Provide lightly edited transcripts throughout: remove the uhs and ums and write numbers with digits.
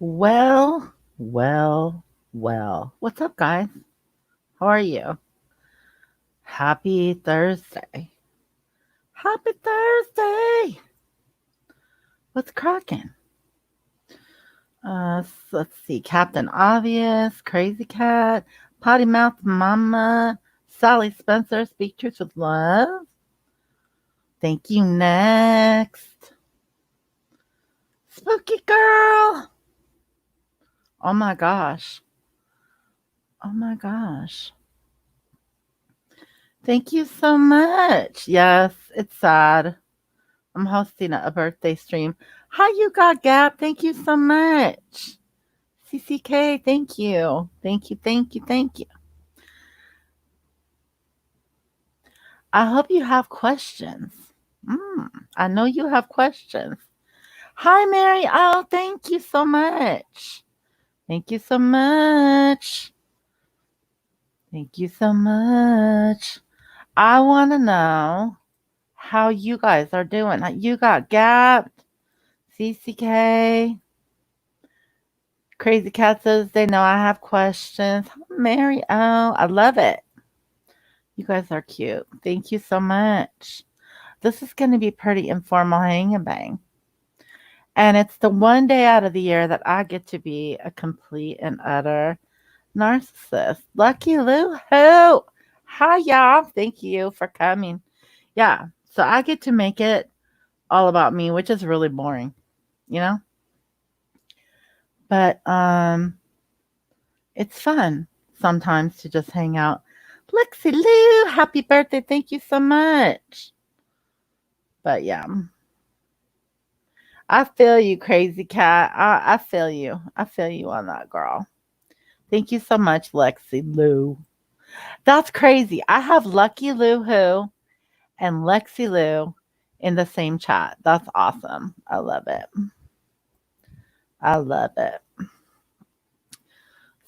Well, well, well. What's up, guys? How are you? Happy Thursday. Happy Thursday. What's cracking? Let's see. Captain Obvious, Crazy Cat, Potty Mouth Mama, Sally Spencer, Speak Truth with Love. Thank you. Next. Spooky Girl. Oh my gosh. Oh my gosh. Thank you so much. Yes, it's sad. I'm hosting a birthday stream. Hi, you got Gap. Thank you so much. CCK, thank you. Thank you, thank you, thank you. I hope you have questions. I know you have questions. Hi, Mary. Oh, thank you so much. Thank you so much. Thank you so much. I want to know how you guys are doing. You got Gap, CCK. Crazy Cat says they know I have questions. Mary, oh, I love it. You guys are cute. Thank you so much. This is going to be pretty informal hang and bang. And it's the one day out of the year that I get to be a complete and utter narcissist. Lucky Lou Who. Hi, y'all. Thank you for coming. Yeah. So I get to make it all about me, which is really boring, you know? But it's fun sometimes to just hang out. Lexi Lou, happy birthday. Thank you so much. But yeah, I feel you, crazy cat. I feel you. I feel you on that, girl. Thank you so much, Lexi Lou. That's crazy. I have Lucky Lou Who and Lexi Lou in the same chat. That's awesome. I love it. I love it.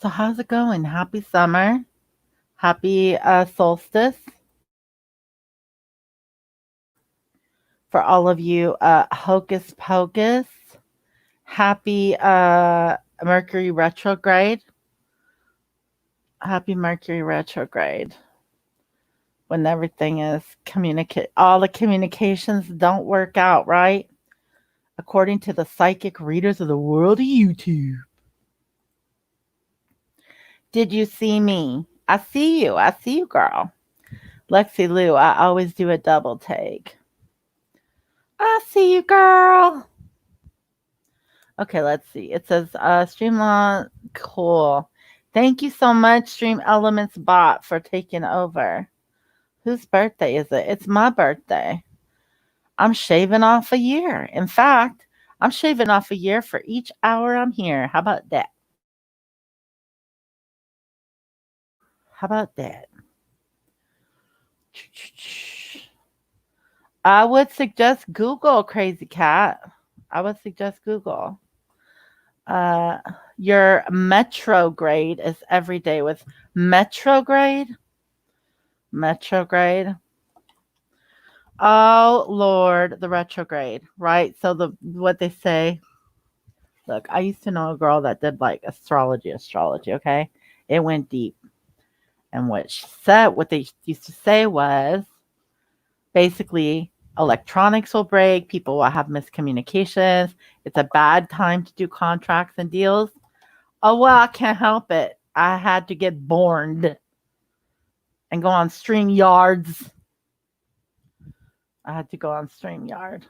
So, how's it going? Happy summer. Happy solstice for all of you hocus pocus. Happy Mercury retrograde. Happy Mercury retrograde. When everything is all the communications don't work out, right? According to the psychic readers of the world of YouTube. Did you see me? I see you. I see you, girl. Lexi Lou, I always do a double take. I see you, girl. Okay, let's see. It says Streamline. Cool. Thank you so much, Stream Elements Bot, for taking over. Whose birthday is it? It's my birthday. I'm shaving off a year. In fact, I'm shaving off a year for each hour I'm here. How about that? How about that? I would suggest Google, crazy cat. I would suggest Google. Uh, your retrograde is every day with retrograde. Retrograde. Oh Lord, the retrograde, right? So what they say. Look, I used to know a girl that did like astrology, okay? It went deep. And what they used to say was basically electronics will break, people will have miscommunications, it's a bad time to do contracts and deals. Oh well, I can't help it. I had to get born and go on StreamYards. I had to go on StreamYard.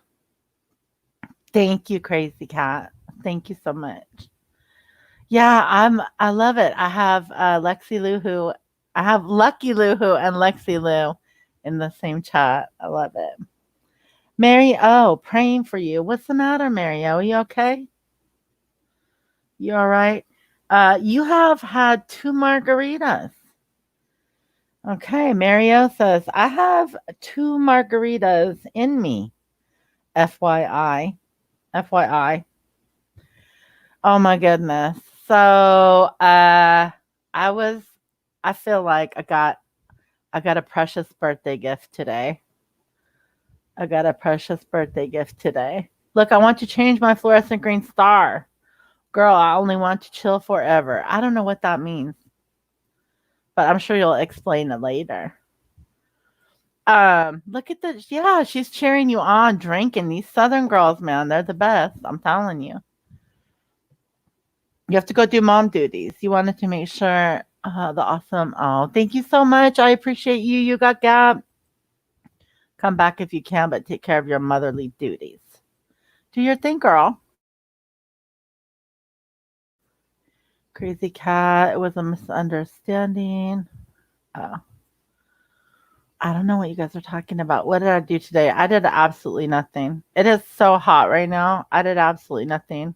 Thank you, Crazy Cat. Thank you so much. Yeah, I love it. I have Lexi Lou Who. I have Lucky Lou Who and Lexi Lou in the same chat. I love it. Mary O, praying for you. What's the matter, Mary O? Are you okay? You all right? You have had 2 margaritas. Okay, Mary O says, I have 2 margaritas in me. FYI. FYI. Oh my goodness. So I was I feel like I got a precious birthday gift today. I got a precious birthday gift today. Look, I want to change my fluorescent green star. Girl, I only want to chill forever. I don't know what that means, but I'm sure you'll explain it later. Look at this. Yeah, she's cheering you on, drinking. These Southern girls, man, they're the best. I'm telling you. You have to go do mom duties. You wanted to make sure the awesome. Oh, thank you so much. I appreciate you. You got Gab. Come back if you can, but take care of your motherly duties. Do your thing, girl. Crazy cat. It was a misunderstanding. Oh, I don't know what you guys are talking about. What did I do today? I did absolutely nothing. It is so hot right now. I did absolutely nothing.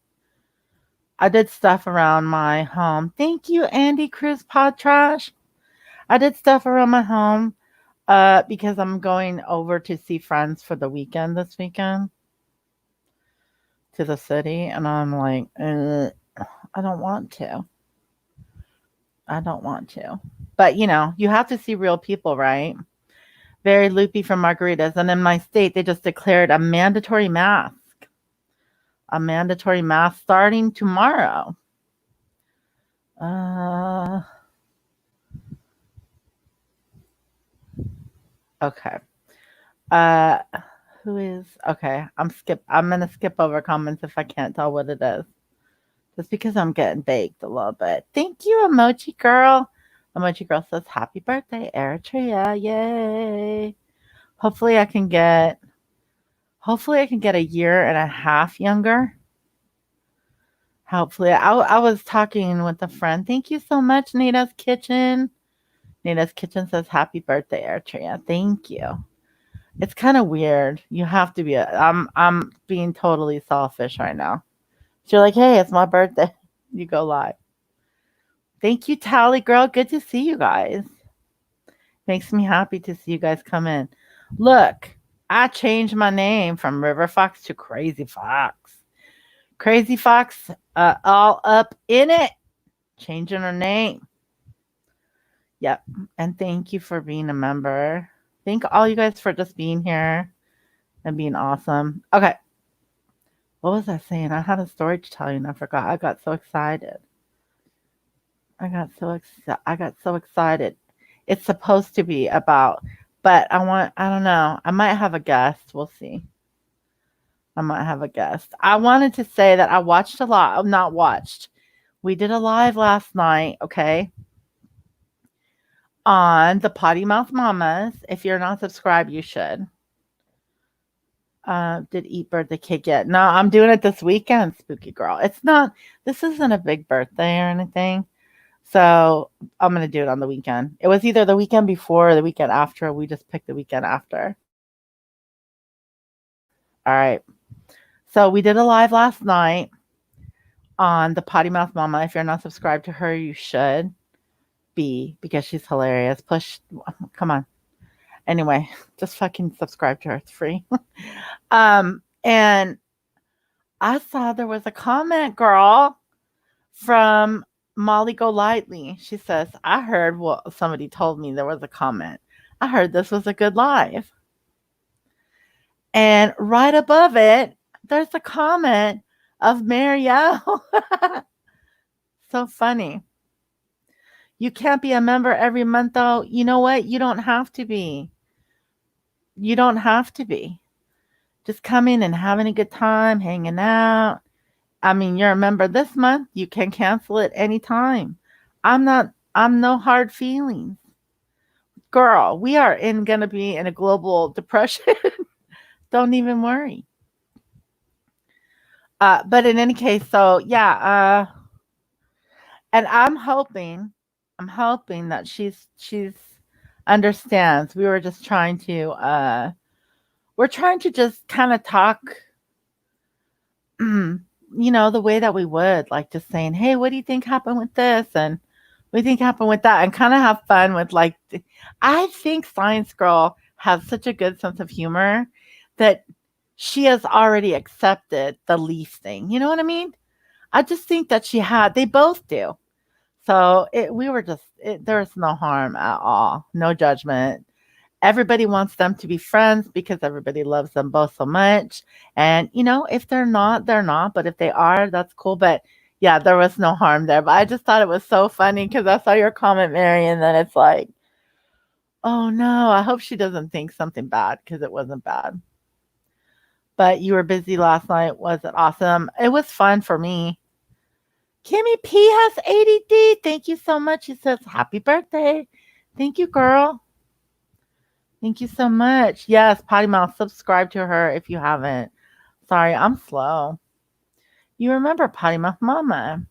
I did stuff around my home. Thank you, Andy Cruz Pod Trash. I did stuff around my home because I'm going over to see friends for the weekend this weekend to the city, and I'm like, I don't want to. I don't want to. But you have to see real people, right? Very loopy from margaritas. And in my state, they just declared a mandatory mask. A mandatory mask starting tomorrow. Okay. Uh, who is okay? I'm gonna skip over comments if I can't tell what it is. Just because I'm getting baked a little bit. Thank you, Emoji Girl. Emoji Girl says, "Happy birthday, Eritrea! Yay! Hopefully, I can get. Hopefully, I can get a year and a half younger. Hopefully, I was talking with a friend. Thank you so much, Nita's Kitchen. Nita's Kitchen says, "Happy birthday, Eritrea! Thank you." It's kind of weird. You have to be. I'm being totally selfish right now. So you're like, "Hey, it's my birthday." You go live. Thank you, Tally Girl. Good to see you guys. Makes me happy to see you guys come in. Look, I changed my name from River Fox to Crazy Fox. Crazy Fox, all up in it. Changing her name. Yep. And thank you for being a member. Thank all you guys for just being here and being awesome. Okay. What was I saying? I had a story to tell you and I forgot. I got so excited. I got so excited. It's supposed to be about, but I don't know. I might have a guest. We'll see. I might have a guest. I wanted to say that I watched a lot. Not watched. We did a live last night, okay? On the Potty Mouth Mamas. If you're not subscribed, you should. Did Eat Birthday Cake yet? No, I'm doing it this weekend, Spooky Girl. This isn't a big birthday or anything. So I'm going to do it on the weekend. It was either the weekend before or the weekend after. We just picked the weekend after. All right. So we did a live last night on the Potty Mouth Mama. If you're not subscribed to her, you should be because she's hilarious. Come on. Anyway, just fucking subscribe to her. It's free. And I saw there was a comment, girl, from Molly Golightly. She says, I heard, well, somebody told me there was a comment. I heard this was a good live. And right above it, there's a comment of Marielle. So funny. You can't be a member every month, though. You know what? You don't have to be. You don't have to be. Just coming and having a good time, hanging out. I mean, you're a member this month. You can cancel it anytime. I'm no hard feelings. Girl, we are going to be in a global depression. Don't even worry. But in any case, so yeah, and I'm hoping that she's understands. We're trying to just kind of talk, the way that we would, like just saying, hey, what do you think happened with this? And what do you think happened with that? And kind of have fun with I think Science Girl has such a good sense of humor that she has already accepted the leaf thing. You know what I mean? I just think that they both do. So there's no harm at all. No judgment. Everybody wants them to be friends because everybody loves them both so much. And, if they're not, they're not. But if they are, that's cool. But, Yeah, there was no harm there, but I just thought it was so funny because I saw your comment, Mary, and then it's like, oh no, I hope she doesn't think something bad because it wasn't bad. But you were busy last night. Was it awesome? It was fun for me. Kimmy P has ADD. Thank you so much. She says, happy birthday. Thank you, girl. Thank you so much. Yes, Potty Mouth, subscribe to her if you haven't. Sorry, I'm slow. You remember Potty Mouth Mama.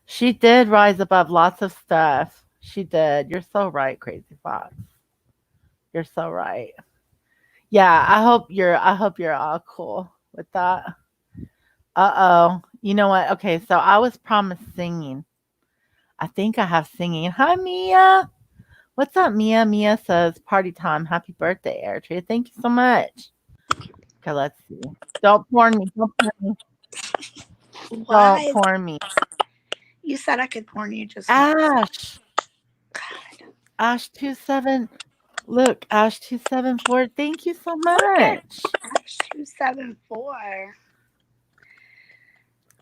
She did rise above lots of stuff. She did. You're so right, Crazy Fox. You're so right. Yeah, I hope you're all cool with that. Uh-oh. You know what? Okay, so I was promised singing. I think I have singing. Hi, Mia. What's up, Mia? Mia says, party time. Happy birthday, Airtree. Thank you so much. Okay, let's see. Don't porn me. Don't porn me. Don't Why? porn me. You said I could porn you just once. Ash. Ash 27. Look, Ash 274. Thank you so Look at much. 274.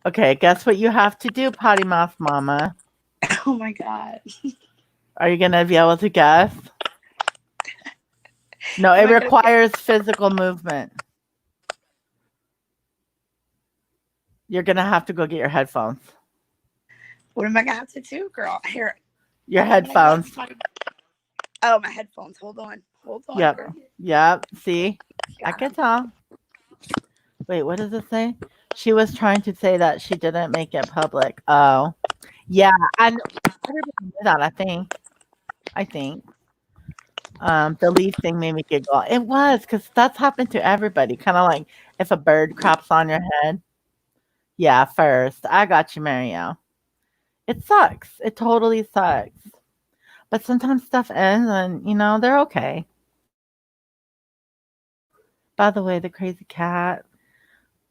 Okay, guess what you have to do, Potty Mouth Mama? Oh my god. Are you going to be able to guess? No, it Am I gonna be, requires physical movement. You're going to have to go get your headphones. what am I gonna have to do, girl? Here. Your I have my headphones. Oh, my headphones. Hold on. Hold on, Yep. girl. Yep. See? I Got can 'em. tell. Wait, what does it say? She was trying to say that she didn't make it public. Oh. Yeah, I know. Everybody knew that, I think. I think. The leaf thing made me giggle. It was because that's happened to everybody. Kind of like if a bird craps on your head. Yeah, first. I got you, Mario. It sucks. It totally sucks. But sometimes stuff ends and, they're okay. By the way, the crazy cat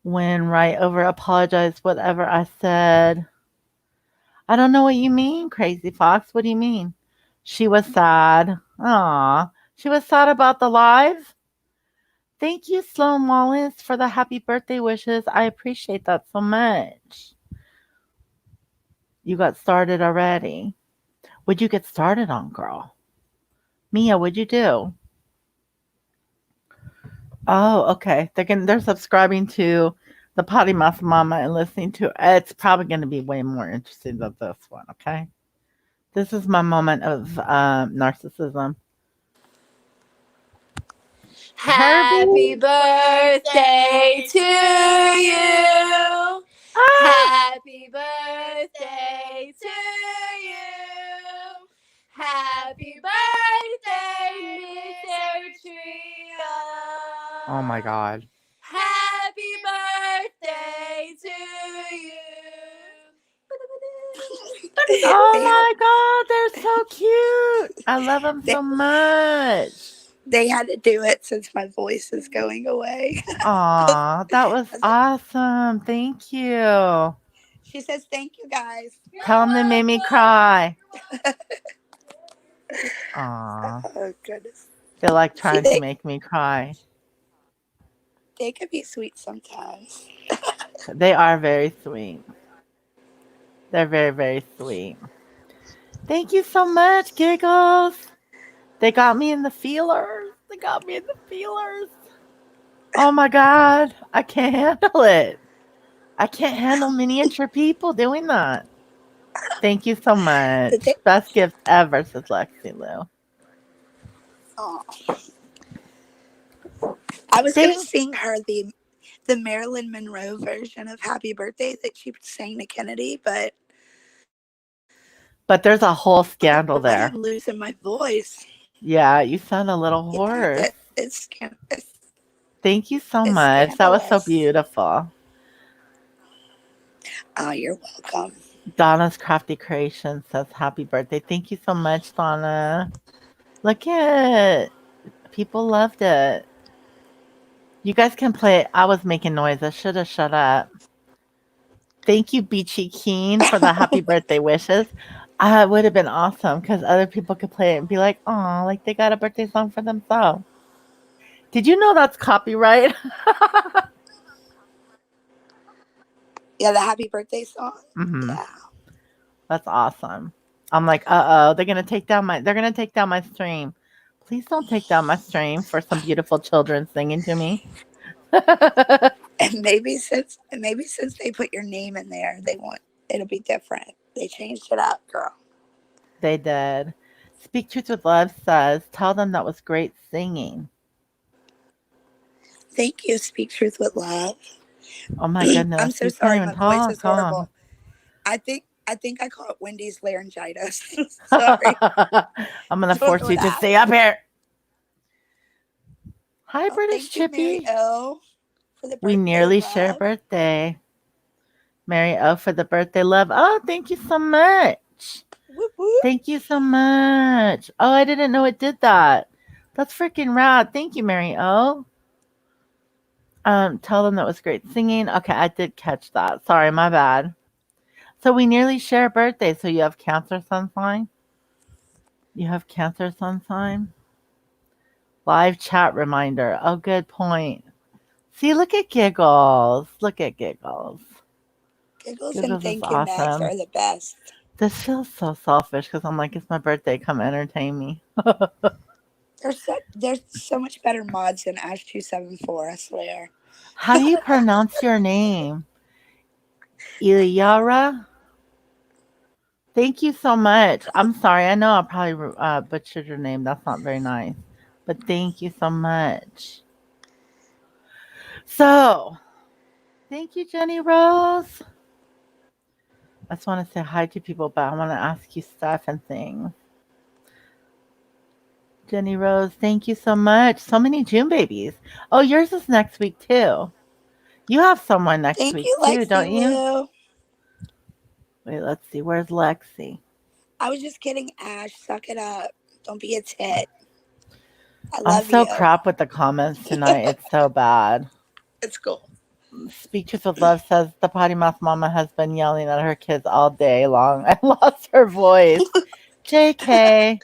went right over apologized whatever I said. I don't know what you mean, Crazy Fox. What do you mean? She was sad. Aw. She was sad about the live? Thank you, Sloan Wallace, for the happy birthday wishes. I appreciate that so much. You got started already. What'd you get started on, girl? Mia, what'd you do? Oh, okay. They're subscribing to the Potty Mouth Mama and listening to it's probably gonna be way more interesting than this one, okay? This is my moment of narcissism. Happy Herbie. birthday to you. Ah! Happy birthday to you. Happy birthday, Miss Eritrea. Oh my god. Happy birthday to you. Oh They had my god, they're so cute. I love them they, so much. they had to do it since my voice is going away. Aw, that was awesome. Thank you. She says, "Thank you, guys." You're Tell them they made me welcome. cry. Aw, Oh goodness. they like See, trying to make me cry. they can be sweet sometimes. They are very sweet. They're very, very sweet. Thank you so much, Giggles. They got me in the feelers. They got me in the feelers. Oh my god, I can't handle it. I can't handle miniature people doing that. Thank you so But much. they, Best gift ever, says Lexi Lou. oh, I was gonna Thank sing her the Marilyn Monroe version of Happy Birthday that she sang to Kennedy, but But there's a whole the scandal way there. I'm losing my voice, Yeah, you sound a little yeah, hoarse. it's Thank you so it's much. That was so scandalous. beautiful. Oh, you're welcome. Donna's Crafty Creation says happy birthday. Thank you so much, Donna. Look at people loved it. You guys can play. I was making noise. I should have shut up. Thank you, Beachy Keen, for the happy birthday wishes. It would have been awesome because other people could play it and be like, oh, like they got a birthday song for themselves. Did you know that's copyright? Yeah, the happy birthday song. Mm-hmm. Yeah. That's awesome. I'm like, they're gonna take down my stream. Please don't take down my stream for some beautiful children singing to me. And maybe since they put your name in there, they want it'll be different. They changed it up, girl. They did. Speak Truth with Love says, tell them that was great singing. Thank you, Speak Truth with Love. Oh my goodness, I'm so you can't sorry, even my voice is talk, huh? horrible. I think I caught Wendy's laryngitis. Sorry. I'm gonna Don't know force you what to stay happened. up here. Hi, Oh, British thank you, Mary Chippy. O, for the We birthday nearly share love. birthday. Mary O for the birthday love. Oh, thank you so much. Whoop whoop. Thank you so much. Oh, I didn't know it did that. That's freaking rad. Thank you, Mary O. Tell them that was great singing. Okay, I did catch that. Sorry, my bad. So we nearly share a birthday. So you have Cancer sun sign? You have Cancer sun sign? Live chat reminder. Oh, good point. See, look at Giggles. Look at Giggles. Giggles and Giggles is thank you, Max, awesome. are the best. This feels so selfish because I'm like, it's my birthday. Come entertain me. There's so much better mods than Ash274, I swear. How do you pronounce your name? Iliara? Thank you so much. I'm sorry. I know I probably butchered your name. That's not very nice. But thank you so much. So, thank you, Jenny Rose. I just want to say hi to people, but I want to ask you stuff and things. Jenny Rose, thank you so much. So many June babies. Oh, yours is next week too. You have someone next Thank week you, too, Lexi don't you? Lou. Wait, let's see. Where's Lexi? I was just kidding, Ash. Suck it up. Don't be a tit. I I'm love so you. crap with the comments tonight. It's so bad. It's cool. Speak Truth with Love says the potty mouth mama has been yelling at her kids all day long and lost her voice. JK.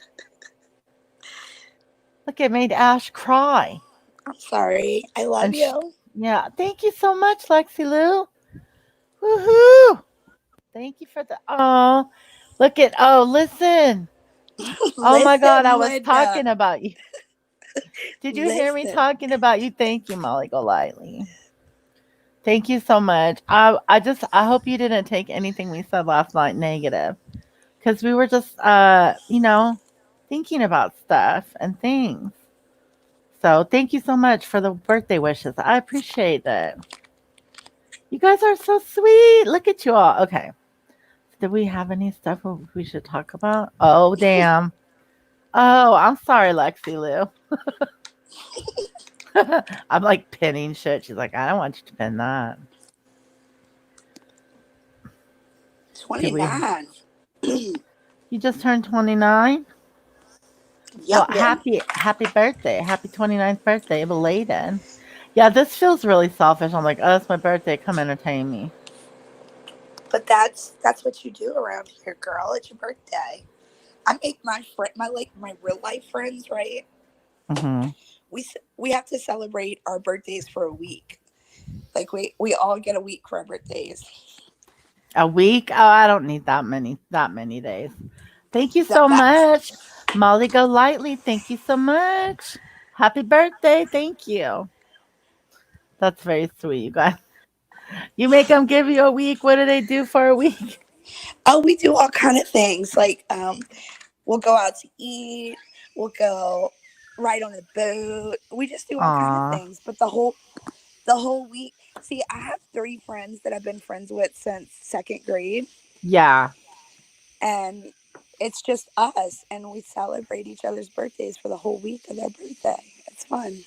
Look, it made Ash cry. I'm sorry. I love And you. yeah, thank you so much, Lexi Lou. Woohoo! Thank you for the look at listen. Oh my god, I Listen, was Linda. talking about you. Did you hear me Listen. talking about you? Thank you, Molly Golightly. Thank you so much. I hope you didn't take anything we said last night negative. Because we were just thinking about stuff and things. So thank you so much for the birthday wishes. I appreciate it. You guys are so sweet. Look at you all. Okay. Did we have any stuff we should talk about? Oh, damn. Oh, I'm sorry, Lexi Lou. I'm like pinning shit. She's like, I don't want you to pin that. Did we? 29. You just turned 29? Well, Youngin. happy birthday. Happy 29th birthday, belated. Yeah, this feels really selfish. I'm like, oh, it's my birthday. Come entertain me. But that's what you do around here, girl. It's your birthday. I make my real life friends, right? Mm-hmm. We have to celebrate our birthdays for a week. Like we all get a week for our birthdays. A week? Oh, I don't need that many days. Thank you so That's much. Molly Go Lightly, thank you so much. Happy birthday. Thank you. That's very sweet, you guys. You make them give you a week. What do they do for a week? oh, we do all kind of things. Like we'll go out to eat. We'll go ride on a boat. We just do all kind of Aw. things. But the whole week. See, I have 3 friends that I've been friends with since 2nd grade, Yeah. and it's just us, and we celebrate each other's birthdays for the whole week of their birthday. It's fun.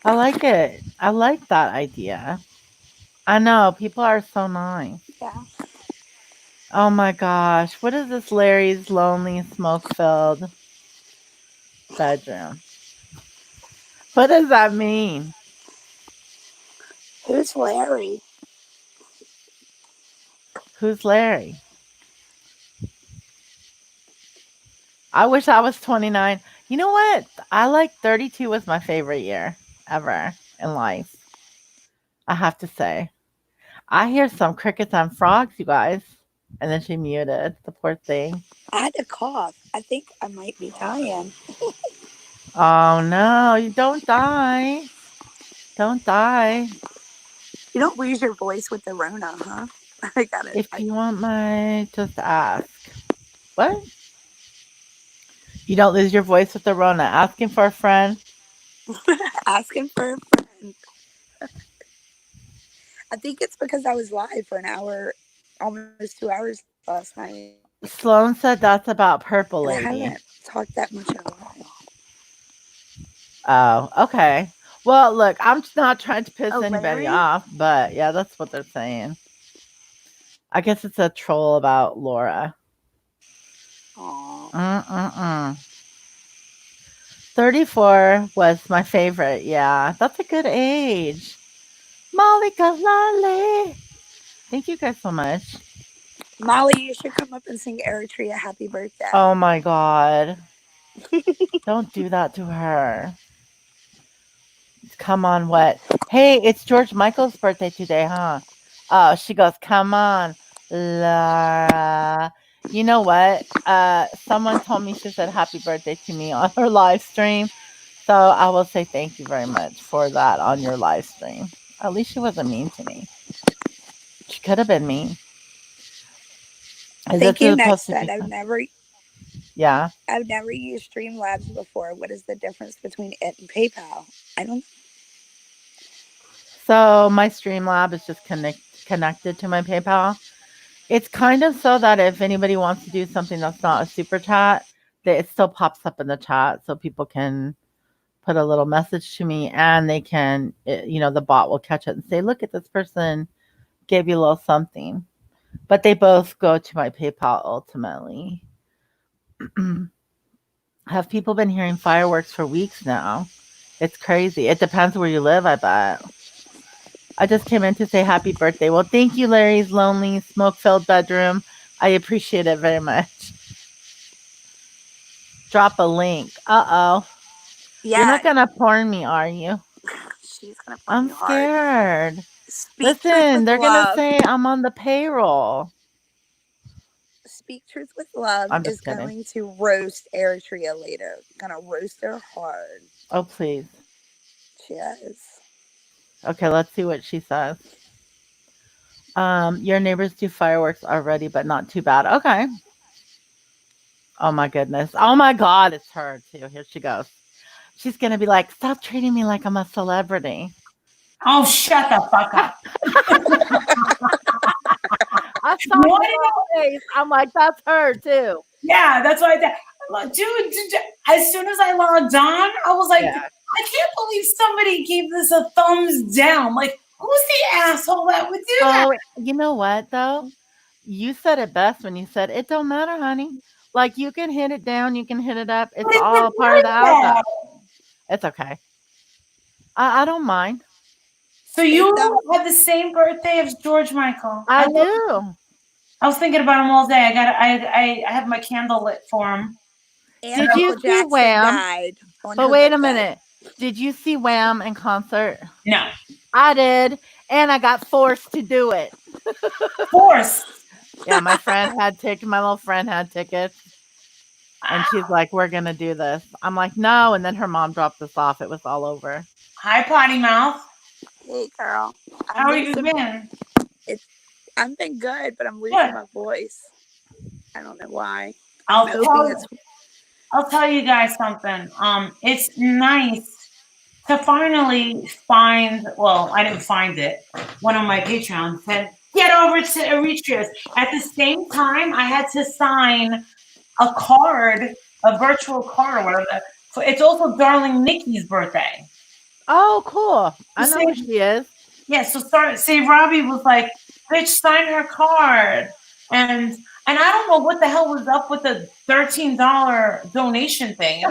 I like it. I like that idea. I know. People are so nice. Yeah. Oh my gosh. What is this Larry's lonely, smoke filled bedroom? What does that mean? Who's Larry? Who's Larry? I wish I was 29. You know what? I like 32 was my favorite year ever in life. I have to say. I hear some crickets and frogs, you guys. And then she muted. The poor thing. I had a cough. I think I might be dying. Oh no, you don't die. Don't die. You don't lose your voice with the Rona, huh? I got it. If you want my, just ask. What? You don't lose your voice with the Rona. Asking for a friend. Asking for a friend. I think it's because I was live for an hour, almost 2 hours last night. Sloan said that's about Purple And I Lady. haven't talked that much in a while. Oh, okay. Well, look, I'm just not trying to piss Oh, anybody Larry? off, but yeah, that's what they're saying. I guess it's a troll about Laura. Aw. 34 was my favorite. Yeah, that's a good age. Molly Galale. Thank you guys so much. Molly, you should come up and sing Eritrea happy birthday. Oh my God. Don't do that to her. Come on, what? Hey, it's George Michael's birthday today, huh? Oh, she goes, come on, Laura. You know what? Someone told me she said happy birthday to me on her live stream. So I will say thank you very much for that on your live stream. At least she wasn't mean to me. She could have been mean. Is Thank it you, supposed Next to said. be? I've never used Streamlabs before. What is the difference between it and PayPal? I don't. So my Streamlab is just connected to my PayPal. It's kind of so that if anybody wants to do something that's not a super chat, that it still pops up in the chat so people can put a little message to me and they can, the bot will catch it and say, look at this person gave you a little something. But they both go to my PayPal ultimately. Have people been hearing fireworks for weeks now? It's crazy. It depends where you live, I bet. I just came in to say happy birthday. Well, thank you, Larry's lonely, smoke-filled bedroom. I appreciate it very much. Drop a link. Uh-oh. Yeah. You're not going to porn me, are you? She's going to porn I'm you hard. scared. Speak truth Listen, with they're going to love. say I'm on the payroll. Speak Truth with Love I'm is just kidding. going to roast Eritrea later. Gonna roast her hard. Oh, please. She is. Okay, let's see what she says. Your neighbors do fireworks already, but not too bad. Okay. Oh my goodness. Oh my God, it's her too. Here she goes. She's gonna be like, stop treating me like I'm a celebrity. Oh, shut the fuck up. I saw her face. I'm like, that's her too. Yeah, that's why I did. Dude, as soon as I logged on, I was like, Yeah. I can't believe somebody gave this a thumbs down. Like, who's the asshole that would do that? Oh, you know what though? You said it best when you said it don't matter, honey. Like you can hit it down, you can hit it up. It's all part of the algo. It's okay. I don't mind. So you have the same birthday as George Michael. I do. I was thinking about him all day. I have my candle lit for him. And Did you Michael see Jackson Wham? died on But her wait a birthday. minute. Did you see Wham in concert? No. I did, and I got forced to do it. Forced? Yeah, my little friend had tickets. And she's like, we're going to do this. I'm like, no. And then her mom dropped us off. It was all over. Hi, Potty Mouth. Hey, girl. How have you been? I've been good, but I'm losing my voice. I don't know why. I'll tell you guys something. It's nice to finally find. Well, I didn't find it. One of my Patreons said, "Get over to Eritrea." At the same time, I had to sign a card, a virtual card, or whatever. So it's also Darling Nikki's birthday. Oh, cool! I know who she is. Yeah. So Robbie was like, "Bitch, sign her card," and I don't know what the hell was up with the $13 donation thing.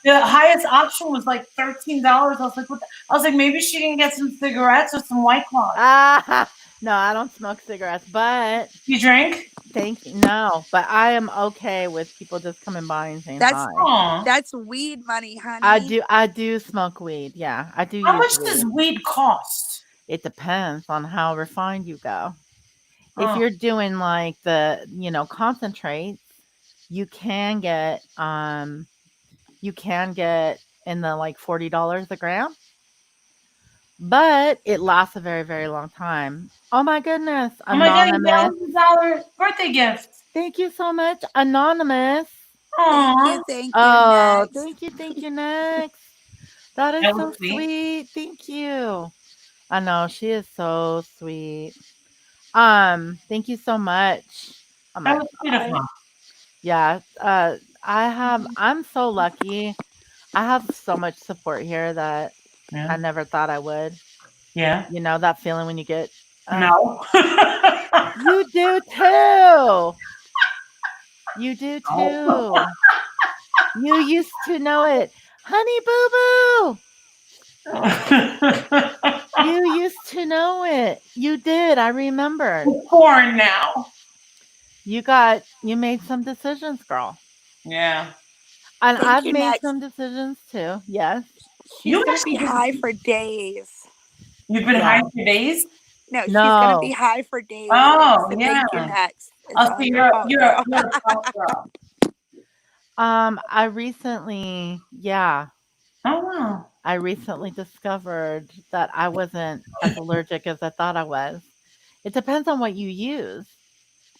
The highest option was like $13. I was like, what I was like, maybe she can get some cigarettes or some White Claws. No, I don't smoke cigarettes, but you drink? Thank you. No, but I am okay with people just coming by and saying hi. That's weed money, honey. I do smoke weed. Yeah, I do. How much does weed cost? It depends on how refined you go. If Oh, you're doing like the, concentrates, you can get in the like $40 a gram, but it lasts a very, very long time. Oh my goodness, oh my God, anonymous. $1,000 birthday gift. Thank you so much, anonymous. Aw, Thank you. Oh, Next. thank you, next. That is that so was sweet. sweet. Thank you. I know she is so sweet. Thank you so much. Oh That my was god. beautiful. Yeah. I'm so lucky. I have so much support here that I Yeah. never thought I would. Yeah. You know that feeling when you get No. you do too. You do No. too. You used to know it. Honey boo boo. You used to know it. You did. I remember. I'm born now. You made some decisions, girl. Yeah. And Thank I've you. made Next. some decisions too. Yes. She's You gonna be actually high for days. you've been Yeah. high for days? No, she's gonna be No. high for days. Thanks Oh, to yeah. Thank You Next. It's Oh, so all your fault, girl. you're a punk girl. I recently, yeah, Oh wow. I recently discovered that I wasn't as allergic as I thought I was. It depends on what you use.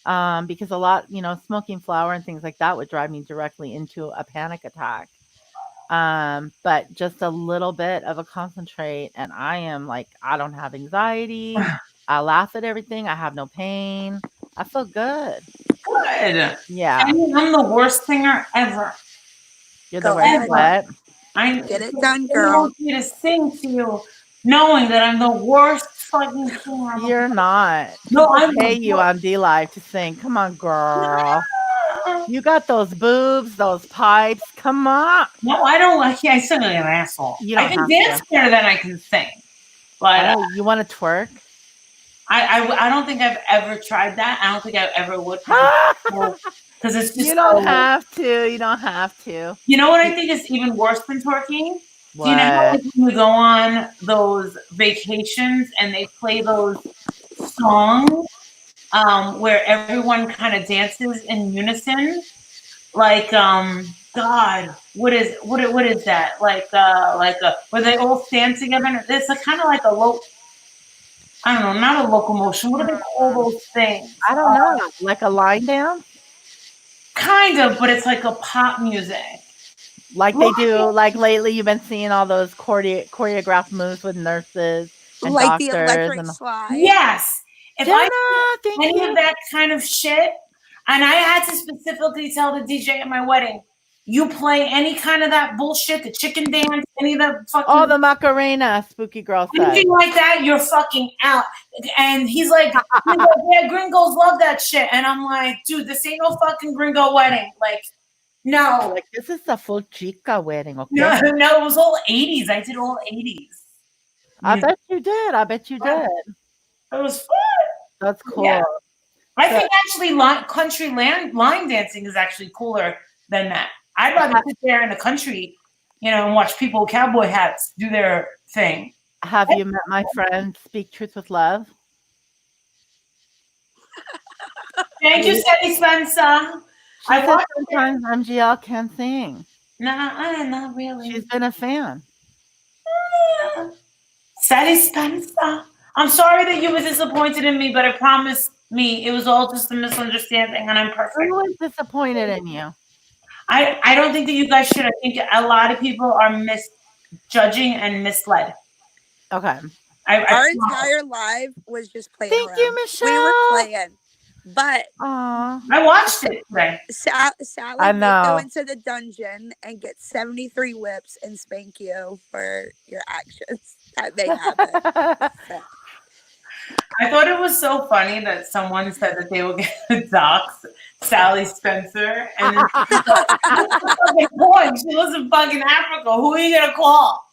Because a lot, smoking flower and things like that would drive me directly into a panic attack. But just a little bit of a concentrate, and I am like, I don't have anxiety. I laugh at everything. I have no pain. I feel good. Good. Yeah. I mean, I'm the worst singer ever. You're the Go worst ahead. what? Get it done, They girl. want me to sing to you, knowing that I'm the worst fucking singer ever. You're not. No, People I'm pay the you on D Live to sing. Come on, girl. You got those boobs, those pipes. Come on. No, I don't. I sing like an asshole. You I don't can have dance to. better than I can sing, but Oh, you want to twerk? I don't think I've ever tried that. I don't think I ever would because it's You just don't so. have to. You don't have to. You know what I think is even worse than twerking? Do you know how What? like, when you go on those vacations and they play those songs where everyone kind of dances in unison? Like God, what is that? Like where they all stand together? It's a kind of like a I don't know, not a locomotion. What do they call those things? I don't know. Like a line dance? Kind of, but it's like a pop music. Like they do, like lately you've been seeing all those choreographed moves with nurses and Like the doctors electric and slide. Yes. If I Jenna, thank any you. of that kind of shit, and I had to specifically tell the DJ at my wedding, you play any kind of that bullshit, the chicken dance, any of the fucking Oh, the Macarena, Spooky Girl said. anything like that, you're fucking out. And he's like, yeah, gringos love that shit. And I'm like, dude, this ain't no fucking gringo wedding. Like, no. Like, this is a full chica wedding, okay? No, it was all 80s. I did all 80s. I bet you did. I bet you did. It was fun. That's cool. Yeah. I think actually country line dancing is actually cooler than that. I'd rather sit there in the country, and watch people with cowboy hats do their thing. Have you met my friend Speak Truth with Love? Thank you, Sadie Spencer. She said sometimes MGL can sing. Nah, not really. She's been a fan. Sadie Spencer. I'm sorry that you were disappointed in me, but I promise me it was all just a misunderstanding, and I'm perfect. Who was disappointed in you? I don't think that you guys should. I think a lot of people are misjudging and misled. Okay. Our entire live was just playing Thank around. you, Michelle. We were playing. But I watched it today. Sally I did know. go into the dungeon and get 73 whips and spank you for your actions. That may happen. So. I thought it was so funny that someone said that they were going to dox Sally Spencer. And then she lives in fucking Africa. Who are you going to call?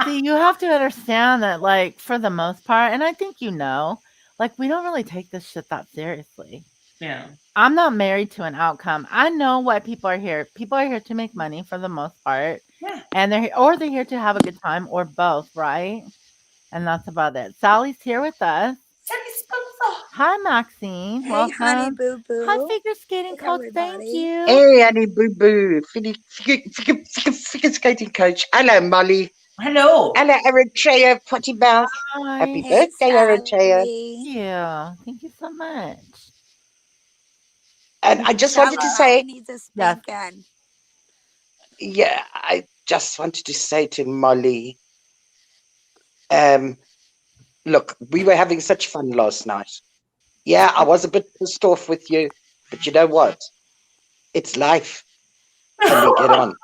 See, you have to understand that, like, for the most part, and I think like, we don't really take this shit that seriously. Yeah. I'm not married to an outcome. I know why people are here. People are here to make money for the most part. Yeah. And they're here to have a good time or both, right? And that's about it. Sally's here with us. Hi, Maxine. Hey, Welcome. honey boo Hi, boo. figure skating Hey, coach. Thank everybody. you. Hey, Annie Boo Boo, figure skating coach. Hello, Molly. Hello. Hello, Eritrea, Potty Mouth. Hi. Happy Hey, birthday, Eritrea. Sally. Yeah. Thank you so much. And I just Sally, wanted to Molly say, needs a Yes. spanking. yeah, I just wanted to say to Molly, look, we were having such fun last night. Yeah, I was a bit pissed off with you, but you know what? It's life. Can we get on?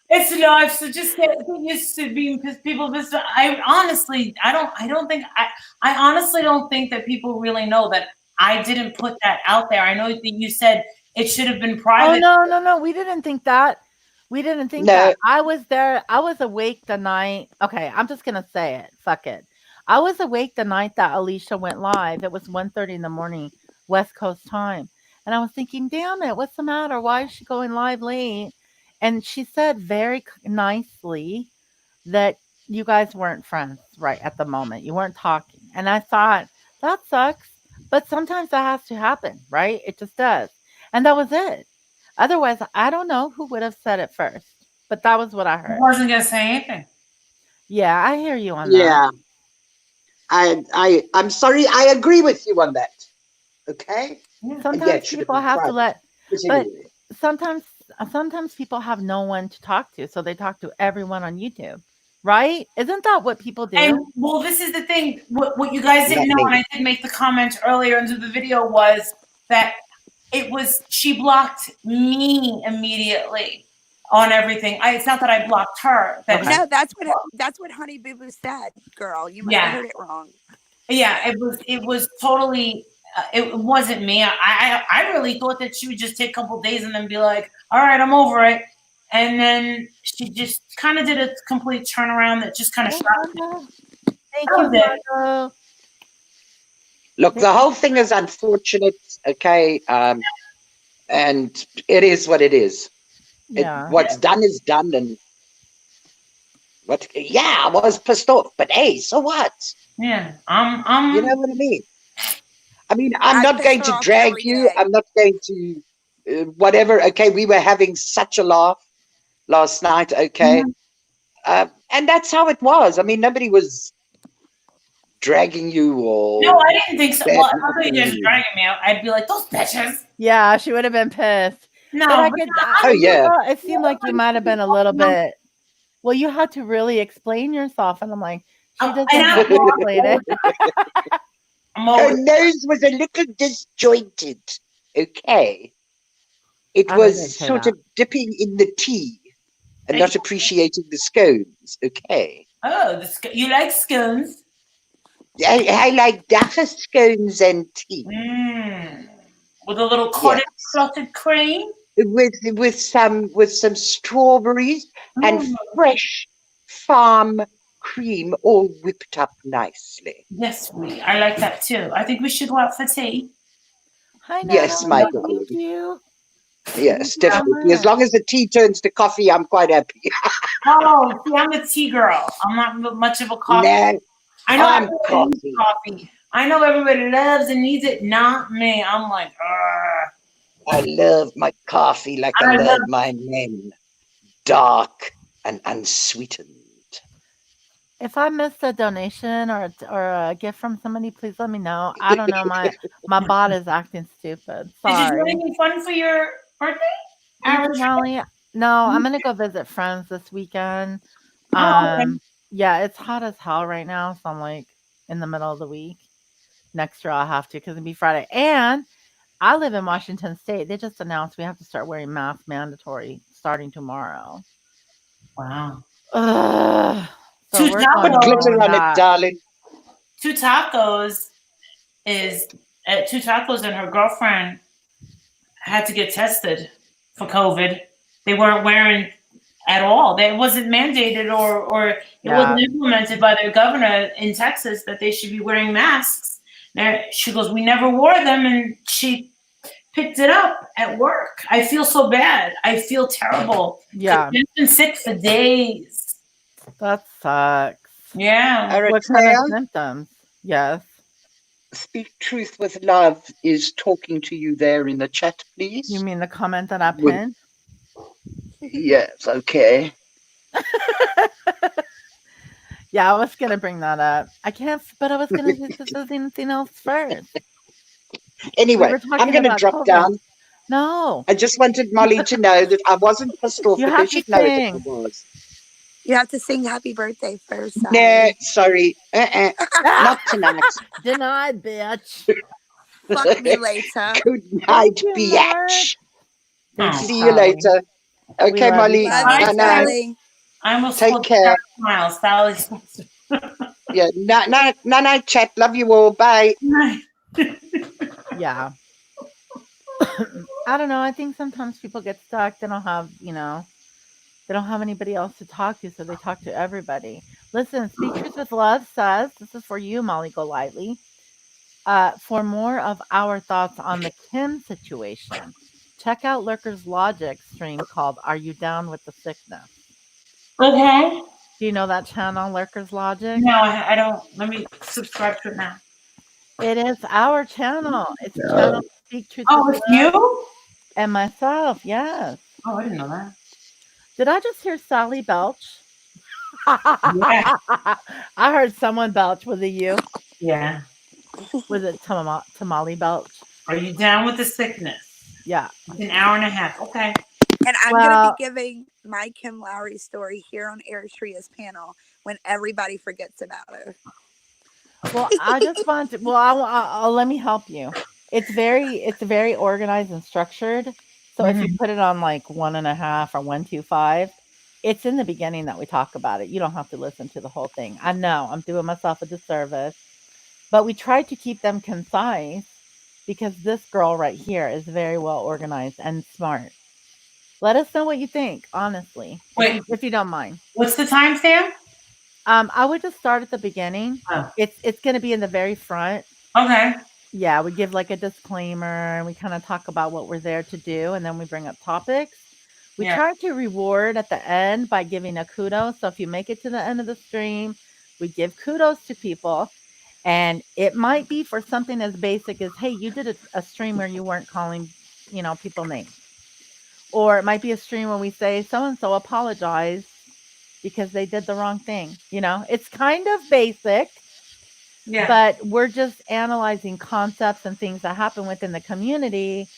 It's life, so just get used to being people. I honestly don't think that people really know that I didn't put that out there. I know that you said it should have been Oh private. no. We didn't think that. We didn't think No. that. I was there. I was awake the night. Okay, I'm just gonna say it. Fuck it. I was awake the night that Alicia went live. It was 1:30 in the morning, West Coast time. And I was thinking, damn it, what's the matter? Why is she going live late? And she said very nicely that you guys weren't friends right at the moment. You weren't talking. And I thought, that sucks. But sometimes that has to happen, right? It just does. And that was it. Otherwise, I don't know who would have said it first. But that was what I I heard. wasn't gonna say anything. Yeah, I hear you on that. Yeah. I'm sorry. I agree with you on that. Okay. Sometimes people have to let, But but anyway. sometimes people have no one to talk to, so they talk to everyone on YouTube, right? Isn't that what people do? And well, this is the thing. What you guys didn't know, and I did make the comment earlier into the video, was that she blocked me immediately on everything. It's not that I blocked her. Okay. No, that's what Honey Boo Boo said, girl. You must have heard it wrong. Yeah, it was totally. It wasn't me. I really thought that she would just take a couple days and then be like, "All right, I'm over it," and then she just kind of did a complete turnaround that just kind of shocked me. Thank you, Margo. Look, the whole thing is unfortunate, okay? And it is what it is. Yeah. What's done is done, and I was pissed off, but hey, so what? Yeah, you know what I mean? I mean, I'm I not piss going her to off drag every you. day. I'm not going to whatever. Okay, we were having such a laugh last night. Okay, and that's how it was. I mean, nobody was dragging you or. No, I didn't think so. Well, if I thought you badmouthing guys were you. dragging me out, I'd be like, those bitches. Yeah, she would have been pissed. No, but I but could. Oh, yeah. It seemed like you might have been a little bit. Well, you had to really explain yourself, and I'm like, she doesn't have to explain it. Her nose was a little disjointed. Okay, it I heard was her say sort that. of dipping in the tea and not appreciating the scones. Okay. Oh, you like scones? I like darker scones and tea. With a little cottage clotted cream? With some strawberries and fresh farm cream all whipped up nicely. Yes, I like that too. I think we should go out for tea. Hi, Yes, Natalie. Michael. Thank you. Yes, definitely. As long as the tea turns to coffee, I'm quite happy. Oh, see, I'm a tea girl. I'm not much of a coffee. No, I know I'm everybody needs coffee. I know everybody loves and needs it. Not me. I'm like, Argh. I love my coffee like I love my men, dark and unsweetened. If I missed a donation or a gift from somebody, please let me know. I don't know. My bot is acting stupid. Did you do Sorry. anything fun for your birthday? Originally, no, I'm gonna go visit friends this weekend. Okay. Yeah, it's hot as hell right now, so I'm like in the middle of the week. Next year I'll have to because it'll be Friday. And I live in Washington State. They just announced we have to start wearing masks mandatory starting tomorrow. Wow. Ugh. So Two we're tacos. going Put glitter on that. it, darling. Two Tacos and her girlfriend had to get tested for COVID. They weren't wearing at all. It wasn't mandated or it wasn't implemented by their governor in Texas that they should be wearing masks. Now, she goes, we never wore them, and she picked it up at work. I feel so bad. I feel terrible. Yeah. She's been sick for days. That's sucks. Yeah. What kind of Aratea, symptoms? Yes. Speak Truth with Love is talking to you there in the chat, You please. mean the comment that I Would- pinned? Yes, okay. Yeah, I was gonna bring that up. I can't, but I was gonna say anything else first. We Anyway, were I'm talking going to about drop COVID. down. No, I just wanted Molly to know that I wasn't pissed off you with her. have to She'd know that I sing. was. You have to sing happy birthday first, No, Sally. sorry. Not tonight. Denied, bitch. Fuck me later. Good night, Thank you, Mark. biatch. Thank Oh. you, See you Sally. later. We Okay, love you, Molly. Love Sally. you, No, no. Sally. I almost Take called care. Smile. Sally's. Yeah, no, chat. Love you all. Bye. Yeah. I don't know. I think sometimes people get stuck. They don't have, they don't have anybody else to talk to, so they talk to everybody. Listen, Speak Truth with Love says, this is for you, Molly Golightly. For more of our thoughts on the Kim situation, check out Lurker's Logic stream called Are You Down with the Sickness? Okay. Do you know that channel, Lurker's Logic? No, I don't. Let me subscribe to it now. It is our channel. It's a channel Speak Truth Oh, with it's Love you? and myself, yes. Oh, I didn't know that. Did I just hear Sally belch? Yeah. I heard someone belch. Was it you? Yeah. Was it Tamale belch? Are you down with the sickness? Yeah. It's an hour and a half. Okay. And I'm Well- going to be giving my Kim Lowry story here on Eritrea's panel when everybody forgets about her. Well, I just want to. Well, I'll let me help you. It's very organized and structured. So if you put it on like 1.5 or 125, it's in the beginning that we talk about it. You don't have to listen to the whole thing. I know I'm doing myself a disservice, but we try to keep them concise because this girl right here is very well organized and smart. Let us know what you think, honestly, Wait. if you don't mind. What's the timestamp? I would just start at the beginning. Oh. It's going to be in the very front. Okay. Yeah, we give like a disclaimer and we kind of talk about what we're there to do, and then we bring up topics. We Yeah. try to reward at the end by giving a kudos. So if you make it to the end of the stream, we give kudos to people. And it might be for something as basic as, hey, you did a stream where you weren't calling, people names. Or it might be a stream where we say, so-and-so apologized because they did the wrong thing. It's kind of basic. Yeah. But we're just analyzing concepts and things that happen within the community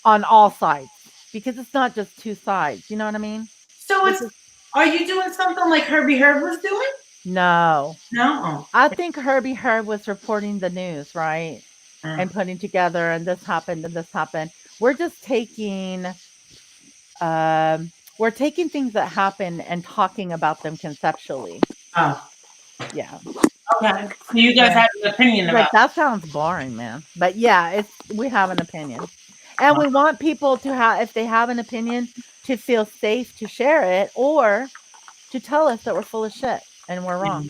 on all sides because it's not just two sides. You know what I mean? So are you doing something like Herbie Herb was doing? No. No. I think Herbie Herb was reporting the news, right? And putting together, and this happened and this happened. We're just taking, things that happen and talking about them conceptually. Oh. Yeah. Okay. So you guys have an opinion Like, about that sounds boring, man. But yeah, we have an opinion. And we want people to have, if they have an opinion, to feel safe to share it or to tell us that we're full of shit and we're wrong.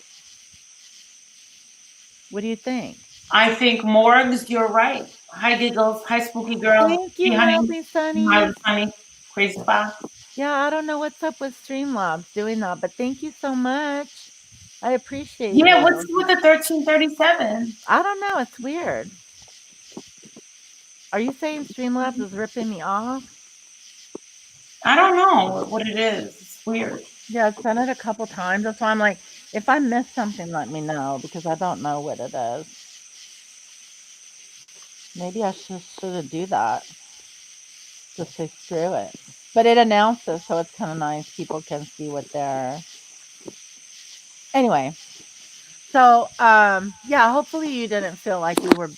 What do you think? I think Morgs, you're right. Hi, Giggles. Hi, Spooky Girl. Thank you, Hey, honey. Healthy Sunny. Hi, honey. Crazy Fox. Yeah, I don't know what's up with Streamlabs doing that, but thank you so much. I appreciate it. Yeah, what's with the 1337? I don't know. It's weird. Are you saying Streamlabs is ripping me off? I don't know what it is. It's weird. Yeah, I've done it a couple times. That's why I'm like, if I miss something, let me know because I don't know what it is. Maybe I should do that. Just say screw it. But it announces, so it's kind of nice. People can see what they're. Anyway, so yeah, hopefully you didn't feel like we were,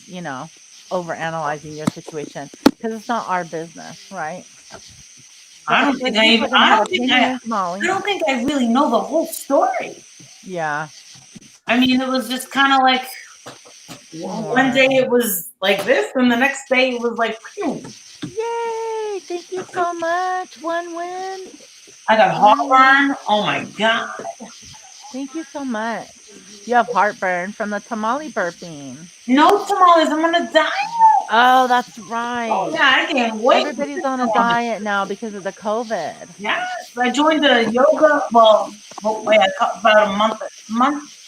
over analyzing your situation because it's not our business, right? I don't think I really know the whole story. Yeah. I mean, it was just kind of like one day it was like this, and the next day it was like, phew. Yay! Thank you so much. One win. I got heartburn. Oh my God. Thank you so much. You have heartburn from the tamale burping. No tamales. I'm on a diet. Oh, that's right. Oh, yeah, I can't wait. Everybody's on a diet now because of the COVID. Yes, I joined the yoga. Well, about a month,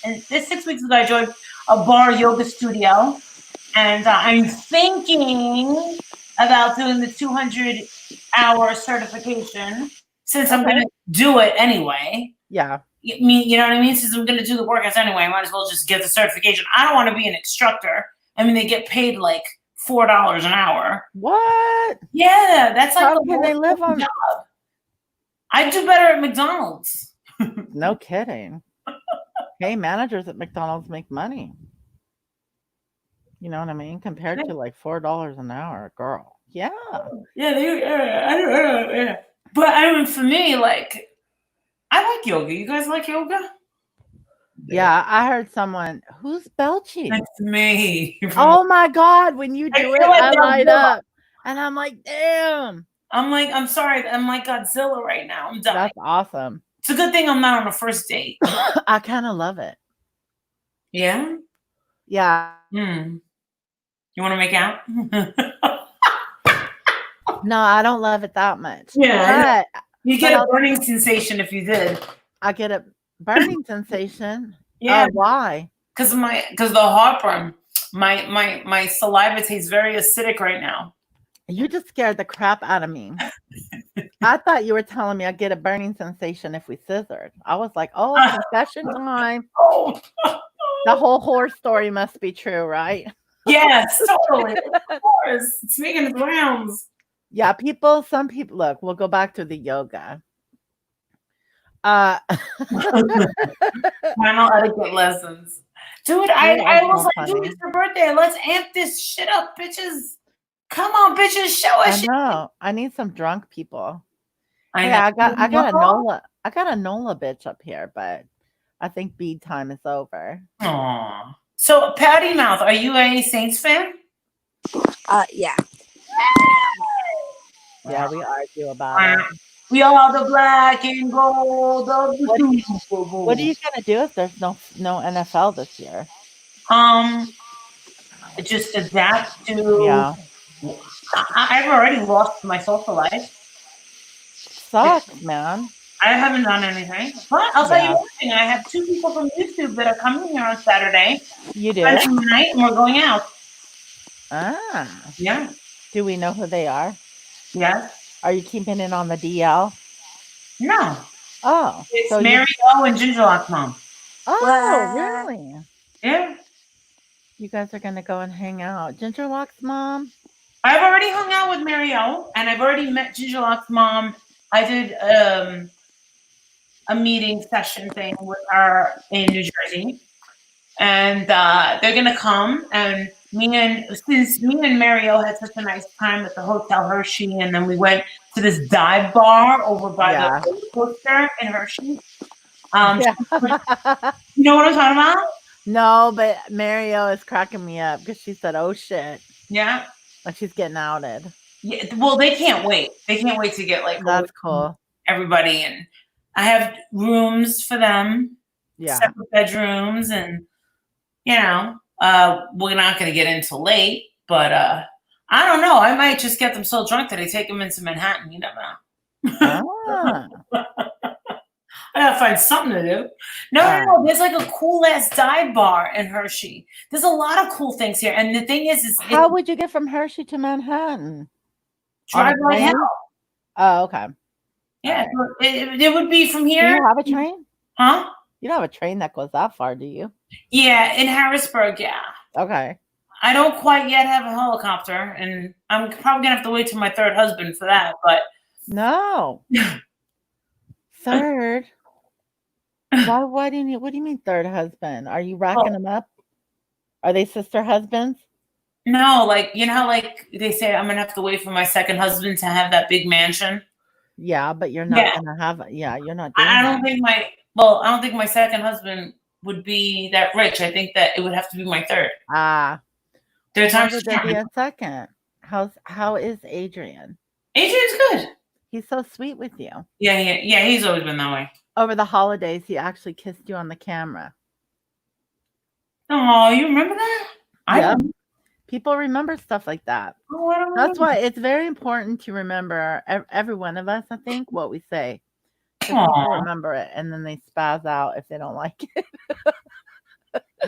and this 6 weeks ago, I joined a bar yoga studio, and I'm thinking about doing the 200-hour certification since I'm Okay. going to do it anyway. Yeah. You know what I mean? Since I'm going to do the workouts anyway, I might as well just get the certification. I don't want to be an instructor. I mean, they get paid like $4 an hour. What? Yeah, that's like How the can they lowest live on? job. I do better at McDonald's. No kidding. Hey, managers at McDonald's make money. You know what I mean? Compared to like $4 an hour, girl. Yeah. Yeah, yeah. But I mean, for me, like, I like yoga. You guys like yoga? Yeah, I heard someone who's belching. That's me. Oh my God, when you I do feel it, like I light Godzilla. up. And I'm like, damn. I'm sorry. I'm like Godzilla right now. I'm dying. That's awesome. It's a good thing I'm not on a first date. I kind of love it. Yeah? Yeah. You want to make out? No, I don't love it that much. Yeah. But You get a burning sensation if you did. I get a burning sensation. Yeah. Why? Because the heartburn. My saliva tastes very acidic right now. You just scared the crap out of me. I thought you were telling me I get a burning sensation if we scissored. I was like, oh, confession time. Oh. The whole horror story must be true, right? Yes, totally. Of course. It's making its rounds. Yeah, some people, look, we'll go back to the yoga. Final etiquette lessons. Dude, I was like, dude, it's your birthday. Let's amp this shit up, bitches. Come on, bitches, show us. I know. I need some drunk people. I got a NOLA bitch up here, but I think bead time is over. Aww. So, Patty Mouth, are you a Saints fan? Yeah. Yeah, we argue about it. We are the black and gold of the What are you gonna do if there's no NFL this year? Just adapt to. Yeah. I've already lost my social life. Sucks, man. I haven't done anything. But I'll tell you one thing. I have 2 people from YouTube that are coming here on Saturday. You do? Tonight, and we're going out. Ah. Yeah. Do we know who they are? Yeah. Are you keeping it on the DL? No. Oh. It's so Mary O and Ginger Lock's mom. Oh, really? Yeah. You guys are going to go and hang out. Ginger Lock's mom? I've already hung out with Mary O, and I've already met Ginger Lock's mom. I did a meeting session thing with her in New Jersey. And they're going to come, and since me and Mario had such a nice time at the Hotel Hershey, and then we went to this dive bar over by the roller coaster in Hershey. You know what I'm talking about? No, but Mario is cracking me up because she said, oh, shit. Yeah. Like she's getting outed. Yeah. Well, they can't wait. They can't wait to get like that's cool. Everybody, and I have rooms for them. Yeah. Separate bedrooms, and you know, we're not going to get into late, but I don't know. I might just get them so drunk that I take them into Manhattan. You never know. I gotta find something to do. No. There's like a cool ass dive bar in Hershey. There's a lot of cool things here, and the thing is how would you get from Hershey to Manhattan? Drive like hell. Oh, okay. Yeah, it would be from here. Do you have a train? Huh? You don't have a train that goes that far, do you? Yeah, in Harrisburg, yeah. Okay. I don't quite yet have a helicopter, and I'm probably gonna have to wait till my third husband for that. But no, third. Why do you? What do you mean third husband? Are you racking them up? Are they sister husbands? No, like you know how like they say I'm gonna have to wait for my second husband to have that big mansion. Yeah, but you're not gonna have it. Yeah, you're not. I don't think my second husband would be that rich. I think that it would have to be my third. There's times would there be a second. How is Adrian? Adrian's good. He's so sweet with you. Yeah. He's always been that way. Over the holidays, he actually kissed you on the camera. Oh, you remember that? Yeah. People remember stuff like that. Oh, that's why it's very important to remember, every one of us, I think, what we say. 'cause people Aw. remember it, and then they spaz out if they don't like it.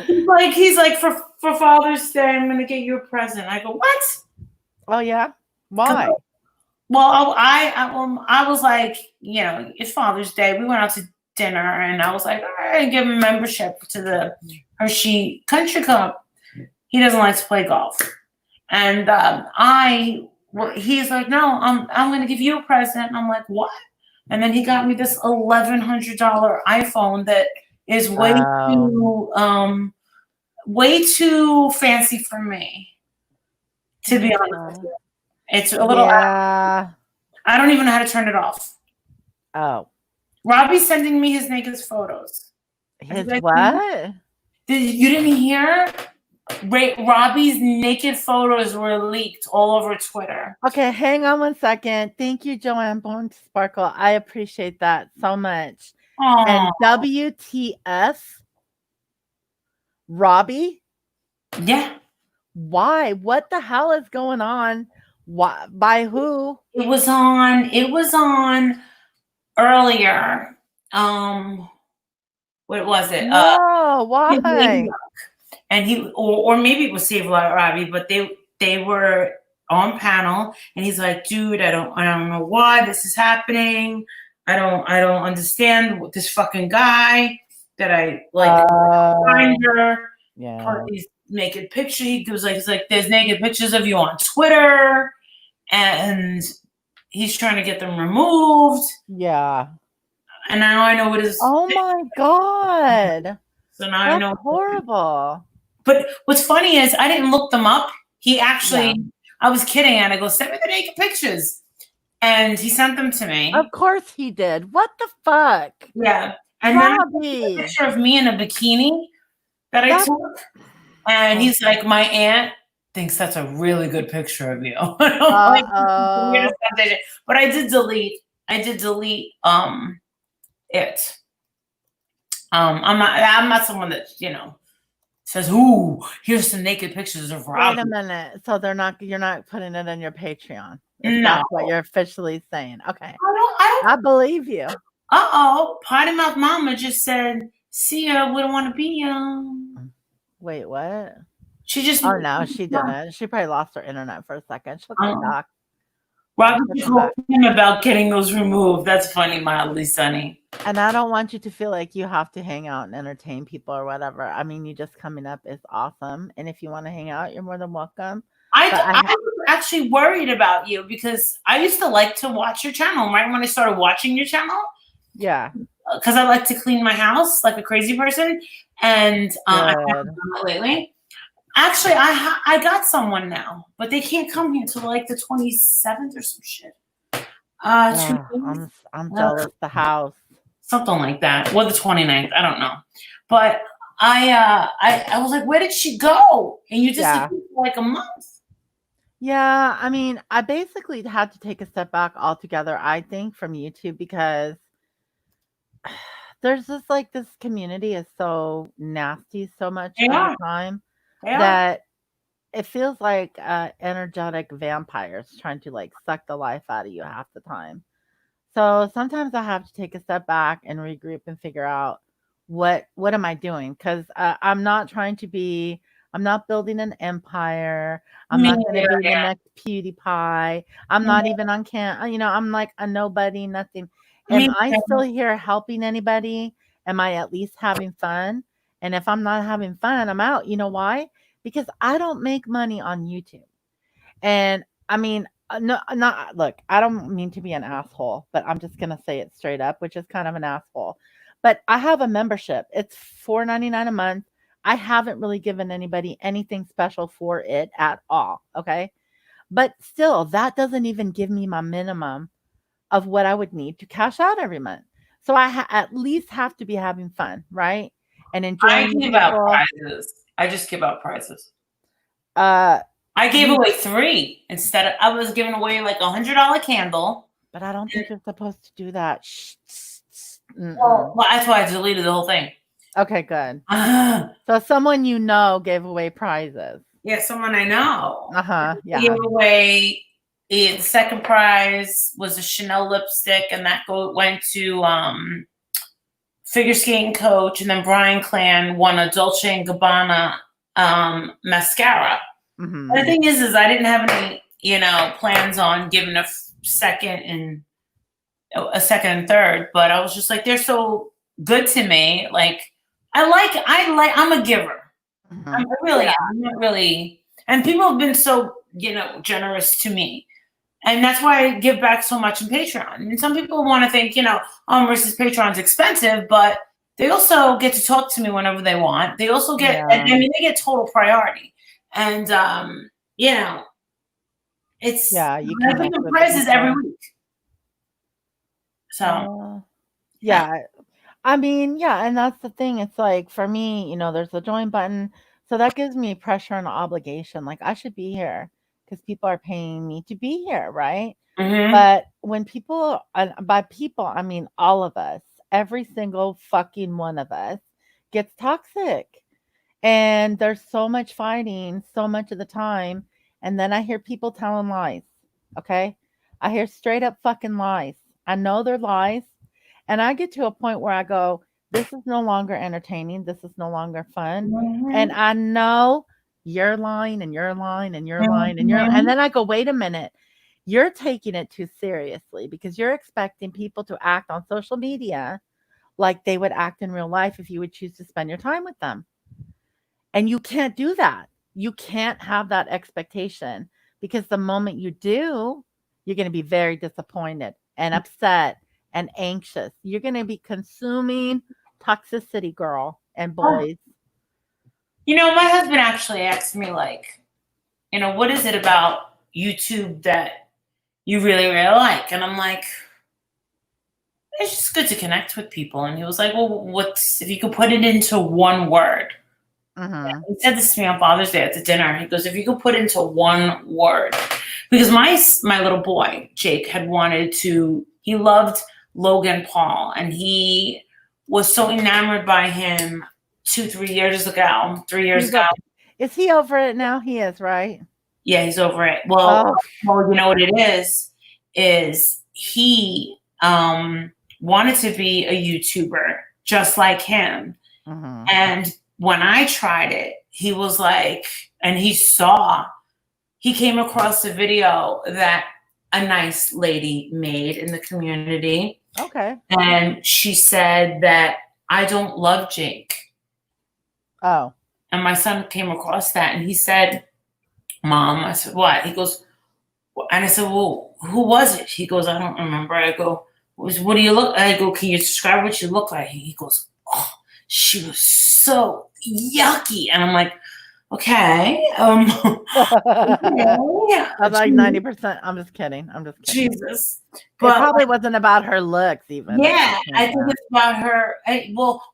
He's like for Father's Day, I'm gonna get you a present. I go, what? Oh yeah, why? Well, I was like, it's Father's Day. We went out to dinner, and I was like, all right, give him a membership to the Hershey Country Club. He doesn't like to play golf, and he's like, no, I'm going to give you a present. And I'm like, what? And then he got me this $1,100 iPhone that is way too fancy for me. To be honest, with you. It's a little. Yeah. I don't even know how to turn it off. Oh. Robbie's sending me his naked photos. His what? You didn't hear? Robbie's naked photos were leaked all over Twitter. Okay, hang on one second. Thank you, Joanne Bone Sparkle. I appreciate that so much. Aww. And WTF? Robbie? Yeah. Why? What the hell is going on? Why? By who? It was on earlier. What was it? No, why? And he, or maybe it was Save Robbie, but they were on panel, and he's like, dude, I don't know why this is happening. I don't understand what this fucking guy that I like finder. Yeah. These naked pictures. He's like, there's naked pictures of you on Twitter, and he's trying to get them removed. Yeah. And now I know what is. Oh my god. So now I know. Horrible. But what's funny is I didn't look them up. He actually, I was kidding, and I go, send me the naked pictures. And he sent them to me. Of course he did. What the fuck? Yeah. And Robbie. then a picture of me in a bikini that I took. And he's like, my aunt thinks that's a really good picture of you. But I did delete it. I'm not someone that, says, ooh, here's some naked pictures of Robbie. Wait a minute. So you're not putting it on your Patreon. No. That's what you're officially saying. Okay. I I believe you. Potty Mouth Mama just said, see ya, we don't want to be ya. Wait, what? She just. Oh no, she didn't. She probably lost her internet for a second. She'll come back. Robbie told him about getting those removed. That's funny, mildly sunny. And I don't want you to feel like you have to hang out and entertain people or whatever. I mean, you just coming up is awesome. And if you want to hang out, you're more than welcome. I was actually worried about you because I used to like to watch your channel. Right when I started watching your channel. Yeah. Because I like to clean my house like a crazy person. And I haven't done that lately. Actually, I got someone now, but they can't come here till like the 27th or some shit. I'm jealous. The house, something like that. Well, the 29th, I don't know. But I was like, where did she go? And you just did for like a month. Yeah, I mean, I basically had to take a step back altogether. I think from YouTube because there's just like this community is so nasty so much all the time. That it feels like energetic vampires trying to like suck the life out of you half the time. So sometimes I have to take a step back and regroup and figure out what am I doing? Because I'm not building an empire. I'm not going to be the next PewDiePie. I'm not even on I'm like a nobody, nothing. Am I still here helping anybody? Am I at least having fun? And if I'm not having fun, I'm out. You know why? Because I don't make money on YouTube. And I mean, look, I don't mean to be an asshole, but I'm just going to say it straight up, which is kind of an asshole. But I have a membership. It's $4.99 a month. I haven't really given anybody anything special for it at all. Okay. But still, that doesn't even give me my minimum of what I would need to cash out every month. So I at least have to be having fun, right? And enjoying. I give out prizes. I just give out prizes. I gave away 3 instead of I was giving away like $100 candle. But I don't think you're supposed to do that. Well, that's why I deleted the whole thing. Okay, good. So someone you know gave away prizes. Yeah, someone I know. Yeah. Gave away the second prize was a Chanel lipstick, and that went to figure skating coach, and then Brian Clan won a Dolce and Gabbana mascara. Mhm. The thing is I didn't have any, plans on giving a second and third, but I was just like, they're so good to me. Like, I'm a giver. Mhm. I'm not really, and people have been so, generous to me. And that's why I give back so much in Patreon. And some people want to think, versus Patreon's expensive, but they also get to talk to me whenever they want. They also get, they get total priority. And, it's, you I connect think the with prizes every people. week. So, yeah. I mean, yeah, and that's the thing. It's like for me, there's the join button. So that gives me pressure and obligation. Like I should be here because people are paying me to be here, right? mhm. But when people, by people, I mean all of us, every single fucking one of us gets toxic. And there's so much fighting so much of the time. And then I hear people telling lies. Okay. I hear straight up fucking lies. I know they're lies. And I get to a point where I go, this is no longer entertaining. This is no longer fun. And I know you're lying and you're lying and you're lying and and then I go, wait a minute. You're taking it too seriously because you're expecting people to act on social media like they would act in real life if you would choose to spend your time with them. And you can't do that. You can't have that expectation because the moment you do, you're going to be very disappointed and upset and anxious. You're going to be consuming toxicity, girl and boys. My husband actually asked me, like, what is it about YouTube that you really, really like? And I'm like, it's just good to connect with people. And he was like, well, if you could put it into one word? Mhm. He said this to me on Father's Day at the dinner. He goes, if you could put it into one word, because my little boy, Jake, he loved Logan Paul, and he was so enamored by him 3 years ago. Is he over it now? He is, right? Yeah, he's over it. Well, you know what it is he wanted to be a YouTuber just like him. Mhm. And when I tried it, he was like, and he came across a video that a nice lady made in the community. Okay. And she said that I don't love Jake. Oh. And my son came across that and he said, Mom, I said, what? He goes, and I said, well, who was it? He goes, I don't remember. I go, what do you look? I go, can you describe what you look like? He goes, oh, she was so yucky. And I'm like, okay. Yeah. I'm like 90%. I'm just kidding. Jesus. But it probably wasn't about her looks even. Yeah, I think it's about her.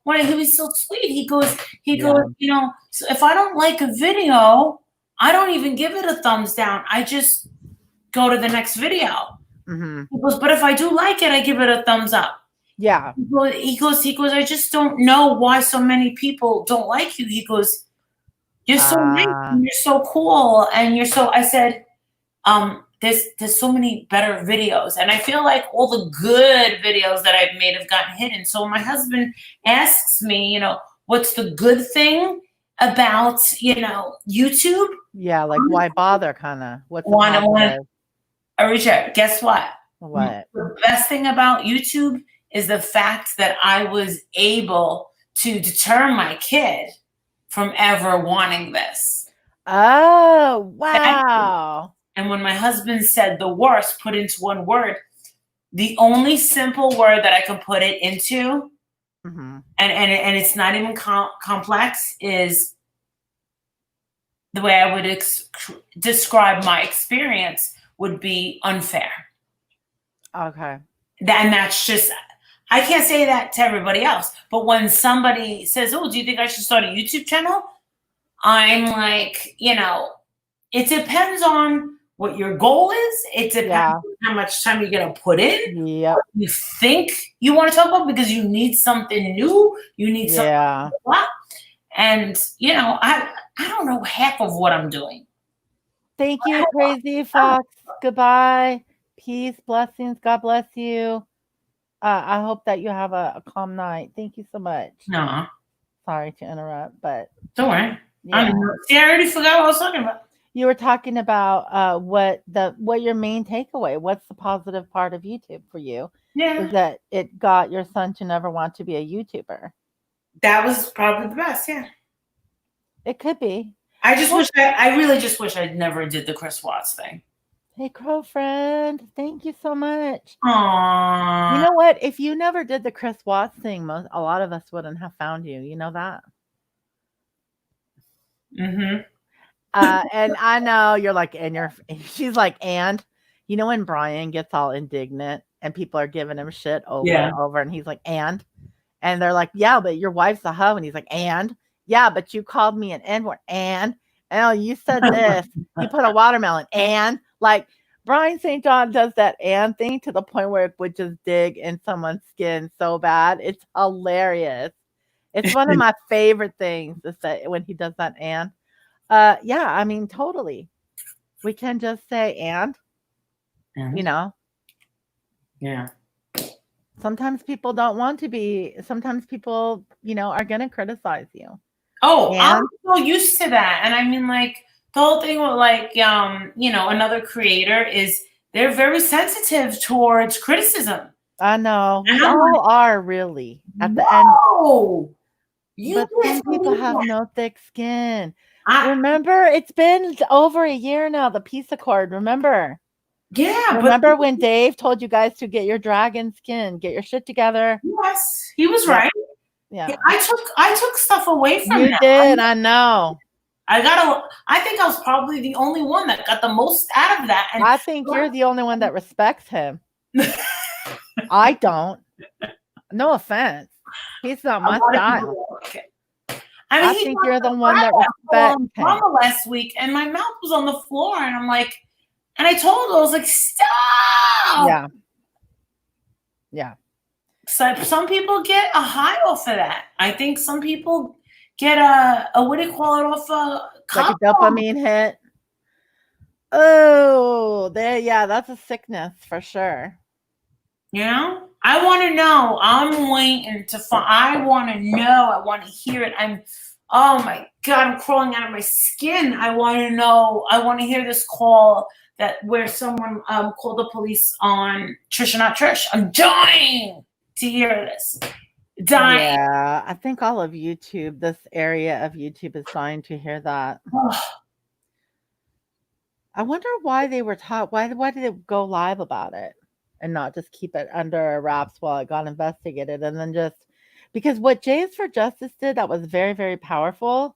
When he was so sweet, he goes, so if I don't like a video, I don't even give it a thumbs down. I just go to the next video. Mm-hmm. He goes, but if I do like it, I give it a thumbs up. Yeah. He goes, I just don't know why so many people don't like you. He goes, you're so nice and you're so cool. And I said, there's so many better videos. And I feel like all the good videos that I've made have gotten hidden. So my husband asks me, what's the good thing about, YouTube? Yeah, like why bother kind of? What's the Richard, guess what? What? The best thing about YouTube is the fact that I was able to deter my kid from ever wanting this. Oh, wow. And when my husband said the worst, put into one word, the only simple word that I can put it into, mm-hmm. and it's not even complex, is the way I would describe my experience would be unfair. Okay. And that's just, I can't say that to everybody else. But when somebody says, oh, do you think I should start a YouTube channel? I'm like, it depends on what your goal is. It depends on how much time you're going to put in. Yeah. What you think you want to talk about, because you need something new. You need something. And, I don't know half of what I'm doing. Thank you, Crazy Fox. Goodbye. Peace, blessings. God bless you. I hope that you have a calm night. Thank you so much. No, Sorry to interrupt, but don't worry. yeah. See, I already forgot what I was talking about. You were talking about what your main takeaway. What's the positive part of YouTube for you? Yeah, Is that it got your son to never want to be a YouTuber? that was probably the best. Yeah, It could be. I really just wish I never did the Chris Watts thing. Hey, girlfriend, thank you so much. Aww. You know what? If you never did the Chris Watts thing, a lot of us wouldn't have found you. You know that? Mm-hmm. And I know you're like, she's like, and you know when Brian gets all indignant and people are giving him shit over Yeah. and over, and he's like, and they're like, yeah, but your wife's a hoe, and he's like, and yeah, but you called me an N-word, and oh, you said this, you put a watermelon, and like Brian St. John does that and thing to the point where it would just dig in someone's skin so bad. It's hilarious. It's one of my favorite things to say when he does that and. Yeah, I mean, totally. We can just say and, you know, Yeah. sometimes people don't want to be, sometimes people, are going to criticize you. Oh, And- I'm so used to that. And I mean, like, the whole thing with, like, another creator is they're very sensitive towards criticism. I know. We And I'm all are really at the end. No! But some people have no thick skin. I, Remember, it's been over a year now, the Peace Accord. Remember? yeah, Remember when Dave told you guys to get your dragon skin, get your shit together? yes, he was Yeah. right. Yeah. Yeah, I took stuff away from You him. did, I know. I think I was probably the only one that got the most out of that. And I think you're the only one that respects him. I don't. No offense. He's not my style. Okay. I he think got you're the the one that crap out of respects him. Mama last week, and my mouth was on the floor, and I'm like, and I told her, I was like, stop. Yeah. Yeah. So some people get a high off of that. I think some people get a what do you call it, off a Like a dopamine hit. Oh, that's a sickness for sure. You know, I want to know. I'm waiting to find. I want to know. I want to hear it. Oh my God, I'm crawling out of my skin. I want to know. I want to hear this call where someone called the police on Trisha, not Trish. I'm dying to hear this. Dying. Yeah, I think all of YouTube, this area of YouTube is dying to hear that. I wonder why they were taught. Why did they go live about it and not just keep it under wraps while it got investigated, and then just because what Jays for Justice did that was very, very powerful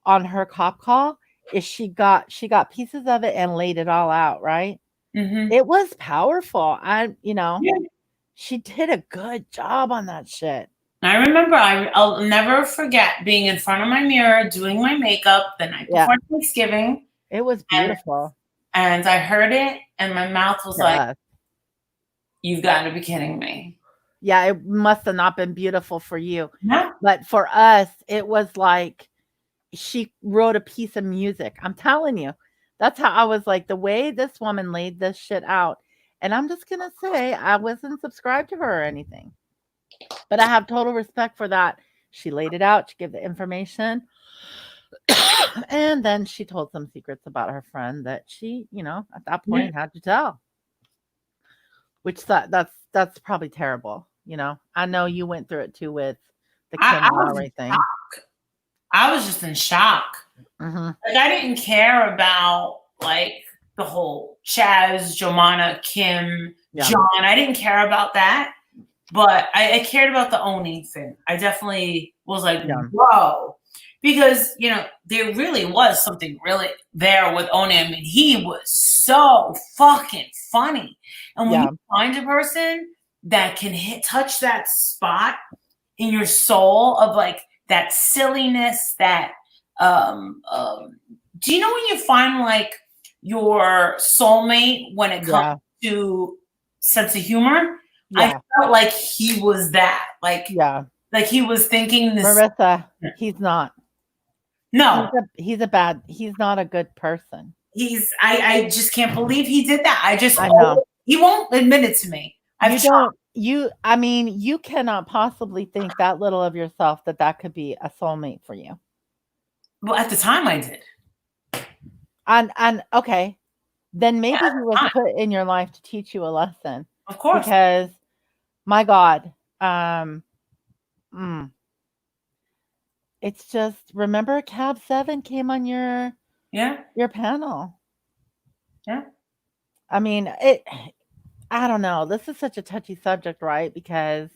on her cop call is she got pieces of it and laid it all out, right? Mm-hmm. It was powerful. Yeah. She did a good job on that shit. I remember. I'll never forget being in front of my mirror doing my makeup the night before Thanksgiving. It was beautiful. And I heard it, and my mouth was like, Yeah. "You've got to be kidding me." Yeah, it must have not been beautiful for you. No. But for us, it was like she wrote a piece of music. I'm telling you. That's how I was like, the way this woman laid this shit out. And I'm just going to say, I wasn't subscribed to her or anything. But I have total respect for that. She laid it out. She gave the information. And then she told some secrets about her friend that she, at that point had to tell. Which that's probably terrible. I know you went through it too with the Kim Lowry thing. I was just in shock. Mm-hmm. Like, I didn't care about like the whole Chaz, Jomana, Kim, John. I didn't care about that, but I cared about the Oni thing. I definitely was like, whoa, because there really was something really there with Oni. I mean, he was so fucking funny, and when you find a person that can touch that spot in your soul of like that silliness, that do you know when you find like your soulmate when it comes to sense of humor? I felt like he was that. Like he was thinking this. Marissa, he's not. No. He's not a good person. I just can't believe he did that. I know. He won't admit it to me. I mean, you cannot possibly think that little of yourself that could be a soulmate for you. Well, at the time I did. And okay, then maybe Yeah, he was fine. put in your life to teach you a lesson. Of course. Because, my God, it's just, remember Cab 7 came on your panel. Yeah. I mean, I don't know. This is such a touchy subject, right? Because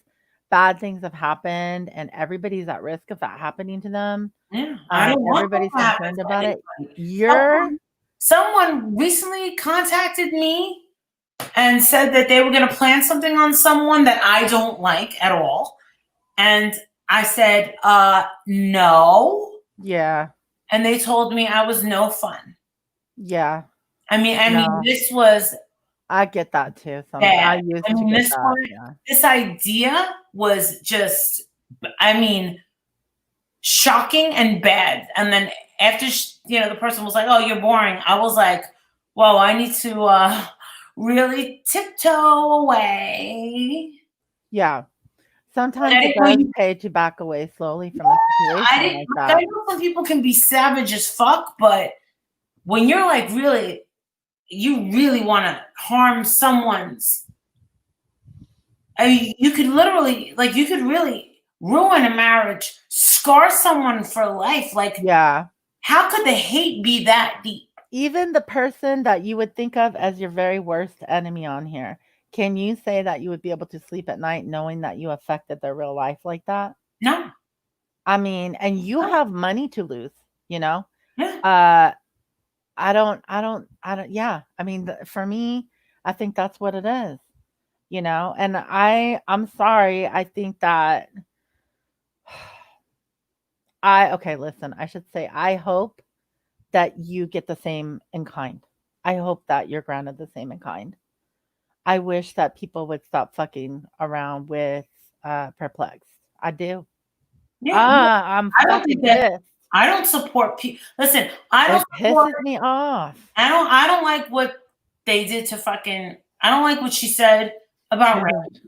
bad things have happened and everybody's at risk of that happening to them. Yeah. I don't want Everybody's that to happen concerned to about it. anybody. Someone recently contacted me and said that they were going to plan something on someone that I don't like at all. And I said, no. Yeah. And they told me I was no fun. Yeah. I mean, No. this was. I get that too. I used to get that. Yeah. This idea was just, shocking and bad. And then after, the person was like, "Oh, you're boring," I was like, "Whoa, I need to really tiptoe away." Yeah. Sometimes it does pay to back away slowly from a situation like that. I know some people can be savage as fuck, but when you're like you really want to harm someone's, you could really ruin a marriage, scar someone for life. Like, yeah. How could the hate be that deep? Even the person that you would think of as your very worst enemy on here, can you say that you would be able to sleep at night knowing that you affected their real life like that? No. I mean, and you have money to lose, Yeah. I don't, yeah. I mean, for me, I think that's what it is, and I'm sorry. I think that listen, I should say, I hope that you get the same in kind. I hope that you're granted the same in kind. I wish that people would stop fucking around with Perplexed. I do. Yeah. I'm fucking pissed. I don't support people. Listen, It pisses me off. I don't like what they did to fucking. I don't like what she said about Red.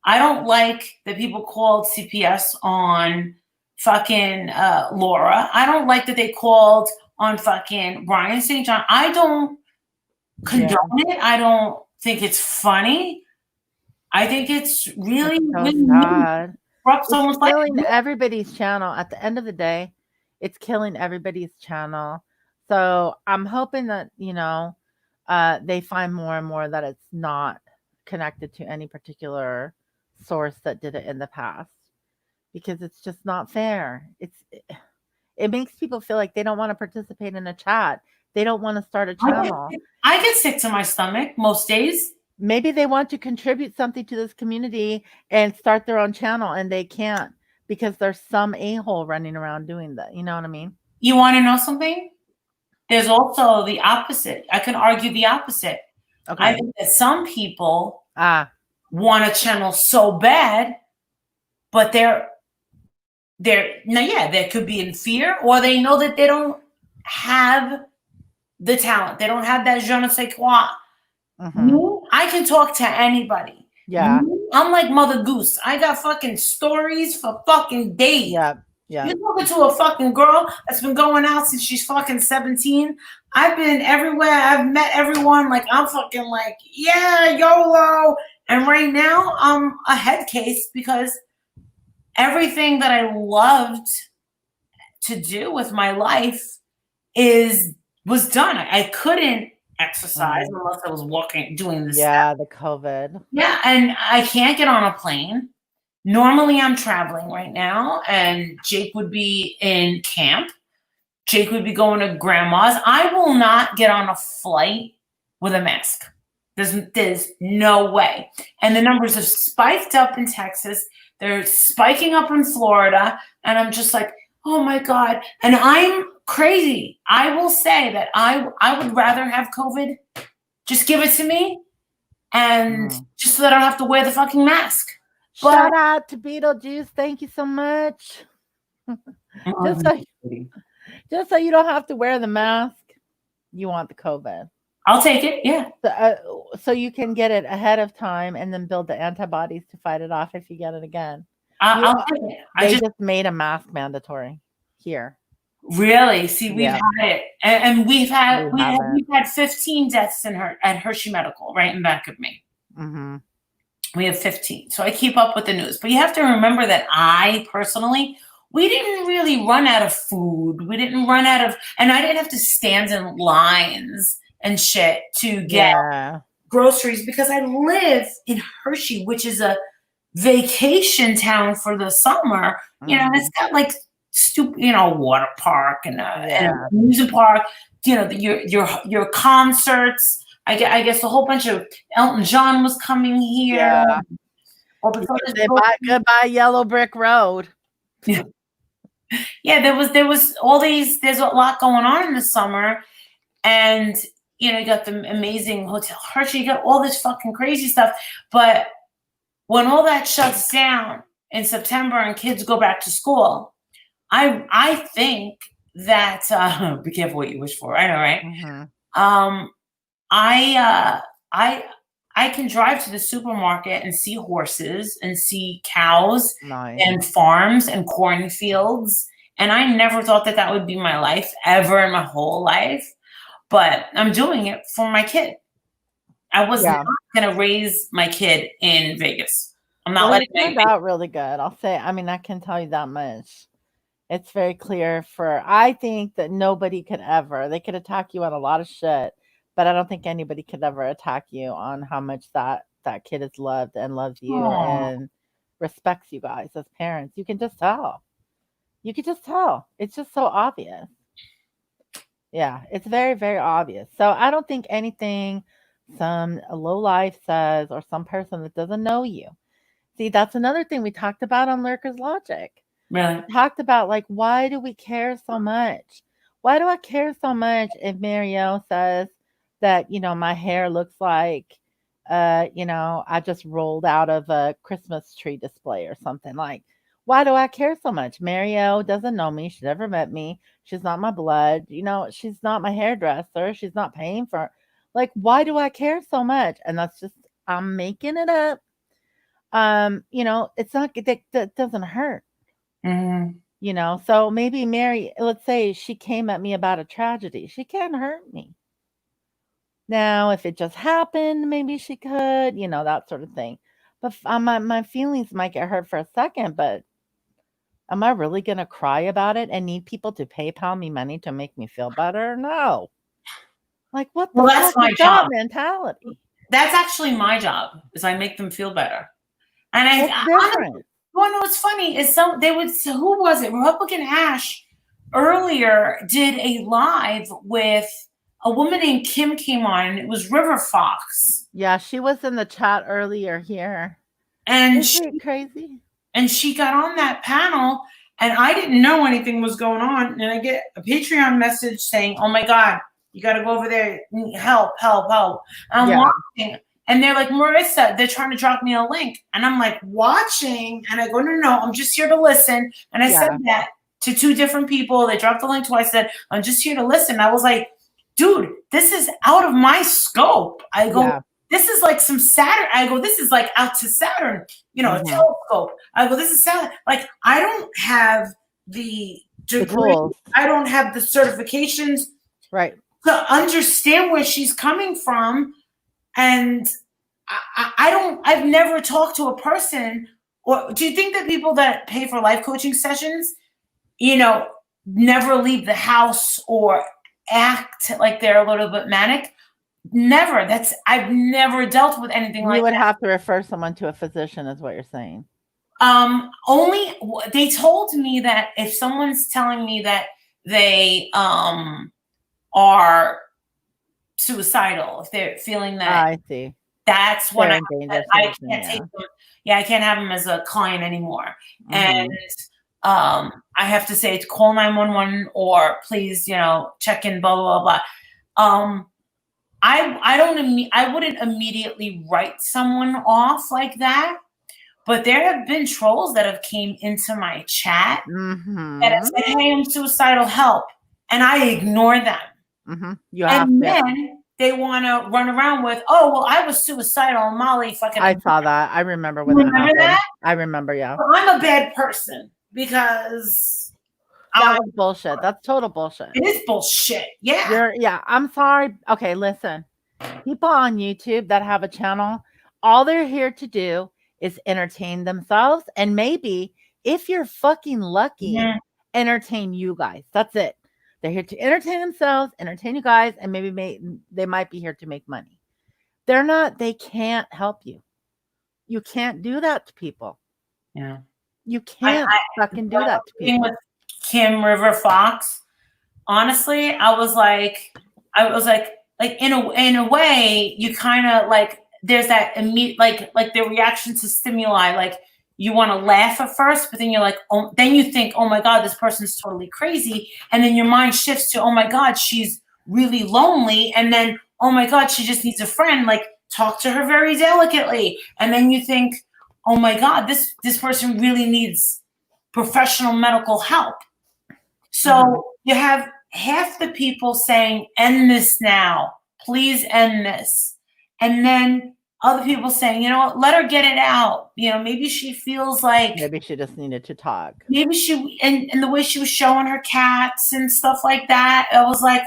I don't like that people called CPS on fucking Laura. I don't like that they called on fucking Brian St. John. I don't condone it. I don't think it's funny. I think it's really, really sad. It's killing everybody's channel. At the end of the day, it's killing everybody's channel. So I'm hoping that, they find more and more that it's not connected to any particular source that did it in the past, because it's just not fair. It makes people feel like they don't want to participate in a chat. They don't want to start a channel. I get sick to my stomach most days. Maybe they want to contribute something to this community and start their own channel, and they can't because there's some a-hole running around doing that. You know what I mean? You want to know something? There's also the opposite. I can argue the opposite. Okay. I think that some people want a channel so bad, but there could be in fear, or they know that they don't have the talent. They don't have that je ne sais quoi. I can talk to anybody. Yeah. I'm like Mother Goose. I got fucking stories for fucking days. Yeah. You're talking to a fucking girl that's been going out since she's fucking 17. I've been everywhere. I've met everyone. Like, I'm fucking like, yeah, YOLO. And right now, I'm a head case because everything that I loved to do with my life was done. I couldn't exercise unless I was doing this. Yeah, the COVID. Yeah, and I can't get on a plane. Normally, I'm traveling right now, and Jake would be in camp. Jake would be going to grandma's. I will not get on a flight with a mask. There's no way. And the numbers have spiked up in Texas. They're spiking up in Florida. And I'm just like, oh my God. And I'm crazy. I will say that I would rather have COVID. Just give it to me. And just so that I don't have to wear the fucking mask. Shout out to Beetlejuice. Thank you so much. just so you don't have to wear the mask. You want the COVID. I'll take it. Yeah. So you can get it ahead of time and then build the antibodies to fight it off if you get it again. I'll take it. They just made a mask mandatory here. Really? See, we've Yeah. had it, and we've had We haven't. we've had 15 deaths at Hershey Medical, right in back of me. Mm-hmm. We have 15. So I keep up with the news. But you have to remember that I personally, we didn't really run out of food. We didn't run out of, and I didn't have to stand in lines and shit to get groceries because I live in Hershey, which is a vacation town for the summer. You know, it's got like stupid, water park and a amusement park. Your concerts. I guess a whole bunch of Elton John was coming here. Yeah. Goodbye Yellow Brick Road. Yeah. Yeah, there was all these. There's a lot going on in the summer, and you got the amazing Hotel Hershey. You got all this fucking crazy stuff. But when all that shuts down in September and kids go back to school, I think that be careful what you wish for. I know, right? Mm-hmm. I can drive to the supermarket and see horses and see cows Nice. and farms and cornfields. And I never thought that would be my life ever in my whole life. But I'm doing it for my kid. I was not going to raise my kid in Vegas. I'm not letting it turned out really good. I'll say, I can tell you that much. It's very clear I think that nobody could ever, they could attack you on a lot of shit, but I don't think anybody could ever attack you on how much that kid is loved and loves you and respects you guys as parents. You can just tell. You can just tell. It's just so obvious. Yeah, it's very, very obvious. So I don't think anything some lowlife says or some person that doesn't know you. See, that's another thing we talked about on Lurker's Logic. Really? We talked about, like, why do we care so much? Why do I care so much if Marielle says that, my hair looks like, I just rolled out of a Christmas tree display or something? Like, why do I care so much? Marielle doesn't know me. She's never met me. She's not my blood. She's not my hairdresser. She's not paying for. Like, why do I care so much? And that's just, I'm making it up. It's not, that doesn't hurt. Mm-hmm. So maybe Mary, let's say she came at me about a tragedy. She can't hurt me. Now, if it just happened, maybe she could, that sort of thing. But my feelings might get hurt for a second, but am I really going to cry about it and need people to PayPal me money to make me feel better? No. Like, what the that's fuck my is job. that mentality? That's actually my job, is I make them feel better. And It's different. Well, no, what's funny is who was it? Republican Ash earlier did a live with a woman named Kim came on, and it was River Fox. Yeah, she was in the chat earlier here. And Isn't it crazy? And she got on that panel, and I didn't know anything was going on. And I get a Patreon message saying, "Oh my God, you got to go over there, help, help, help." And I'm watching. And they're like, "Marissa, they're trying to drop me a link." And I'm like, watching. And I go, no, I'm just here to listen. And I said that to two different people. They dropped the link twice. I said, "I'm just here to listen." I was like, dude, this is out of my scope. I go, this is like some Saturn. I go, this is like out to Saturn, a telescope. I go, this is Saturn. Like, I don't have the degree. I don't have the certifications. Right. To understand where she's coming from. And I've never talked to a person, or do you think that people that pay for life coaching sessions, never leave the house or act like they're a little bit manic? Never. I've never dealt with anything like that. You would have to refer someone to a physician, is what you're saying. Only they told me that if someone's telling me that they are suicidal, if they're feeling that, I see, that's when I can't take them. I can't have them as a client anymore. Mm-hmm. And I have to say to call 911 or please, check in, blah blah blah blah. I wouldn't immediately write someone off like that, but there have been trolls that have came into my chat that have said, "Hey, I'm suicidal, help," and I ignore them. You have And to. then they want to run around with, oh, well, I was suicidal. Molly fucking. I saw that. I remember when You that remember happened. that? I remember, yeah. Well, I'm a bad person because That was bullshit. That's total bullshit. it is bullshit. Yeah. Yeah, I'm sorry. Okay, listen. People on YouTube that have a channel, all they're here to do is entertain themselves and maybe, if you're fucking lucky, Mhm. entertain you guys. That's it. They're here to entertain themselves, entertain you guys, and maybe they might be here to make money. They can't help you. You can't do that to people. Yeah. You can't fucking do that to people. With Kim River Fox, honestly, I was like, in a way, you kind of like, there's that immediate, like the reaction to stimuli, like you want to laugh at first, but then you're like, oh, then you think, oh my God, this person's totally crazy. And then your mind shifts to, oh my God, she's really lonely. And then, oh my God, she just needs a friend. Like, talk to her very delicately. And then you think, oh my God, this person really needs professional medical help. So you have half the people saying, end this now, please end this. And then other people saying, you know what, let her get it out. You know, maybe she feels like. Maybe she just needed to talk. Maybe she, and the way she was showing her cats and stuff like that, I was like,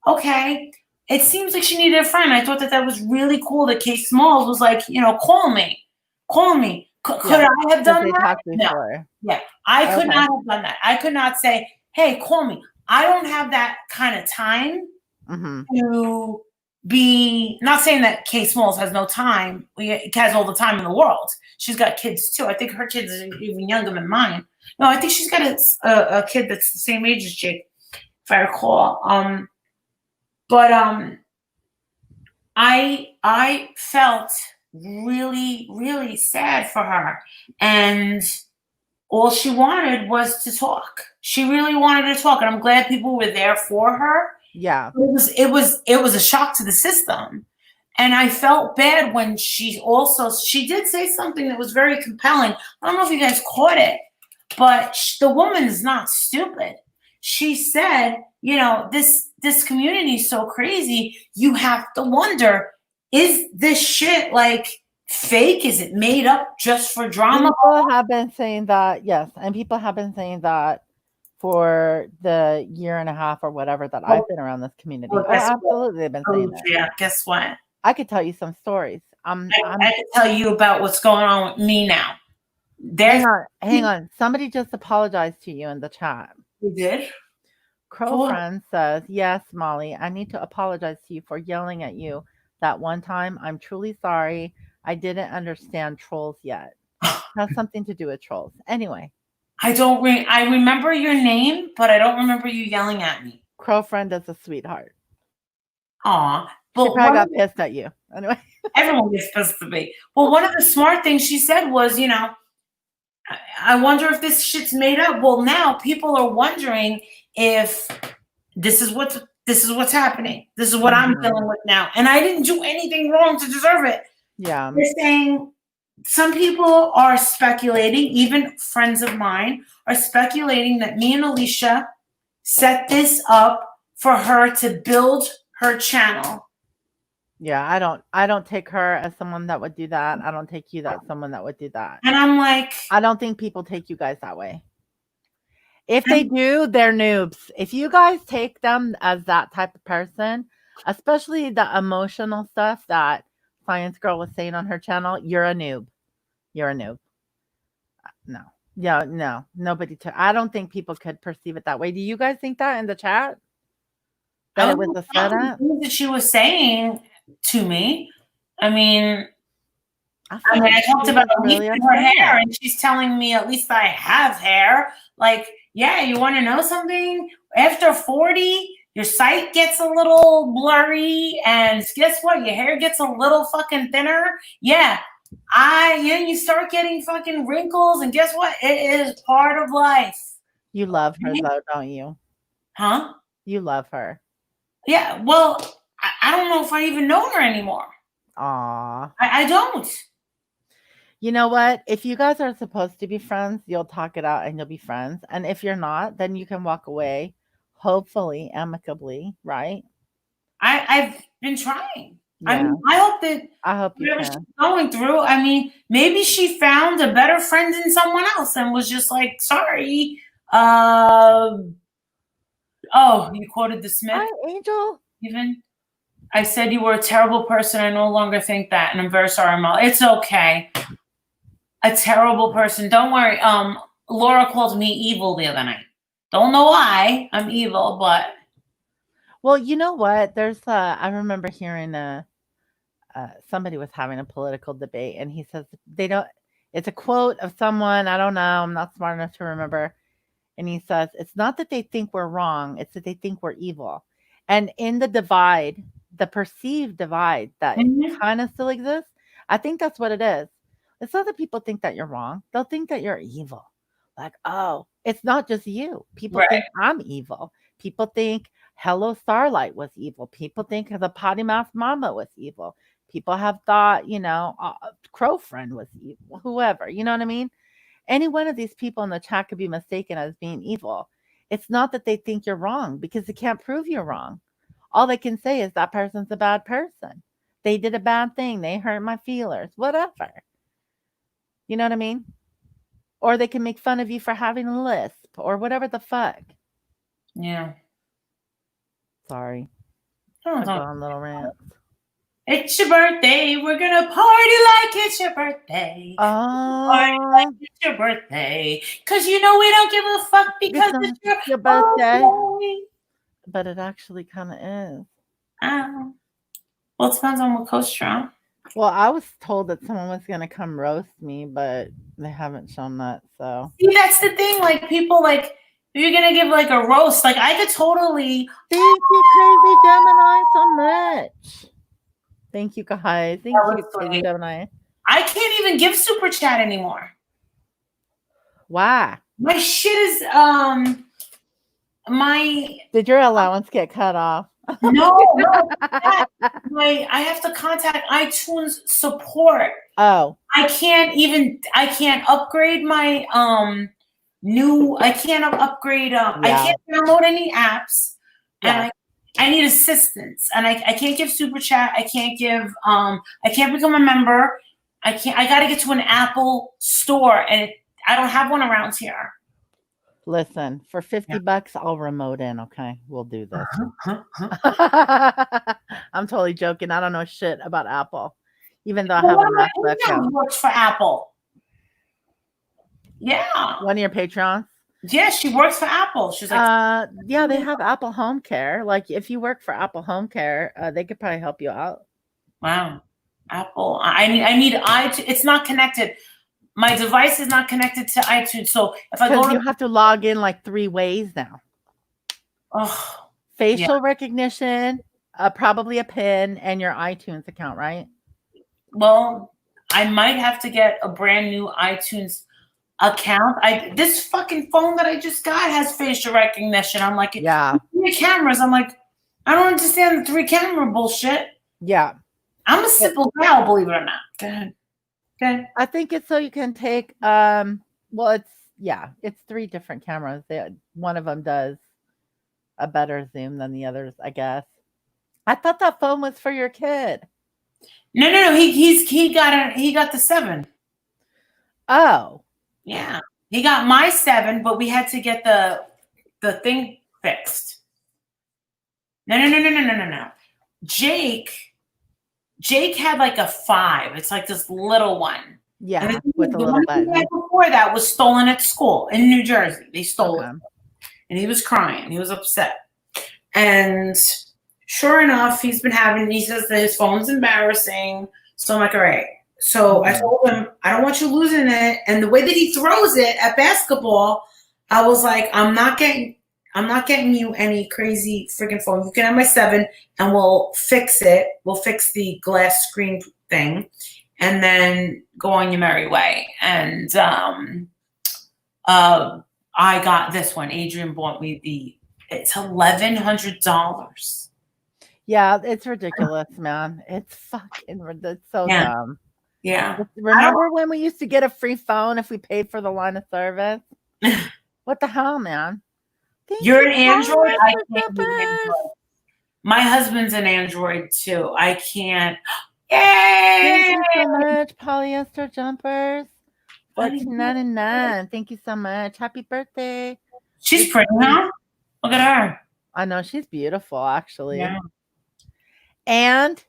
okay, it seems like she needed a friend. I thought that was really cool that Kate Smalls was like, you know, call me. Could I have done that? No. Yeah, I could not have done that. I could not say, hey, call me. I don't have that kind of time to be, not saying that Kate Smalls has no time. She has all the time in the world. She's got kids too. I think her kids are even younger than mine. No, I think she's got a kid that's the same age as Jake, if I recall. I felt really, really sad for her. And all she wanted was to talk. She really wanted to talk. And I'm glad people were there for her. Yeah. It was a shock to the system. And I felt bad when she did say something that was very compelling. I don't know if you guys caught it, but the woman is not stupid. She said, you know, this community is so crazy. You have to wonder, is this shit like fake? Is it made up just for drama? People have been saying that, yes. And people have been saying that for the year and a half or whatever that I've been around this community. Absolutely, they've been saying that. Yeah, guess what? I could tell you some stories. I could tell you about what's going on with me now. Hang on. Somebody just apologized to you in the chat. You did? Crow Friend says, yes, Molly, I need to apologize to you for yelling at you that one time. I'm truly sorry. I didn't understand trolls yet. Has something to do with trolls. Anyway. I remember your name, but I don't remember you yelling at me. Crow Friend is a sweetheart. Aw. She probably got pissed at you. Anyway. Everyone gets pissed at me. Well, one of the smart things she said was, you know, I wonder if this shit's made up. Well, now people are wondering if this is what's happening. This is what I'm dealing with now. And I didn't do anything wrong to deserve it. Yeah. They're saying, some people are speculating, even friends of mine are speculating that me and Alicia set this up for her to build her channel. Yeah, I don't take her as someone that would do that. I don't take you as someone that would do that. And I'm like, I don't think people take you guys that way. If they do, they're noobs. If you guys take them as that type of person, especially the emotional stuff that Science Girl was saying on her channel, you're a noob. You're a noob. No. Yeah, no. Nobody I don't think people could perceive it that way. Do you guys think that in the chat? That it was a setup? That she was saying to me. I mean, I talked about really her hair, and she's telling me at least I have hair. Like, yeah, you want to know something? After 40, your sight gets a little blurry, and guess what? Your hair gets a little fucking thinner. Yeah, you start getting fucking wrinkles, and guess what? It is part of life. You love her though, don't you? Huh? You love her. Yeah, well, I don't know if I even know her anymore. Aw. I don't. You know what? If you guys are supposed to be friends, you'll talk it out and you'll be friends. And if you're not, then you can walk away, hopefully amicably, right? I've been trying. I Yeah, mean, I hope that I hope you whatever she's can. going through, I mean, maybe she found a better friend in someone else and was just like, sorry. Oh, you quoted the Smith Hi, Angel. even. I said you were a terrible person. I no longer think that, and I'm very sorry, Mom. It's okay. A terrible person. Don't worry. Laura called me evil the other night. Don't know why I'm evil, but Well, you know what? I remember hearing somebody was having a political debate, and he says they don't. It's a quote of someone, I don't know. I'm not smart enough to remember. And he says, it's not that they think we're wrong, it's that they think we're evil. And in the divide, the perceived divide that Mhm. kind of still exists, I think that's what it is. It's not that people think that you're wrong, they'll think that you're evil. Like, oh, it's not just you. People Right. think I'm evil. People think Hello Starlight was evil. People think the Potty Mouth Mama was evil. People have thought, Crow Friend was evil, whoever, you know what I mean? Any one of these people in the chat could be mistaken as being evil. It's not that they think you're wrong because they can't prove you're wrong. All they can say is that person's a bad person. They did a bad thing. They hurt my feelers, whatever. You know what I mean? Or they can make fun of you for having a lisp or whatever the fuck. Yeah. Sorry. Oh, I go no. on little rants. It's your birthday. We're gonna party like it's your birthday. Party like Oh, it's your birthday. Cause we don't give a fuck because it's your birthday. birthday. But it actually kind of is. Well, it depends on what coaster you're on. Well, I was told that someone was going to come roast me, but they haven't shown that. So See, that's the thing. Like people, like if you're gonna give like a roast, like I could totally. thank you, Crazy Gemini, so much. Thank you, guys. Thank That you, was Crazy sweet. Gemini. I can't even give super chat anymore. Why? My shit is my Did your allowance get cut off? no. I have to contact iTunes support. Oh, I can't upgrade my I can't upgrade I Yeah. can't download any apps Yeah. and I need assistance and I can't give super chat, I can't give I can't become a member. I gotta get to an Apple store and I don't have one around here. listen, for $50, I'll remote in. Okay, we'll do this. I'm totally joking. I don't know shit about Apple, even though I have a MacBook. Who works for Apple? Yeah. One of your Patreons? Yeah, she works for Apple. She's like, yeah, they have Apple Home Care. Like, if you work for Apple Home Care, they could probably help you out. wow, Apple. I need iTunes. It's not connected. My device is not connected to iTunes. So if I go, Because you have to log in like 3 ways now. oh, Facial recognition, probably a PIN, and your iTunes account, right? well, I might have to get a brand new iTunes account. This fucking phone that I just got has facial recognition. I'm like, Yeah. 3 cameras. I'm like, I don't understand the 3 camera bullshit. Yeah. I'm a simple gal, believe it or not. Go ahead. Okay. I think it's so you can take it's 3 different cameras. One of them does a better zoom than the others, I guess. I thought that phone was for your kid. No. He got the 7. Oh. Yeah. He got my 7, but we had to get the thing fixed. No. Jake had like a 5. It's like this little one. Yeah, with a little button. Before that was stolen at school in New Jersey. They stole Okay. it. And he was crying. He was upset. And sure enough, he says that his phone's embarrassing. So I'm like, all right. So I told him, I don't want you losing it. And the way that he throws it at basketball, I was like, I'm not getting you any crazy freaking phone. You can have my 7 and we'll fix it. We'll fix the glass screen thing and then go on your merry way. And I got this one. Adrian bought me it's $1,100. Yeah, it's ridiculous, man. It's so dumb. Yeah. Remember when we used to get a free phone if we paid for the line of service? What the hell, man? You're an Android? I can't do Android. My husband's an Android too. I can't. Thank Yay! you so much, polyester jumpers. Honey, $14.99. Thank you so much. Happy birthday. she's pretty, huh? Look at her. I know she's beautiful, actually. Yeah. And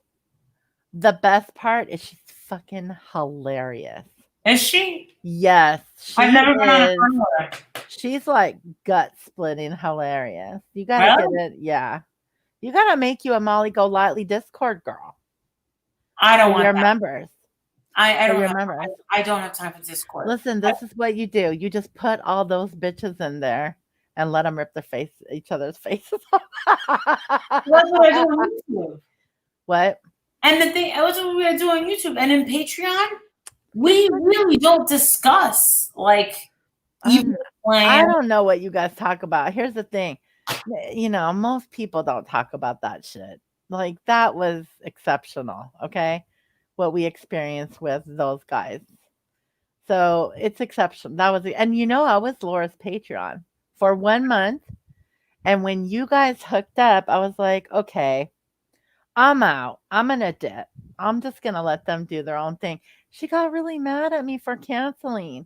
the best part is she's fucking hilarious. Is she? Yes, she I've never been on a is. phone with her. She's like gut splitting hilarious. You gotta Really? get it. Yeah. You gotta make you a Molly Golightly Discord girl. I don't For want your that. members. I For don't your have, members. I don't have time for Discord. Listen, this is what you do. You just put all those bitches in there and let them rip each other's faces off. That's what I do on YouTube. What? And the thing, that's what we do on YouTube. And in Patreon, we really don't discuss like even I plan. don't know what you guys talk about. Here's the thing. You know, most people don't talk about that shit. Like that was exceptional, okay? What we experienced with those guys. So it's exceptional. That was and you know I was Laura's Patreon for 1 month. And when you guys hooked up, I was like, okay, I'm out. I'm gonna dip. I'm just gonna let them do their own thing. She got really mad at me for canceling.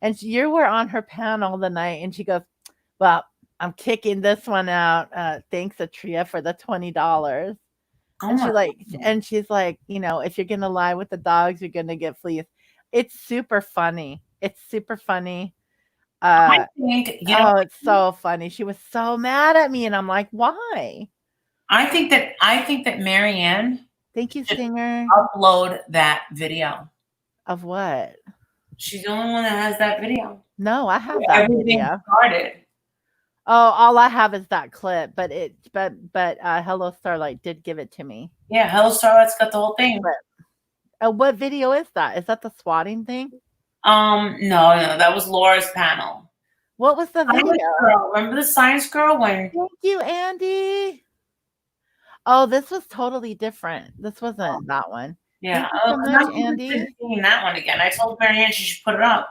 And you were on her panel the night and she goes, well, I'm kicking this one out. Thanks, Atria, for the $20. Oh And she my like God. and she's like, you know, if you're gonna lie with the dogs, you're gonna get fleas. It's super funny. It's super funny. I think, you know, Oh, it's so funny. She was so mad at me, and I'm like, why? I think that Marianne Thank you, should Stinger. upload that video. Of what? She's the only one that has that video. No, I have that Everything video. started. Oh, all I have is that clip, but Hello Starlight did give it to me. Yeah, Hello Starlight's got the whole thing. What video is that? Is that the swatting thing? No, that was Laura's panel. What was the video? Girl. Remember the science girl when? Thank you, Andy. Oh, this was totally different. This wasn't that one. Yeah, Thank you so much, Andy. Seeing that one again. I told Marianne she should put it up.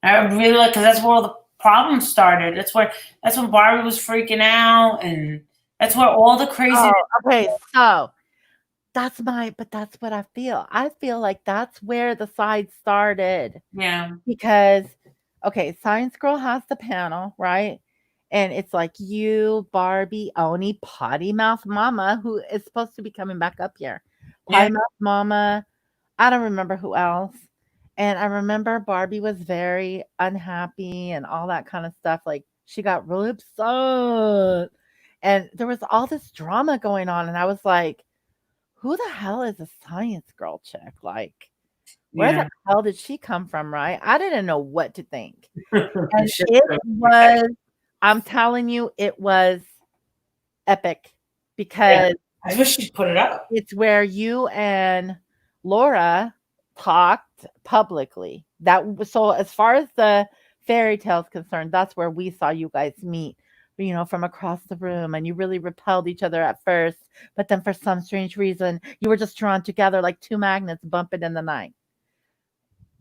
I really like because that's where all the problems started. That's when Barbie was freaking out, and that's where all the crazy. Oh, okay, so that's what I feel. I feel like that's where the side started. Yeah. Because, okay, Science Girl has the panel, right? And it's like you, Barbie, Oni, Potty Mouth Mama, who is supposed to be coming back up here. Potty Mouth Mama. I don't remember who else. And I remember Barbie was very unhappy and all that kind of stuff. Like she got really upset. And there was all this drama going on. And I was like, who the hell is a Science Girl chick? Like, where the hell did she come from, right? I didn't know what to think. And it was, I'm telling you, it was epic because I wish she'd put it up. it's where you and Laura talked publicly. So as far as the fairy tale is concerned, that's where we saw you guys meet, you know, from across the room, and you really repelled each other at first, but then for some strange reason, you were just drawn together like two magnets bumping in the night.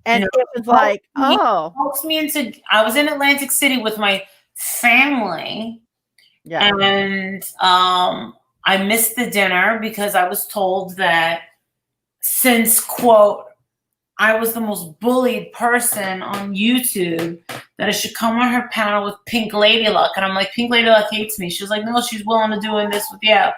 And You know, it was like, oh, Helps me into. I was in Atlantic City with my family, yeah, and I missed the dinner because I was told that since, quote, I was the most bullied person on YouTube, that I should come on her panel with Pink Lady Luck. And I'm like, Pink Lady Luck hates me. She was like, no, she's willing to do this with you.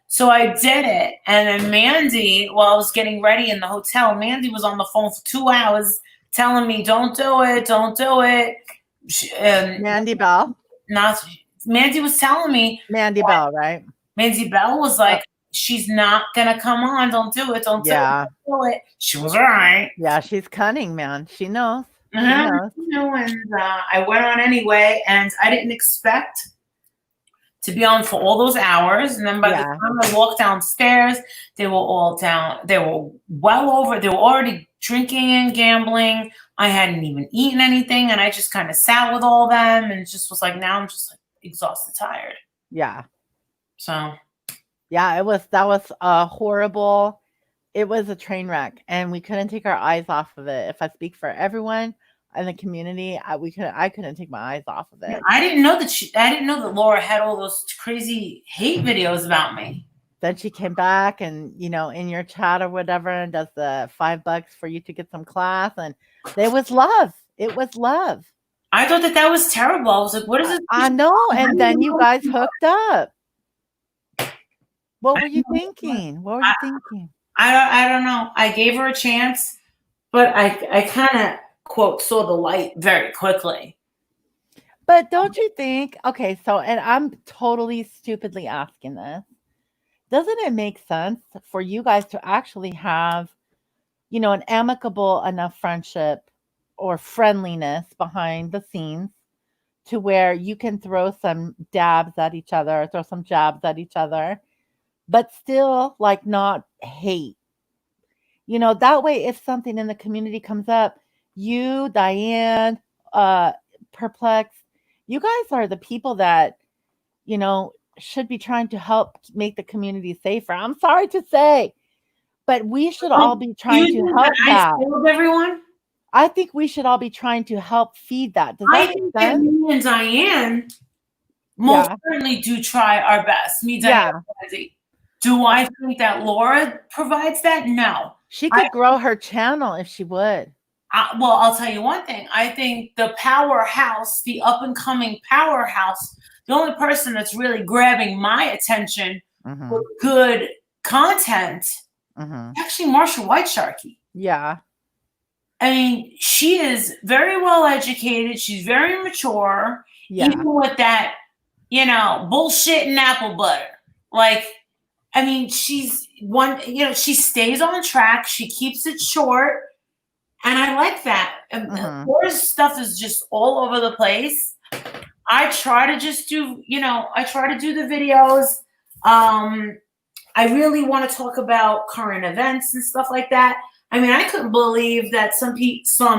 So I did it. And then Mandy, while I was getting ready in the hotel, Mandy was on the phone for 2 hours telling me, don't do it, don't do it. Mandy Bell. Mandy was telling me. Mandy Bell, right? Mandy Bell was like, she's not gonna come on. Don't do it. Don't do it. She was right. Yeah, she's cunning, man. She knows. She knows. knows. You know, and I went on anyway, and I didn't expect to be on for all those hours. And then by the time I walked downstairs, they were all down. They were well over. They were already drinking and gambling. I hadn't even eaten anything, and I just kind of sat with all them, and just was like, now I'm just like exhausted, tired. Yeah. So. Yeah, that was a horrible, it was a train wreck, and we couldn't take our eyes off of it. If I speak for everyone, in the community, I couldn't take my eyes off of it. I didn't know that Laura had all those crazy hate videos about me. Then she came back and, in your chat or whatever, and does the $5 for you to get some class. And it was love. It was love. I thought that was terrible. I was like, what is this? I know. And then you guys hooked up. What were you thinking? What were you thinking? I don't know. I gave her a chance, but I kind of, quote, saw the light very quickly. But don't you think, okay, so, and I'm totally stupidly asking this, doesn't it make sense for you guys to actually have, an amicable enough friendship or friendliness behind the scenes to where you can throw some dabs at each other, throw some jabs at each other, but still like not hate? That way, if something in the community comes up, you, Diane, Perplexed, you guys are the people that, should be trying to help make the community safer. I'm sorry to say, but we should all be trying to help that. Everyone? I think we should all be trying to help feed that. Does I that think make that sense? me and Diane most certainly do try our best. Me, Diane, do I think that Laura provides that? No. She could grow her channel if she would. Well, I'll tell you one thing. I think the powerhouse, the up-and-coming powerhouse, the only person that's really grabbing my attention with good content, actually Marsha White Sharkey. Yeah. I mean, she is very well educated. She's very mature. Yeah. Even with that, bullshit and apple butter. Like, I mean, she's one, she stays on track. She keeps it short. And I like that. Laura's stuff is just all over the place. I try to just do, I try to do the videos. I really want to talk about current events and stuff like that. I mean, I couldn't believe that some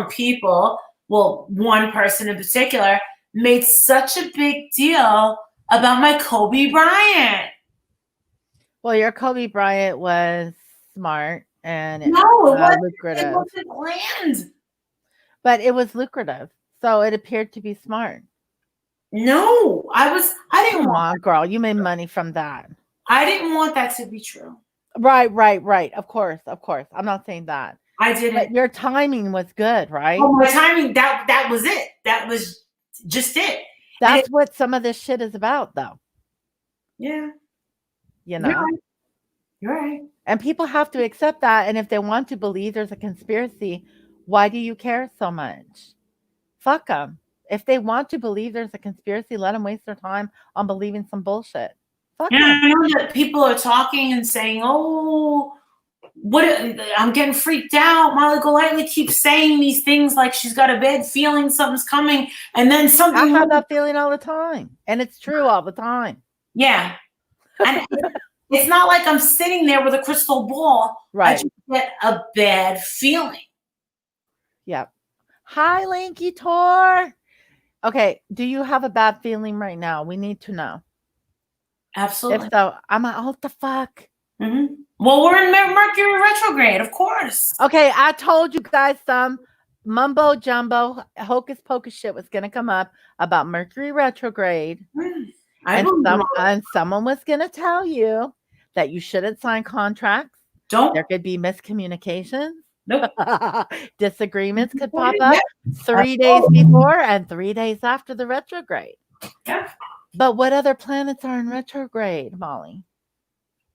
people, well, one person in particular, made such a big deal about my Kobe Bryant. Well, your Kobe Bryant was smart and lucrative. It wasn't planned. But it was lucrative, so it appeared to be smart. No, I didn't want, girl, you made money from that. I didn't want that to be true. Right. Of course. I'm not saying that. I didn't. But your timing was good, right? Oh, my timing, that was it. That was just it. That's what some of this shit is about, though. Yeah. You're right. And people have to accept that. And if they want to believe there's a conspiracy, why do you care so much? Fuck them. If they want to believe there's a conspiracy, let them waste their time on believing some bullshit. Fuck them. I know that people are talking and saying, "Oh, I'm getting freaked out." Molly Golightly keeps saying these things like she's got a bad feeling something's coming, and then something. I have that feeling all the time, and it's true all the time. Yeah, and it's not like I'm sitting there with a crystal ball. Right. I just get a bad feeling. Yep. Hi, Lanky Tor. Okay, do you have a bad feeling right now? We need to know. Absolutely. If so, I'm like, what the fuck? Mm-hmm. Well, we're in Mercury retrograde, of course. Okay, I told you guys some mumbo jumbo, hocus pocus shit was going to come up about Mercury retrograde. And someone was going to tell you that you shouldn't sign contracts. There could be miscommunications. Nope. Disagreements could pop up 3 days before and 3 days after the retrograde. Yeah. But what other planets are in retrograde, Molly?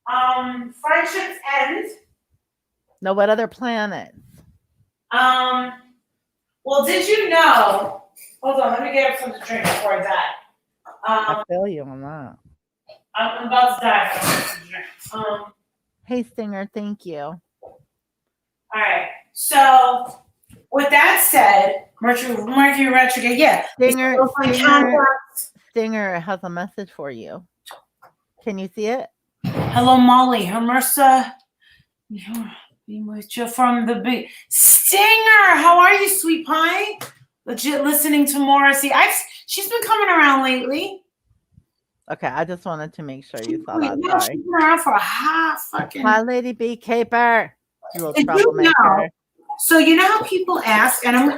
Friendships end. No, what other planets? Well, did you know? Hold on, let me get up something to drink before I die. I feel you on that. I'm about to die from something to drink. Hey, Stinger, thank you. All right. So, with that said, Mercury retrograde. Yeah. Stinger has a message for you. Can you see it? Hello, Molly. Hermersa from the big Stinger. How are you, sweet pie? Legit listening to Morrissey. She's been coming around lately. Okay, I just wanted to make sure you saw that. Yeah, she's been around for a hot fucking. Hi, Lady B. Caper. You little troublemaker. So you know how people ask, and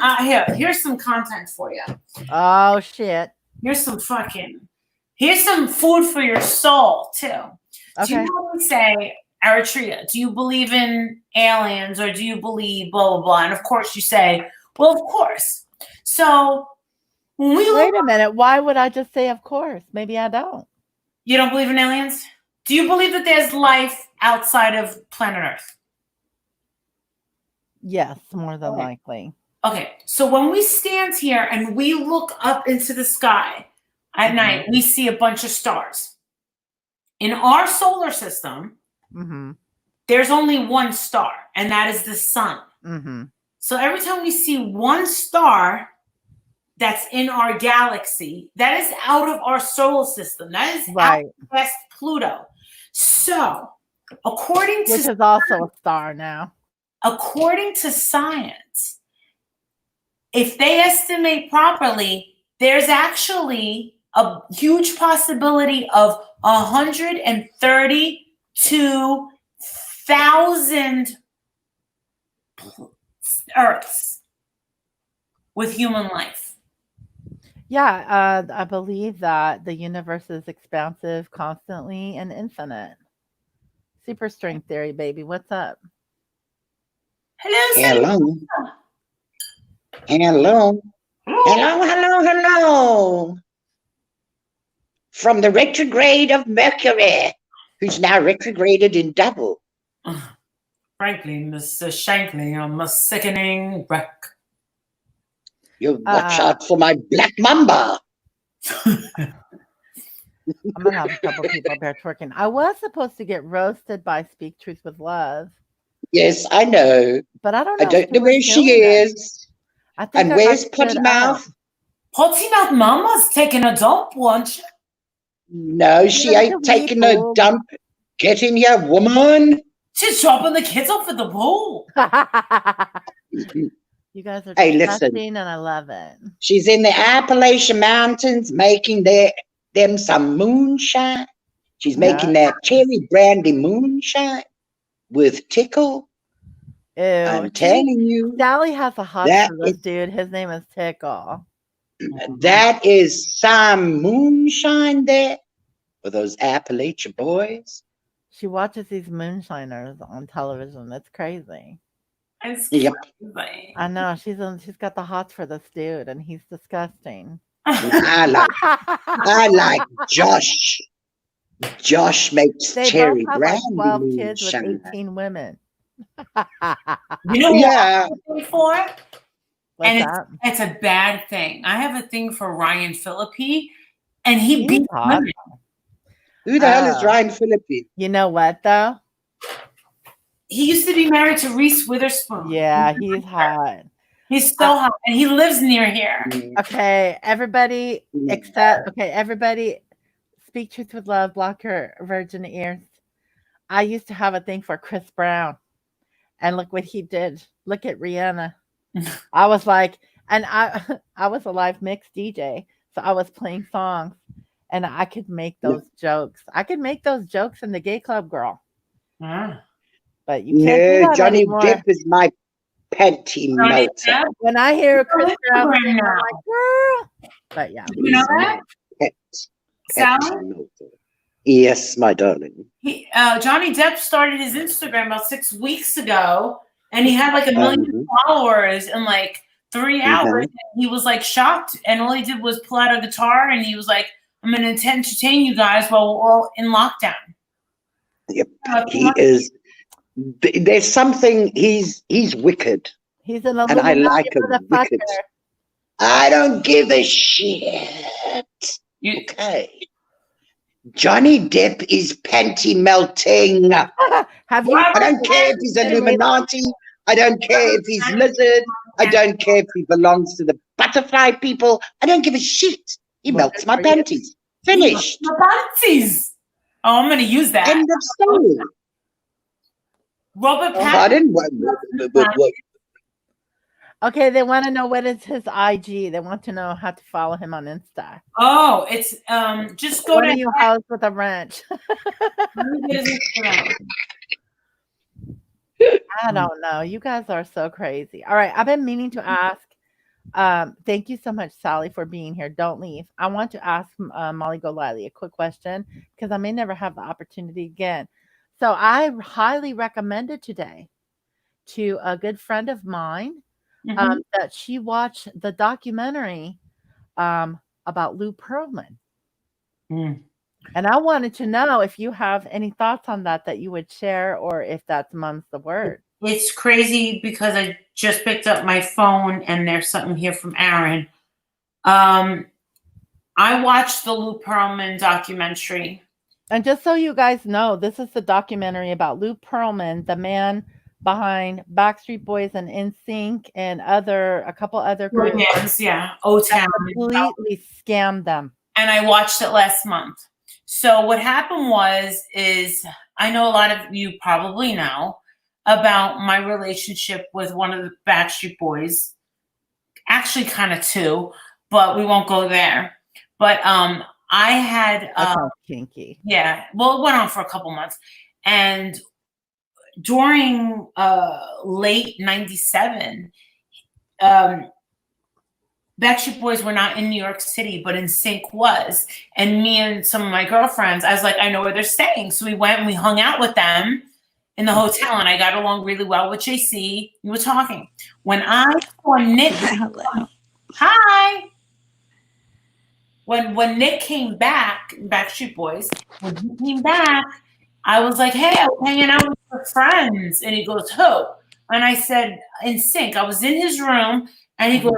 here's some content for you. Oh shit. Here's some food for your soul too. Do you Okay. know what we say, Eritrea? Do you believe in aliens or do you believe blah blah blah? And of course you say, well, of course. So when we Wait a minute. Why would I just say of course? Maybe I don't. you don't believe in aliens? Do you believe that there's life outside of planet Earth? Yes, more than Okay. likely. Okay, so when we stand here and we look up into the sky at night, we see a bunch of stars. In our solar system, Mm-hmm. there's only one star, and that is the sun. Mm-hmm. So every time we see one star that's in our galaxy, that is out of our solar system. That is Right. out past Pluto. So, according Which to is also a star now. science, if they estimate properly, there's actually a huge possibility of 132,000 Earths with human life. Yeah, I believe that the universe is expansive, constantly, and infinite. Super string theory, baby. What's up? Hello, Hello. Hello. Hello, hello, hello. From the retrograde of Mercury, who's now retrograded in double. Frankly, Mr. Shankly, I'm a sickening wreck. You watch out for my black mamba. I'm gonna have a couple people there twerking. I was supposed to get roasted by Speak Truth with Love, Yes, I know. but I don't I know. don't if know where was she doing it. is. I think And I where's got Potty stood Mouth? out. Potty Mouth Mama's taking a dump, once. No, she Look ain't at me, taking a boob. dump. Get in here, woman. She's dropping the kids off at the pool. You guys are Hey, listen. disgusting, and I love it. She's in the Appalachian Mountains making them some moonshine. She's making that cherry brandy moonshine with Tickle. Ew. I'm telling you, Sally has a hot that for this is- dude. His name is Tickle. that is some moonshine there for those Appalachian boys. She watches these moonshiners on television. That's crazy. It's Yep. crazy. I know she's got the hots for this dude, and he's disgusting. I like Josh. Josh makes They cherry both have like brandy 12 kids with moonshine. 18 women. You know what Yeah. I have a thing for? What's And that? it's a bad thing. I have a thing for Ryan Phillippe, and he He's beats hot. women. Who the hell is Oh. Ryan Phillippe? You know what though? He used to be married to Reese Witherspoon. Yeah, he's hot. He's so hot, and he lives near here. Okay, everybody Yeah. everybody speak truth with love, block your virgin ears. I used to have a thing for Chris Brown. And look what he did. Look at Rihanna. I was like, and I was a live mix DJ. So I was playing songs and I could make those jokes. I could make those jokes in the gay club, girl. Ah. But you can't do No, that Johnny anymore. Depp is my panty Johnny melter. Depp? When I hear Chris Instagram Brown, I'm now. like, girl. But yeah. You know that? Pet, Sally? panty melter. Yes, my darling. Johnny Depp started his Instagram about 6 weeks ago, and he had like 1 million followers in like 3 hours. And he was like shocked, and all he did was pull out a guitar, and he was like, "I'm going to entertain you guys while we're all in lockdown." Yep, he is. There's something. He's wicked. He's an And I Illuminati like a motherfucker. wicked. I don't give a shit. Okay. Johnny Depp is panty melting. Have you? I don't care if he's Illuminati. I don't care if he's lizard. I don't care if he belongs to the butterfly people. I don't give a shit. He Well, melts good my for you. panties. Finished. The panties. Oh, I'm going to use that. End of story. Robert Pattinson. Pardon? What? Okay, they want to know what is his IG. They want to know how to follow him on Insta. Oh, it's just go One to of you hoes with a wrench. let me get his Instagram. I don't know. You guys are so crazy. All right, I've been meaning to ask. Thank you so much, Sally, for being here. Don't leave. I want to ask Molly Golightly a quick question because I may never have the opportunity again. So I highly recommended today to a good friend of mine that she watch the documentary about Lou Pearlman. Mm. And I wanted to know if you have any thoughts on that you would share, or if that's mum's the word. It's crazy because I just picked up my phone and there's something here from Aaron. I watched the Lou Pearlman documentary. And just so you guys know, this is the documentary about Lou Pearlman, the man behind Backstreet Boys and NSYNC and a couple other groups Yes, yeah, O-Town. completely scammed them. And I watched it last month. So what happened is I know a lot of you probably know about my relationship with one of the Backstreet Boys. Actually, kind of two, but we won't go there. But I had That sounds kinky. yeah, well, it went on for a couple months, and during late '97, Backstreet Boys were not in New York City, but NSYNC was. And me and some of my girlfriends, I was like, I know where they're staying. So we went and we hung out with them in the hotel, and I got along really well with JC. We were talking. When I saw Nick, Hello. hi. When Nick came back, Backstreet Boys, when he came back, I was like, hey, I was hanging out with your friends. And he goes, who? And I said, NSYNC. I was in his room, and he goes,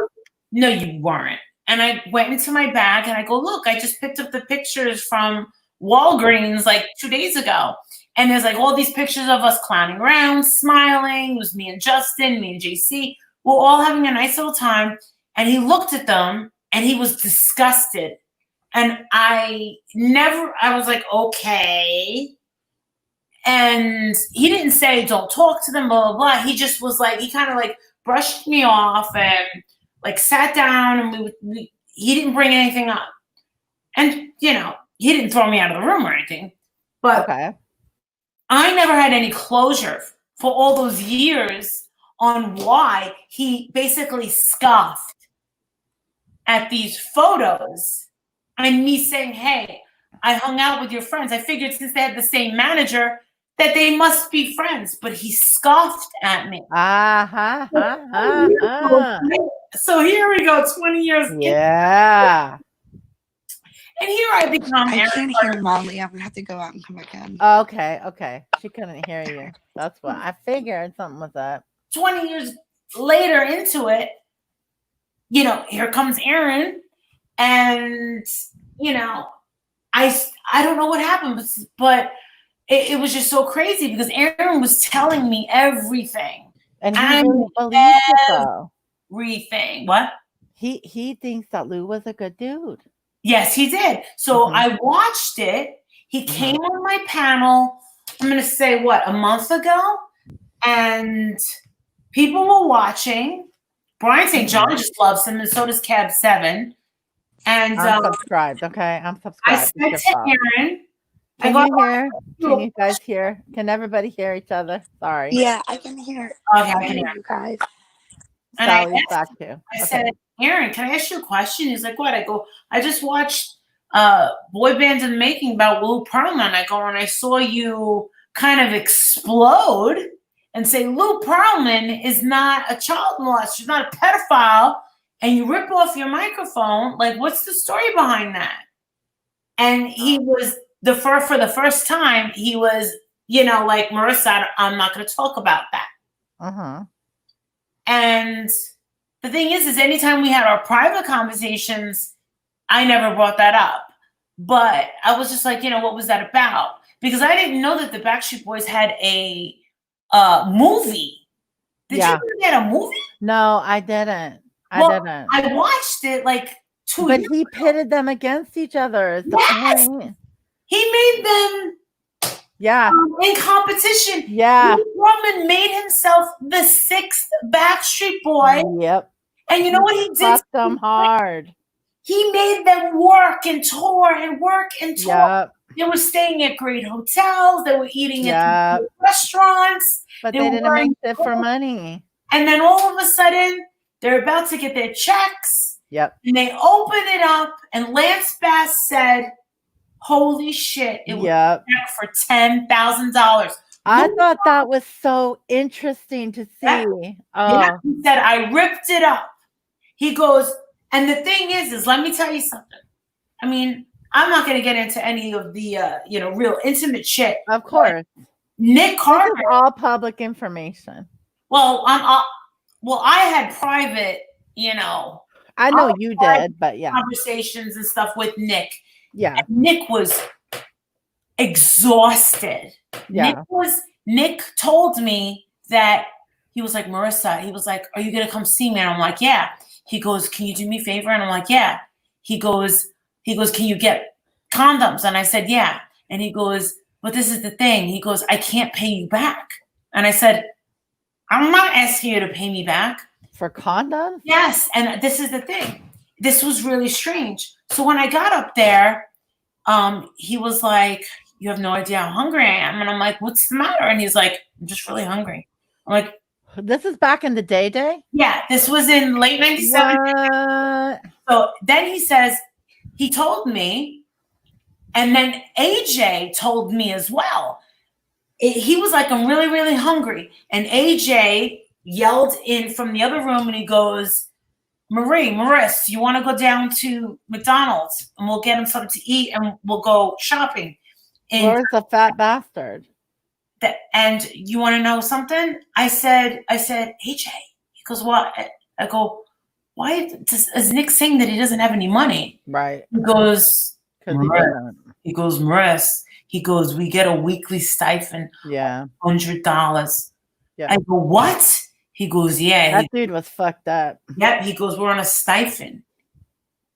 no, you weren't. And I went into my bag and I go, look, I just picked up the pictures from Walgreens like 2 days ago. And there's like all these pictures of us clowning around, smiling. It was me and Justin, me and JC. We're all having a nice little time. And he looked at them and he was disgusted. And I was like, okay. And he didn't say, don't talk to them, blah, blah, blah. He just was like, he kind of like brushed me off and like sat down, and he didn't bring anything up. And, you know, he didn't throw me out of the room or anything. But Okay. I never had any closure for all those years on why he basically scoffed at these photos and me saying, hey, I hung out with your friends. I figured since they had the same manager that they must be friends, but he scoffed at me. So here we go, 20 years. Yeah. And here I become I Aaron can't Carter. hear Molly. I'm gonna have to go out and come back in. Okay. She couldn't hear you. That's what I figured something was up. 20 years later into it, you know, here comes Aaron. And, you know, I don't know what happened, but it was just so crazy because Aaron was telling me everything. And he really believes it though. Everything. What? He thinks that Lou was a good dude. Yes, he did. So I watched it. He came on my panel, I'm going to say, what, a month ago? And people were watching. Brian St. John just loves him, and so does Cab 7. And I'm subscribed, okay? I'm subscribed. I said to Aaron, Can you hear? Can you guys hear? Can everybody hear each other? Sorry. Yeah, I can hear. Okay, I can hear you guys. And Sally's back too. I said, Aaron, can I ask you a question? He's like, what? I go, I just watched Boy Bands in the Making about Lou Pearlman. I go, and I saw you kind of explode and say, Lou Pearlman is not a child molester. She's not a pedophile. And you rip off your microphone. Like, what's the story behind that? And he was for the first time, he was, you know, like, Marissa, I'm not going to talk about that. And the thing is anytime we had our private conversations, I never brought that up. But I was just like, you know, what was that about? Because I didn't know that the Backstreet Boys had a movie. Did you know they had a movie? No, I didn't. I watched it like 2 years But he pitted them against each other. Yes! He made them in competition. Yeah. Roman made himself the 6th Backstreet Boy. Yep. And you know what he did? Fucked them hard. He made them work and tour and work and tour. Yep. They were staying at great hotels. They were eating Yeah. at the restaurants. But They they were didn't wearing make it for money. And then all of a sudden, they're about to get their checks. Yep. And they open it up, and Lance Bass said, "Holy shit! It was Yep. a check for $10,000." I thought that was so interesting to see. Yeah. Oh, Yeah, he said, "I ripped it up." He goes, and the thing is, let me tell you something. I mean, I'm not going to get into any of the, real intimate shit. of course. Nick This Carter. is all public information. Well, I had private, I know you did, but yeah. conversations and stuff with Nick. Yeah. And Nick was exhausted. Yeah. Nick told me that he was like, Marissa, he was like, "Are you going to come see me?" And I'm like, "Yeah." He goes, "Can you do me a favor?" And I'm like, "Yeah." He goes, "Can you get condoms?" And I said, "Yeah." And he goes, "But this is the thing." He goes, "I can't pay you back." And I said, "I'm not asking you to pay me back." For condoms? Yes. And this is the thing. This was really strange. So when I got up there, he was like, "You have no idea how hungry I am." And I'm like, "What's the matter?" And he's like, "I'm just really hungry." I'm like, This is back in the day? "Yeah, this was in late 97. What? So then he told me, and then AJ told me as well. He was like, "I'm really, really hungry." And AJ yelled in from the other room and he goes, Maurice, you want to go down to McDonald's and we'll get him something to eat and we'll go shopping. And Where's the fat bastard? and you want to know something? I said, AJ. He goes, "What?" I go, "Why is Nick saying that he doesn't have any money?" Right. He goes, Maurice. He goes, "We get a weekly stipend, Yeah. $100. Yeah. I go, "What?" He goes, "Yeah." That dude was fucked up. Yep. He goes, "We're on a stipend."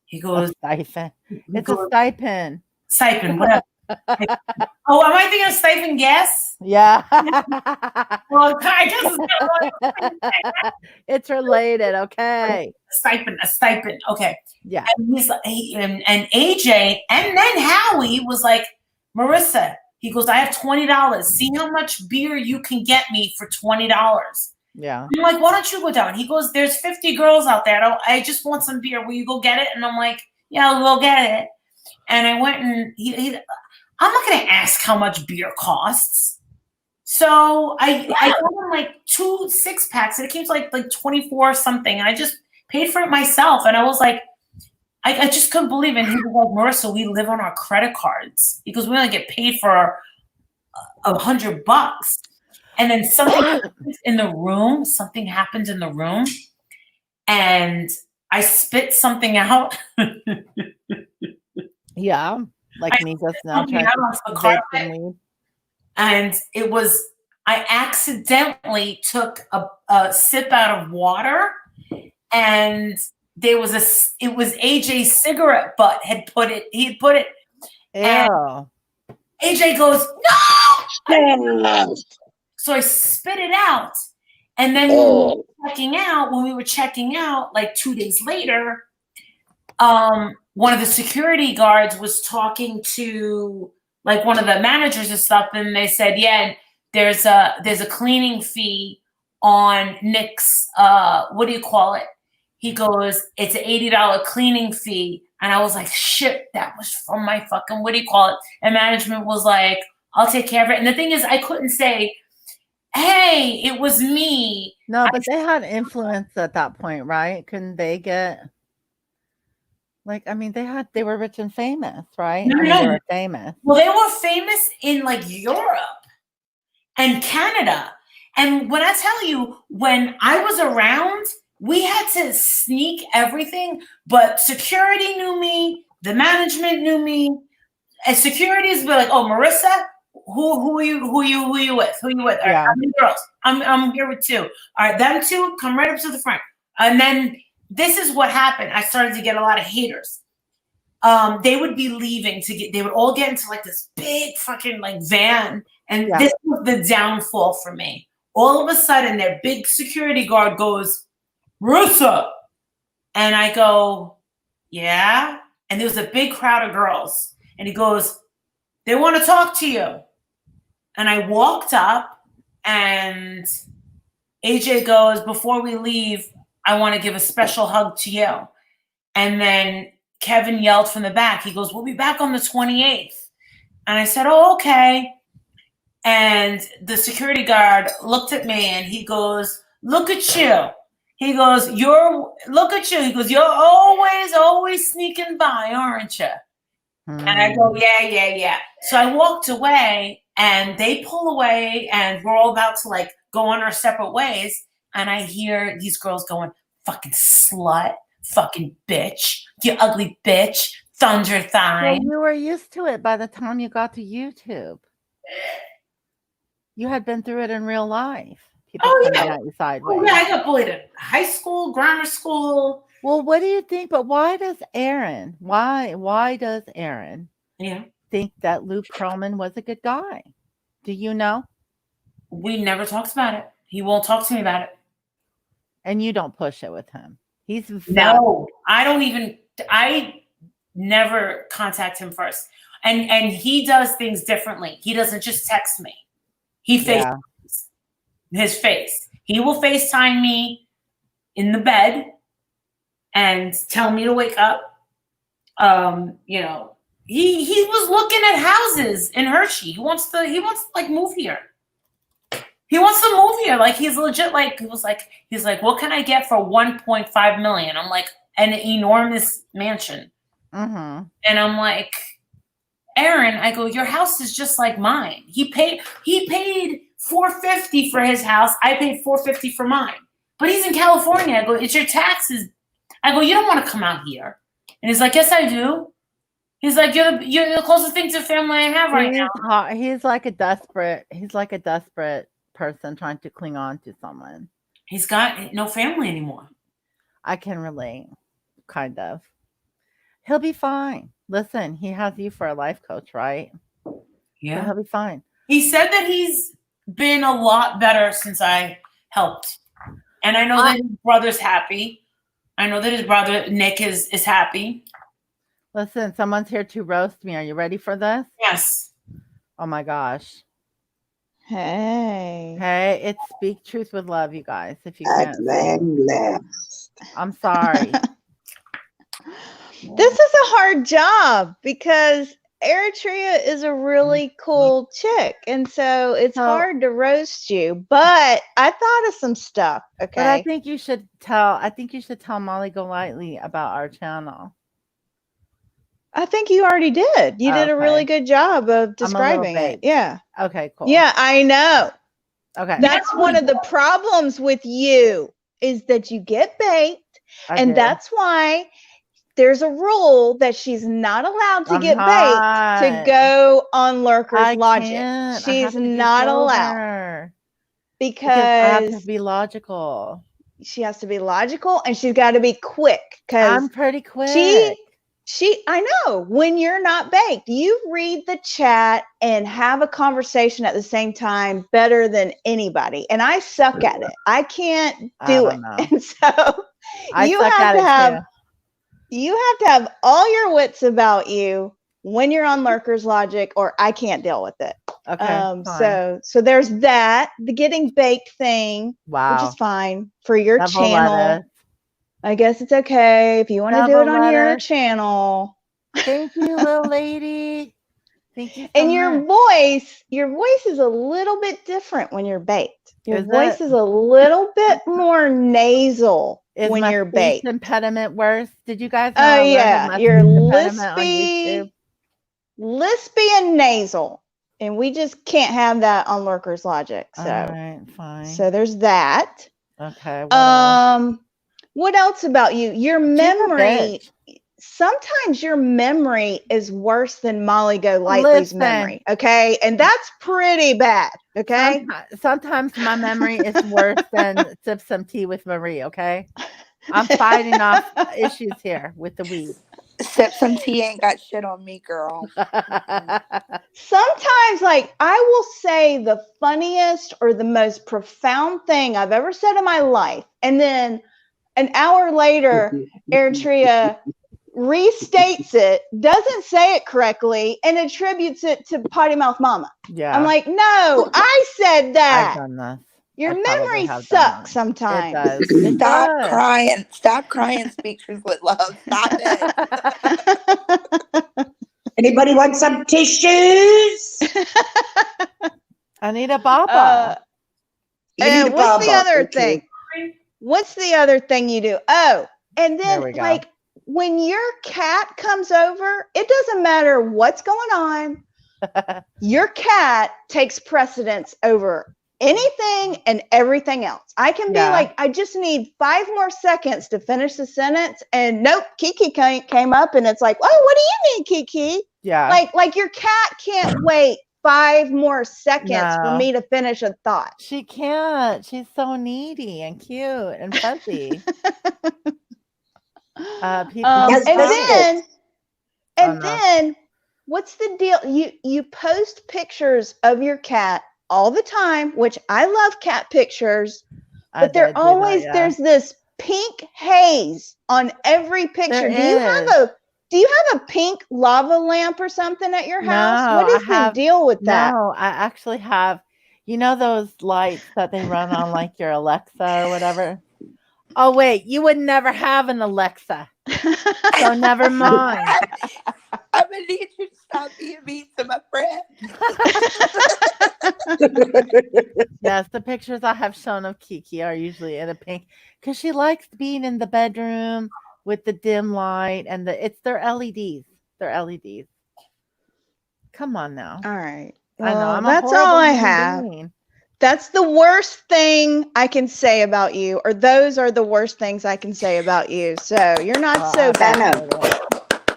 He A goes, stipend. he It's goes, a stipend. "Stipend, whatever." Oh, am I thinking of stipend gas? Yeah. Well, I guess it's not It's related, okay. a stipend. Okay. Yeah. And and AJ, and then Howie was like, "Marissa," he goes, "I have $20. See how much beer you can get me for $20. Yeah. I'm like, "Why don't you go down?" He goes, "There's 50 girls out there. I just want some beer. Will you go get it?" And I'm like, "Yeah, I'll go get it." And I went and I'm not going to ask how much beer costs. So I got him like 2 6-packs and it came to like 24 something. And I just paid for it myself. And I was like, I just couldn't believe it. And he was like, "Marissa, we live on our credit cards because we only get paid for $100. And then something happened in the room, and I spit something out. Yeah. Like me just now something trying out to onto the vape carpet. some weed. And I accidentally took a sip out of water, and it was AJ's cigarette butt he had put it. Ew. AJ goes, "No!" So I spit it out. And then when we were checking out, like 2 days later, one of the security guards was talking to like one of the managers and stuff, and they said, "Yeah, there's a cleaning fee on Nick's what do you call it?" He goes, "It's an $80 cleaning fee." And I was like, "Shit, that was from my fucking what do you call it?" And management was like, "I'll take care of it." And the thing is, I couldn't say, "Hey, it was me." No, but they had influence at that point, right? Couldn't they get they were rich and famous, right? No. They were famous. Well, they were famous in like Europe and Canada. And when I tell you, when I was around, we had to sneak everything, but security knew me, the management knew me, and securities be like, "Oh, Marissa, who are you with? Who are you with? All right, Yeah. how many girls? I'm here with 2. All right, them 2, come right up to the front." And then this is what happened. I started to get a lot of haters. They would be leaving they would all get into like this big fucking like van. And Yeah. this was the downfall for me. All of a sudden, their big security guard goes, "Marissa." And I go, "Yeah." And there was a big crowd of girls. And he goes, They want to talk to you. And I walked up, and AJ goes, before we leave, I want to give a special hug to you. And then Kevin yelled from the back. He goes, we'll be back on the 28th. And I said, oh, okay. And the security guard looked at me and he goes, look at you. He goes, look at you. He goes, you're always sneaking by, aren't you? And I go, yeah. So I walked away, and they pull away, and we're all about to like go on our separate ways. And I hear these girls going, fucking slut, fucking bitch, you ugly bitch, thunder thigh. Well, you were used to it by the time you got to YouTube. You had been through it in real life. People coming at you sideways. Oh, yeah, I got bullied in high school, grammar school. Well, what do you think? But why does Aaron? Why does Aaron think that Luke Pearlman was a good guy? Do you know? We never talked about it. He won't talk to me about it. And you don't push it with him. No, I don't even. I never contact him first. And he does things differently. He doesn't just text me. He FaceTimes his face. He will FaceTime me in the bed and tell me to wake up. You know, he was looking at houses in Hershey. He wants to like move here. He wants to move here. Like he's legit. Like he's like, what can I get for 1.5 million? I'm like, an enormous mansion. Mm-hmm. And I'm like, Aaron, I go, your house is just like mine. He paid $450 for his house. I paid $450 for mine. But he's in California. I go, it's your taxes. I go, you don't want to come out here. And he's like, yes, I do. He's like, you're the closest thing to family I have right now. He's like a desperate person trying to cling on to someone. He's got no family anymore. I can relate, kind of. He'll be fine. Listen, he has you for a life coach, right? Yeah. So he'll be fine. He said that he's been a lot better since I helped. And I know that his brother's happy. I know that his brother, Nick, is happy. Listen, someone's here to roast me. Are you ready for this? Yes. Oh, my gosh. Hey. Hey, it's Speak Truth with Love, you guys. If you At can. long last. I'm sorry. This is a hard job because Eritrea is a really cool chick. And so it's hard to roast you. But I thought of some stuff. Okay. But I think you should tell Molly Golightly about our channel. I think you already did. You did a really good job of describing it. Yeah. Okay, cool. Yeah, I know. Okay. That's one of the problems with you is that you get baked. That's why there's a rule that she's not allowed to get baked to go on Lurker's Logic. She's not allowed. Because I have to be logical. She has to be logical and she's got to be quick. I'm pretty quick. I know when you're not baked, you read the chat and have a conversation at the same time better than anybody. And I suck at it. I can't do it. And so you have to have all your wits about you when you're on Lurker's Logic, or I can't deal with it. Okay. So there's that, the getting baked thing, which is fine for your channel. I guess it's okay if you want to do it on your channel. Thank you, little lady. Thank you. So and much. your voice is a little bit different when you're baked. Your voice is a little bit more nasal when you're baked. Impediment worse? Did you guys know? Oh yeah, you're lispy and nasal, and we just can't have that on Lurker's Logic. So, all right, fine. So there's that. Okay. What else about you? Your memory. Sometimes your memory is worse than Molly Golightly's memory. Okay. And that's pretty bad. Okay. Sometimes my memory is worse than sip some tea with Marie. Okay. I'm fighting off issues here with the weed. Sip some tea ain't got shit on me, girl. Sometimes, like, I will say the funniest or the most profound thing I've ever said in my life. And then an hour later, Eritrea restates it, doesn't say it correctly, and attributes it to Potty Mouth Mama. Yeah. I'm like, no, I said I've that. done this. Your I probably memory have done sucks that. sometimes. It does. It Stop does. crying. Stop crying. Speak truth with love. Stop it. Anybody want some tissues? I need a baba. You need a what's the baba, other okay. thing? What's the other thing you do? Oh, and There then we go. like when your cat comes over, it doesn't matter what's going on. Your cat takes precedence over anything and everything else. I can be Yeah. like, I just need 5 more seconds to finish the sentence, and nope, Kiki came up, and it's like, oh, what do you mean, Kiki? Yeah. Like your cat can't wait 5 more seconds for No. me to finish a thought. She can't. She's so needy and cute and fuzzy. People Yes, and that's then Oh, no. then what's the deal? You post pictures of your cat all the time, which I love cat pictures, I but they're did do that, always yeah. there's this pink haze on every picture. There Do you have a pink lava lamp or something at your house? No, What is I have- the deal with that? No, I actually have, you know, those lights that they run on like your Alexa or whatever. Oh wait, you would never have an Alexa, so never mind. I'm gonna need you to stop being mean to my friend. Yes, the pictures I have shown of Kiki are usually in a pink because she likes being in the bedroom with the dim light and it's their LEDs. They're LEDs. Come on now. All right. I know. Well, I'm that's a horrible all I human have. being. That's the worst thing I can say about you, or those are the worst things I can say about you. So you're not Well, so I bad. appreciate it.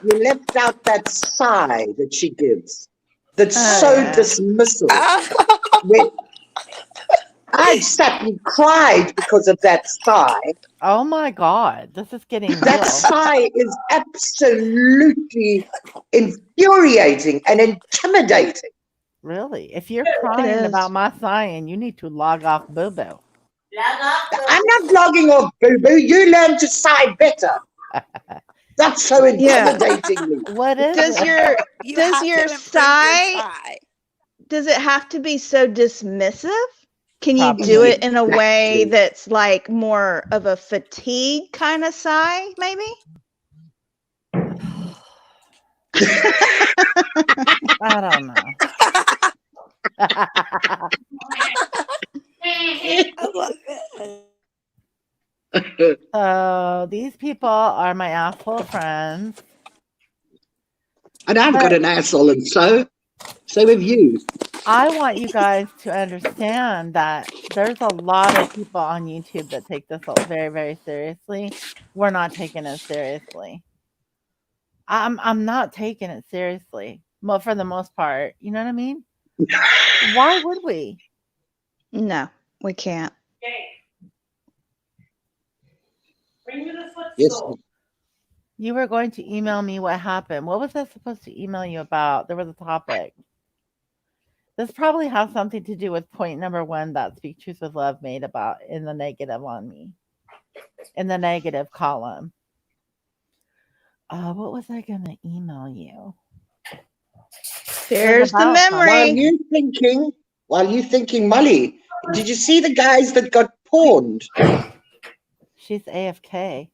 You left out that sigh that she gives. That's Oh, so yeah. dismissive. When I sat and cried because of that sigh. Oh my God, this is getting That real. sigh is absolutely infuriating and intimidating. Really? If you're crying is. about my sighing, you need to log off Boo Boo. I'm not logging off, boo-boo. You learn to sigh better. That's so Yeah. intimidating me. What is Does it? your You Does have to your improve sigh- does it have to be so dismissive? Can you Probably. do it in a way Exactly. that's like more of a fatigue kind of sigh, maybe? I don't know. I love it. So these people are my asshole friends. And I've got an asshole, and so have you. I want you guys to understand that there's a lot of people on YouTube that take this very, very seriously. We're not taking it seriously. I'm not taking it seriously. Well, for the most part, you know what I mean? Why would we? No, we can't. Bring me the Yes. footstool. You were going to email me what happened. What was I supposed to email you about? There was a topic. This probably has something to do with point number 1 that Speak Truth with Love made about in the negative on me. In the negative column. What was I going to email you? There's the about memory. While you thinking, Molly, did you see the guys that got pawned? She's AFK.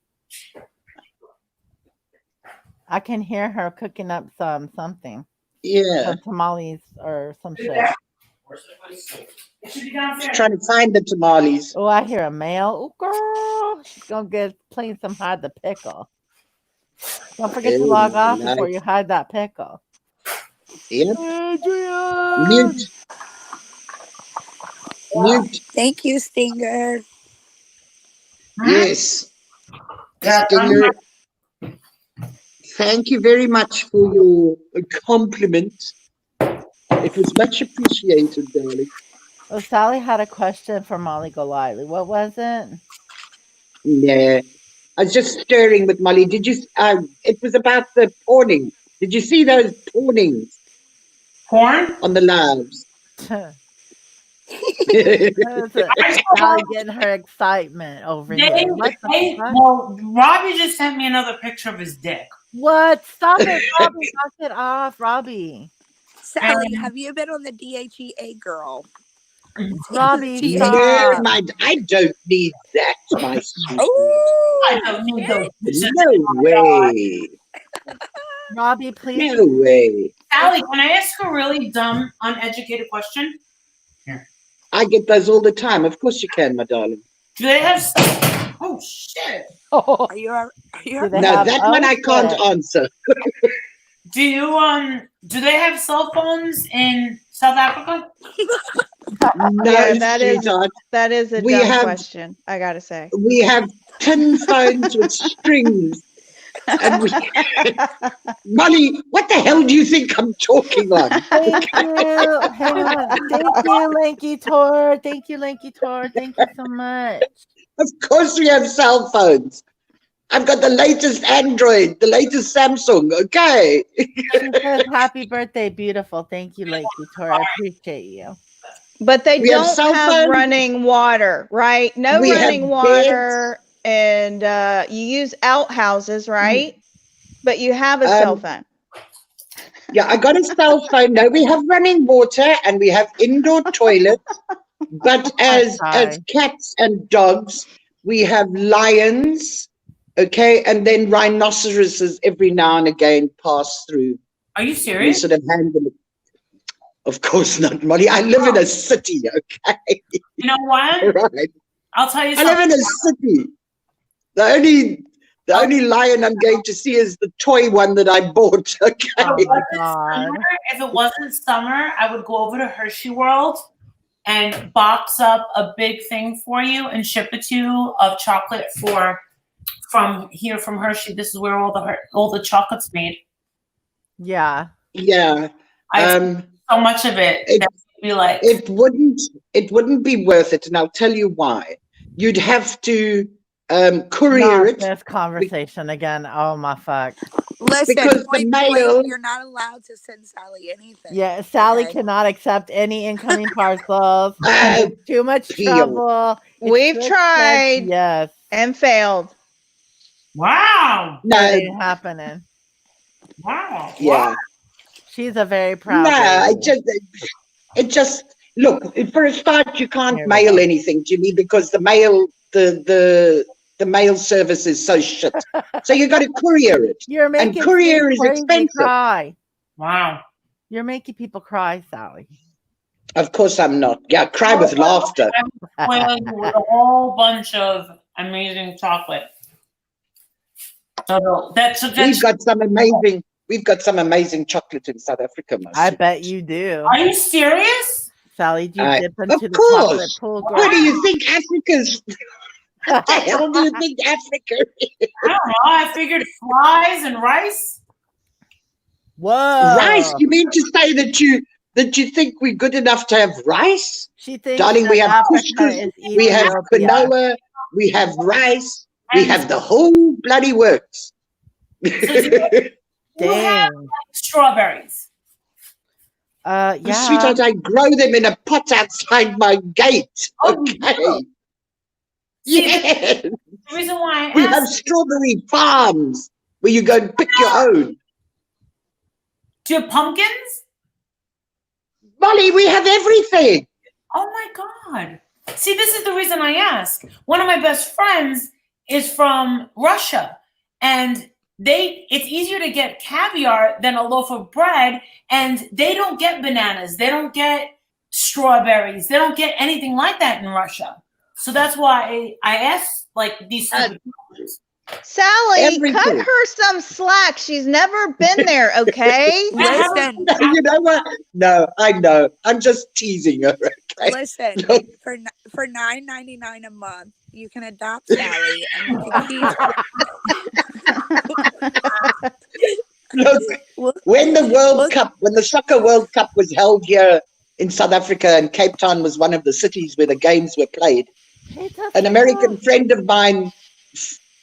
I can hear her cooking up something. Yeah, Some tamales or some shit. It should be downstairs. trying to find the tamales. Oh, I hear a male. Oh, girl. She's going to get playing some hide the pickle. Don't forget to Oh, log off nice. before you hide that pickle. Yep. Adrian! Mute. Mute. Thank you, Stinger. Yes. Yeah, Stinger. Thank you very much for your compliment. It was much appreciated, darling. Oh, Sally had a question for Molly Golightly. What was it? Yeah. I was just stirring with Molly. Did you? It was about the pawning. Did you see those pawnings Porn? on the lives? Sally getting her excitement over here. What the fuck? Well, Robbie just sent me another picture of his dick. What? Stop it, Robbie. Knock it off, Robbie. Sally, have you been on the DHEA girl? Robbie, DHEA. stop. I don't need that, my sweet. I don't need those. No way. Robbie, please. No way. Sally, can I ask a really dumb, uneducated question? I get those all the time. Of course you can, my darling. Do they have? Oh shit! Oh, Are you? do they No, have- that one I okay. can't answer. Do you Do they have cell phones in South Africa? No, Yeah, that is- sweetheart. That is a We dumb have- question, I gotta say. We have tin phones with strings. And we, Molly, what the hell do you think I'm talking on? Thank you. Hang on. Thank you, Lanky Tor. Thank you, Lanky Tor. Thank you so much. Of course we have cell phones. I've got the latest Android, the latest Samsung, okay? She says, happy birthday, beautiful. Thank you, Lanky Tor. I appreciate you. But they We have don't cell have phones. running water, right? No We have running water, and you use outhouses, right? But you have a cell phone. Yeah, I got a cell phone. No, we have running water and we have indoor toilets. But as cats and dogs, we have lions, okay, and then rhinoceroses every now and again pass through. Are you We serious? sort of handle it. Of course not, Molly. I live in a city, okay? You know what? Right. I'll tell you I live something. in a city. The only lion I'm going to see is the toy one that I bought, okay? If it wasn't summer, I would go over to Hershey World and box up a big thing for you and ship it to you of chocolate from Hershey. This is where all the chocolate's made. Yeah. Yeah. So much of it that would be like it wouldn't be worth it, and I'll tell you why. You'd have to courier Not it. this conversation again. Oh my fuck. Listen, Because the point mail- blank, you're not allowed to send Sally anything. Yeah, Sally Okay. cannot accept any incoming parcels. Oh, It's too much Peel. trouble. It's We've too tried. expensive. Yes. And failed. wow. No, It ain't happening. Wow. yeah. She's a very proud No, lady. it just look, for a start, you can't Here we mail go. anything to me because the mail service is so shit. So you got to courier it. You're making courier is people crazy expensive. cry. Wow. You're making people cry, Sally. Of course I'm not. Yeah, cry with laughter. I'm spoiling you with a whole bunch of amazing chocolate. So that's We've got some amazing chocolate in South Africa, most. I bet you do. Are you serious? Sally, do you I- dip into of the chocolate course. pool, girl? What do you think Africa's? What the hell do you think Africa is? I don't know. I figured flies and rice. Whoa. Rice? You mean to say that you think we're good enough to have rice? She thinks Darling, that we have Africa couscous, is we have Ethiopia. quinoa, we have rice, we have the whole bloody works. You have Dang. strawberries. Yeah. Sweetheart, I grow them in a pot outside my gate. Oh, you Okay. do? Yes. The reason why We I have asked, strawberry farms where you go and pick your own. do you have pumpkins? Molly, we have everything. Oh my God. See, this is the reason I ask. One of my best friends is from Russia, and it's easier to get caviar than a loaf of bread, and they don't get bananas, they don't get strawberries, they don't get anything like that in Russia. So that's why I asked like these stupid questions. Sally, Everything. cut her some slack. She's never been there, okay? Listen, You know what? No, I know. I'm just teasing her. Okay? listen. For $9.99 a month, you can adopt Sally, and you can keep her. Look, when the Soccer World Cup was held here in South Africa, and Cape Town was one of the cities where the games were played, an American friend of mine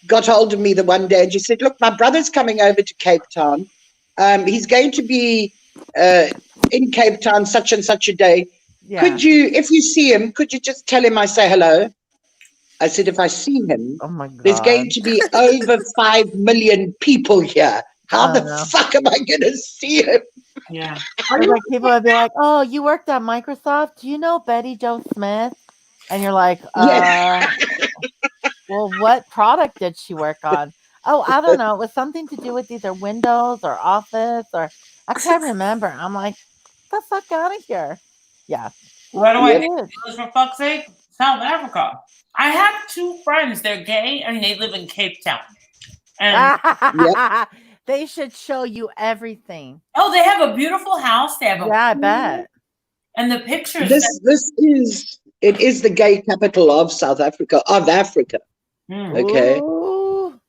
got hold of me the one day and she said, look, my brother's coming over to Cape Town. He's going to be in Cape Town such and such a day. Yeah. Could you, if you see him, could you just tell him I say hello? I said, if I see him, Oh my God. there's going to be over 5 million people here How I the don't know. fuck am I gonna see him? Yeah. It's like people would be like, "Oh, you worked at Microsoft? Do you know Betty Joe Smith?" And you're like, Yeah. well, what product did she work on? Oh, I don't know. It was something to do with either Windows or Office or I can't remember. I'm like, the fuck out of here. Yeah. Where do I Yep. get this, for fuck's sake? South Africa. I have 2 friends. They're gay and they live in Cape Town. And They should show you everything. oh, they have a beautiful house. They have a Yeah, I pool, bet. and the pictures. It is the gay capital of South Africa, of Africa. Okay. Ooh.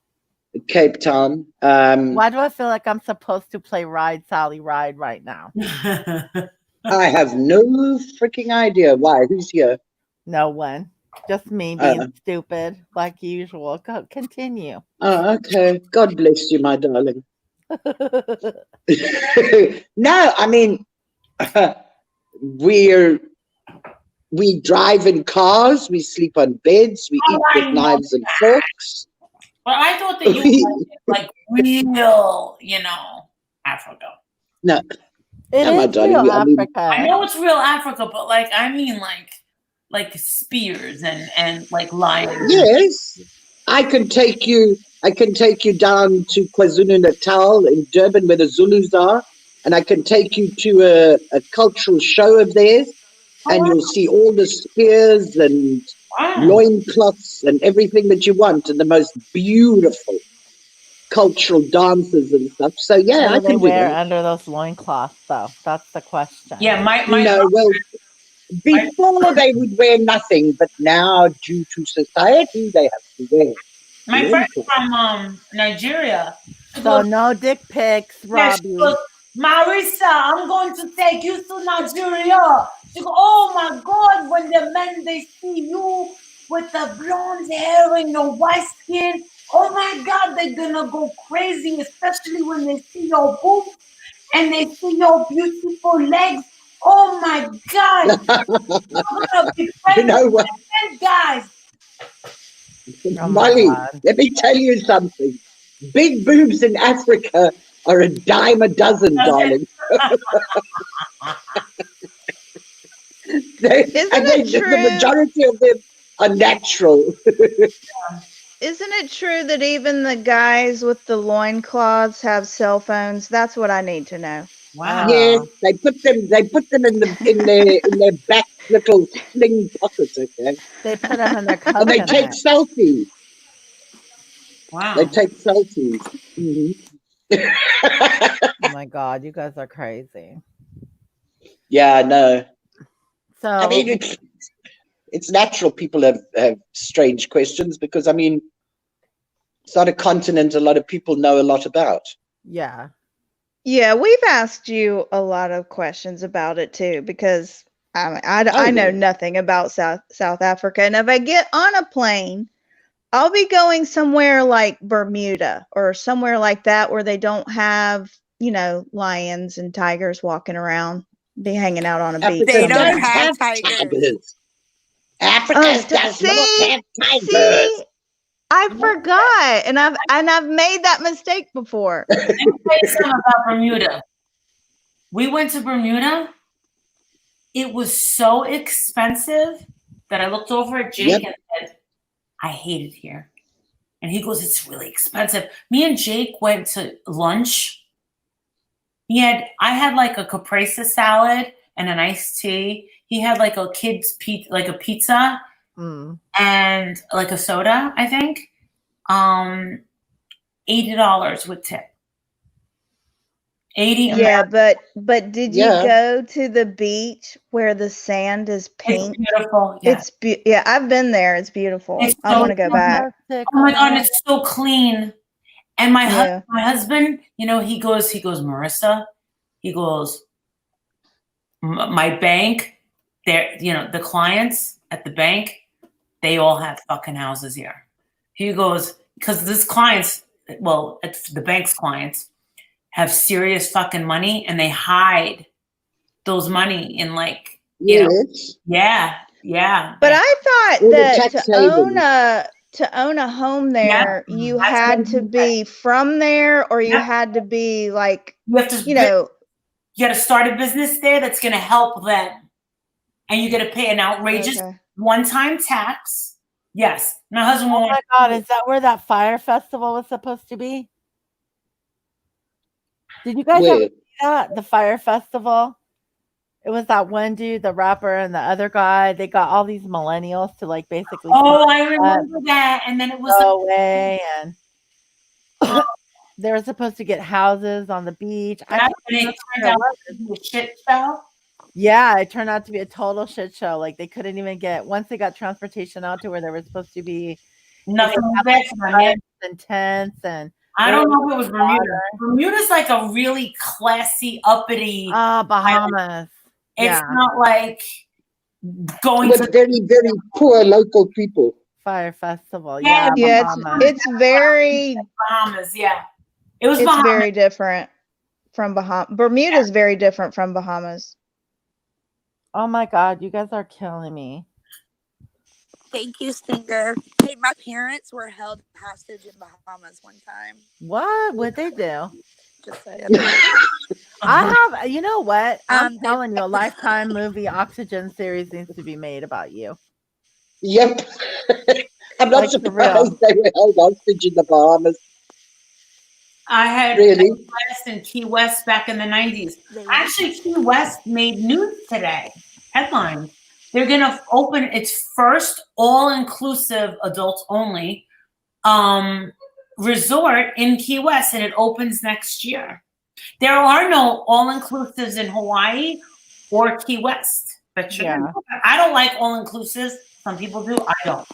Cape Town. Why do I feel like I'm supposed to play Ride Sally Ride right now? I have no freaking idea why. Who's here? No one. Just me being stupid, like usual. Continue. Oh, okay. God bless you, my darling. No, I mean, we drive in cars, we sleep on beds, we eat with knives and forks. But I thought that you like real, Africa. No. It my is darling, real I mean- Africa. I know it's real Africa, but I mean like spears and like lions. Yes, I can take you down to KwaZulu Natal in Durban where the Zulus are, and I can take you to a cultural show of theirs, and you'll see all the spears and loincloths and everything that you want, and the most beautiful cultural dances and stuff. So yeah, What I do they can do wear that. under those loincloths, though? That's the question. Yeah, my No, well, before they would wear nothing, but now due to society, they have to wear. my friend from Nigeria. She So goes, no dick pics, yeah, she Robbie. goes, Marisa, I'm going to take you to Nigeria. She goes, oh my God, when the men, they see you with the blonde hair and your white skin, oh my God, they're gonna go crazy, especially when they see your boobs and they see your beautiful legs. Oh my God, you're gonna be You pregnant know what, with guys. Oh my Molly? God. Let me tell you something. Big boobs in Africa are a dime a dozen, darling. Isn't it The true? majority of them are natural. Isn't it true that even the guys with the loincloths have cell phones? That's what I need to know. Wow. Yes, they put them in their back little sling pockets, okay? They put them in their And they take coconut. selfies. Wow. They take selfies. Mhm. Oh my God, you guys are crazy. Yeah, no. So I mean, it's natural people have strange questions because, I mean, it's not a continent a lot of people know a lot about. yeah. Yeah, we've asked you a lot of questions about it too, because I know yeah. nothing about South Africa. And if I get on a plane, I'll be going somewhere like Bermuda or somewhere like that where they don't have, lions and tigers walking around, be hanging out on a beach. They don't somewhere. have tigers. Africa does not have tigers. See, I forgot, and I've made that mistake before. Let me tell you something about Bermuda. We went to Bermuda. It was so expensive that I looked over at Jake and said, I hate it here. And he goes, it's really expensive. Me and Jake went to lunch. I had like a caprese salad and an iced tea. He had like a kid's pizza, like a pizza and like a soda, I think. $80 with tip. 80. Yeah, but did you Yeah. go to the beach where the sand is It's pink? beautiful. Yeah. Yeah, I've been there. It's beautiful. It's I so want to go back. Fantastic. Oh my God, and it's so clean. And my Yeah. husband, he goes, Marissa, he goes, my bank, the clients at the bank, they all have fucking houses here. He goes, because this clients, the bank's clients have serious fucking money and they hide those money in Yes. yeah. But I thought All the that tax to own havens. to own a home Yeah. there, you That's had what to we be from there, or you Yep. had to be like, You have to, you know, you got to start a business there that's going to help them, and you got to pay an outrageous okay. one-time tax. Yes, my husband Oh won't. my God, is that where that fire festival was supposed to be? Did you guys ever Where? see that? The fire festival? It was that one dude, the rapper, and the other guy. They got all these millennials to like basically Oh, I remember that, and then it was go away, and they were supposed to get houses on the beach. I that, can't and it remember turned what it out was. to be a shit show. Yeah, it turned out to be a total shit show. Like they couldn't even get once they got transportation out to where they were supposed to be. Nothing was have, there like, for them. Yeah. and tents and I don't know if it was Bermuda. Bermuda's like a really classy, uppity. Bahamas. It's Yeah, not like going With to. very, very poor local people. fire festival. Yeah, Yeah, Yeah, Bahamas. it's very Bahamas. Yeah, it was it's Bahamas. very different from Bahamas. Bermuda's very different from Bahamas. Oh my God, you guys are killing me. Thank you, Stinger. Hey, my parents were held hostage in Bahamas one time. What would they do? Just saying. I have, you know what? I'm They- telling you, a Lifetime movie Oxygen series needs to be made about you. Yep. I'm not Like, for real. surprised they were held hostage in the Bahamas. I had Really? West and Key West back in the 90s. they were- Actually, Key West made news today. Headline. They're going to open its first all-inclusive, adults-only resort in Key West, and it opens next year. There are no all-inclusives in Hawaii or Key West. But Yeah. I don't like all-inclusives. Some people do. I don't.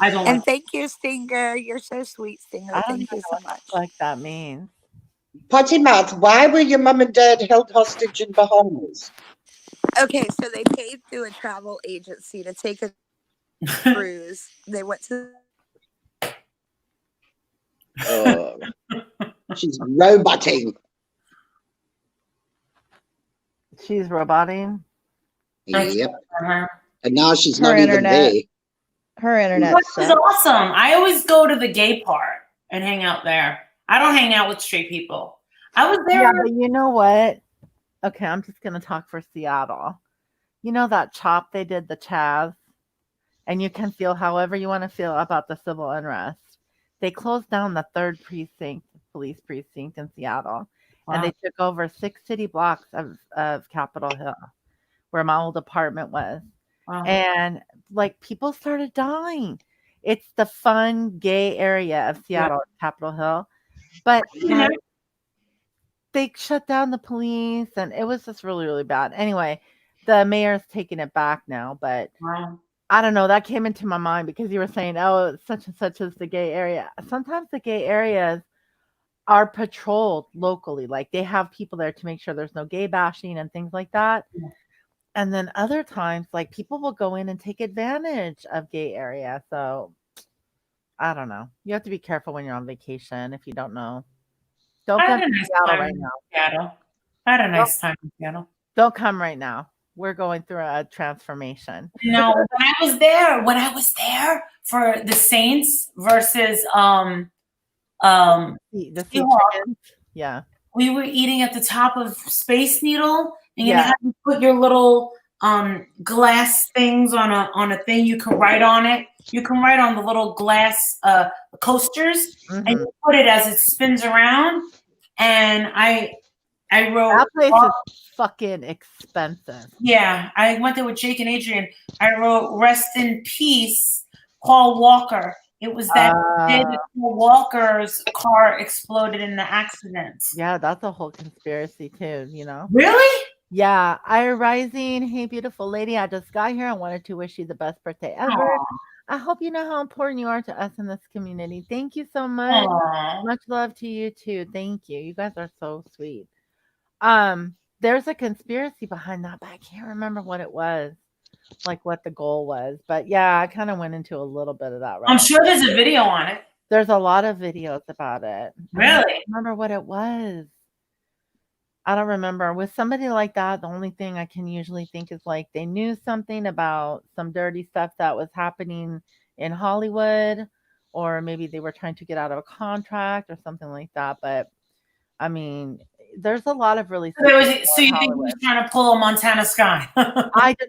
I don't And like. thank you, Stinger. You're so sweet, Stinger. I don't Thank you so much. Like that means. Potty Mouth, why were your mum and dad held hostage in Bahamas? Okay, so they paid through a travel agency to take a cruise. They went to Oh, she's roboting. She's roboting. Yep. Uh-huh. And now she's Her not even internet. there. Her internet But it's sucks. awesome. I always go to the gay part and hang out there. I don't hang out with straight people. I was there. Yeah, but you know what? Okay, I'm just gonna talk for Seattle. You know that chop they did, the Chaz, and you can feel however you want to feel about the civil unrest. They closed down the 3rd precinct, police precinct in Seattle, and they took over 6 city blocks of Capitol Hill, where my old apartment was. Wow. And like people started dying. It's the fun gay area of Seattle, Capitol Hill. But they shut down the police and it was just really, really bad. Anyway, the mayor's taking it back now, but Wow. I don't know. That came into my mind because you were saying, oh, such and such is the gay area. Sometimes the gay areas are patrolled locally. Like they have people there to make sure there's no gay bashing and things like that. Yeah. And then other times, like people will go in and take advantage of gay area. So I don't know. You have to be careful when you're on vacation if you don't know. Don't I come had a to nice Seattle time right in now. Seattle. I had a nice time in Seattle. Don't come right now. We're going through a transformation. No, when I was there for the Saints versus The Seahawks, chickens. Yeah. we were eating at the top of Space Needle, and you Yeah. have to put your little glass things on a thing. You can write on it. You can write on the little glass coasters, and Mhm. you put it as it spins around. And I wrote. That place is fucking expensive. Yeah, I went there with Jake and Adrian. I wrote "Rest in Peace, Paul Walker." It was that day that Paul Walker's car exploded in the accident. Yeah, that's a whole conspiracy too, you know? Really? Yeah. Ira Rising, hey, beautiful lady. I just got here. I wanted to wish you the best birthday ever. Aw. I hope you know how important you are to us in this community. Thank you so much. Aw. Much love to you too. Thank you. You guys are so sweet. There's a conspiracy behind that, but I can't remember what it was, like what the goal was. But yeah, I kind of went into a little bit of that. I'm sure there's a video on it. There's a lot of videos about it. I Really? don't remember what it was. I don't remember. With somebody like that, the only thing I can usually think is like they knew something about some dirty stuff that was happening in Hollywood, or maybe they were trying to get out of a contract or something like that. But I mean, there's a lot of really So, sick people so in you think he Hollywood. was trying to pull a Montana Sky?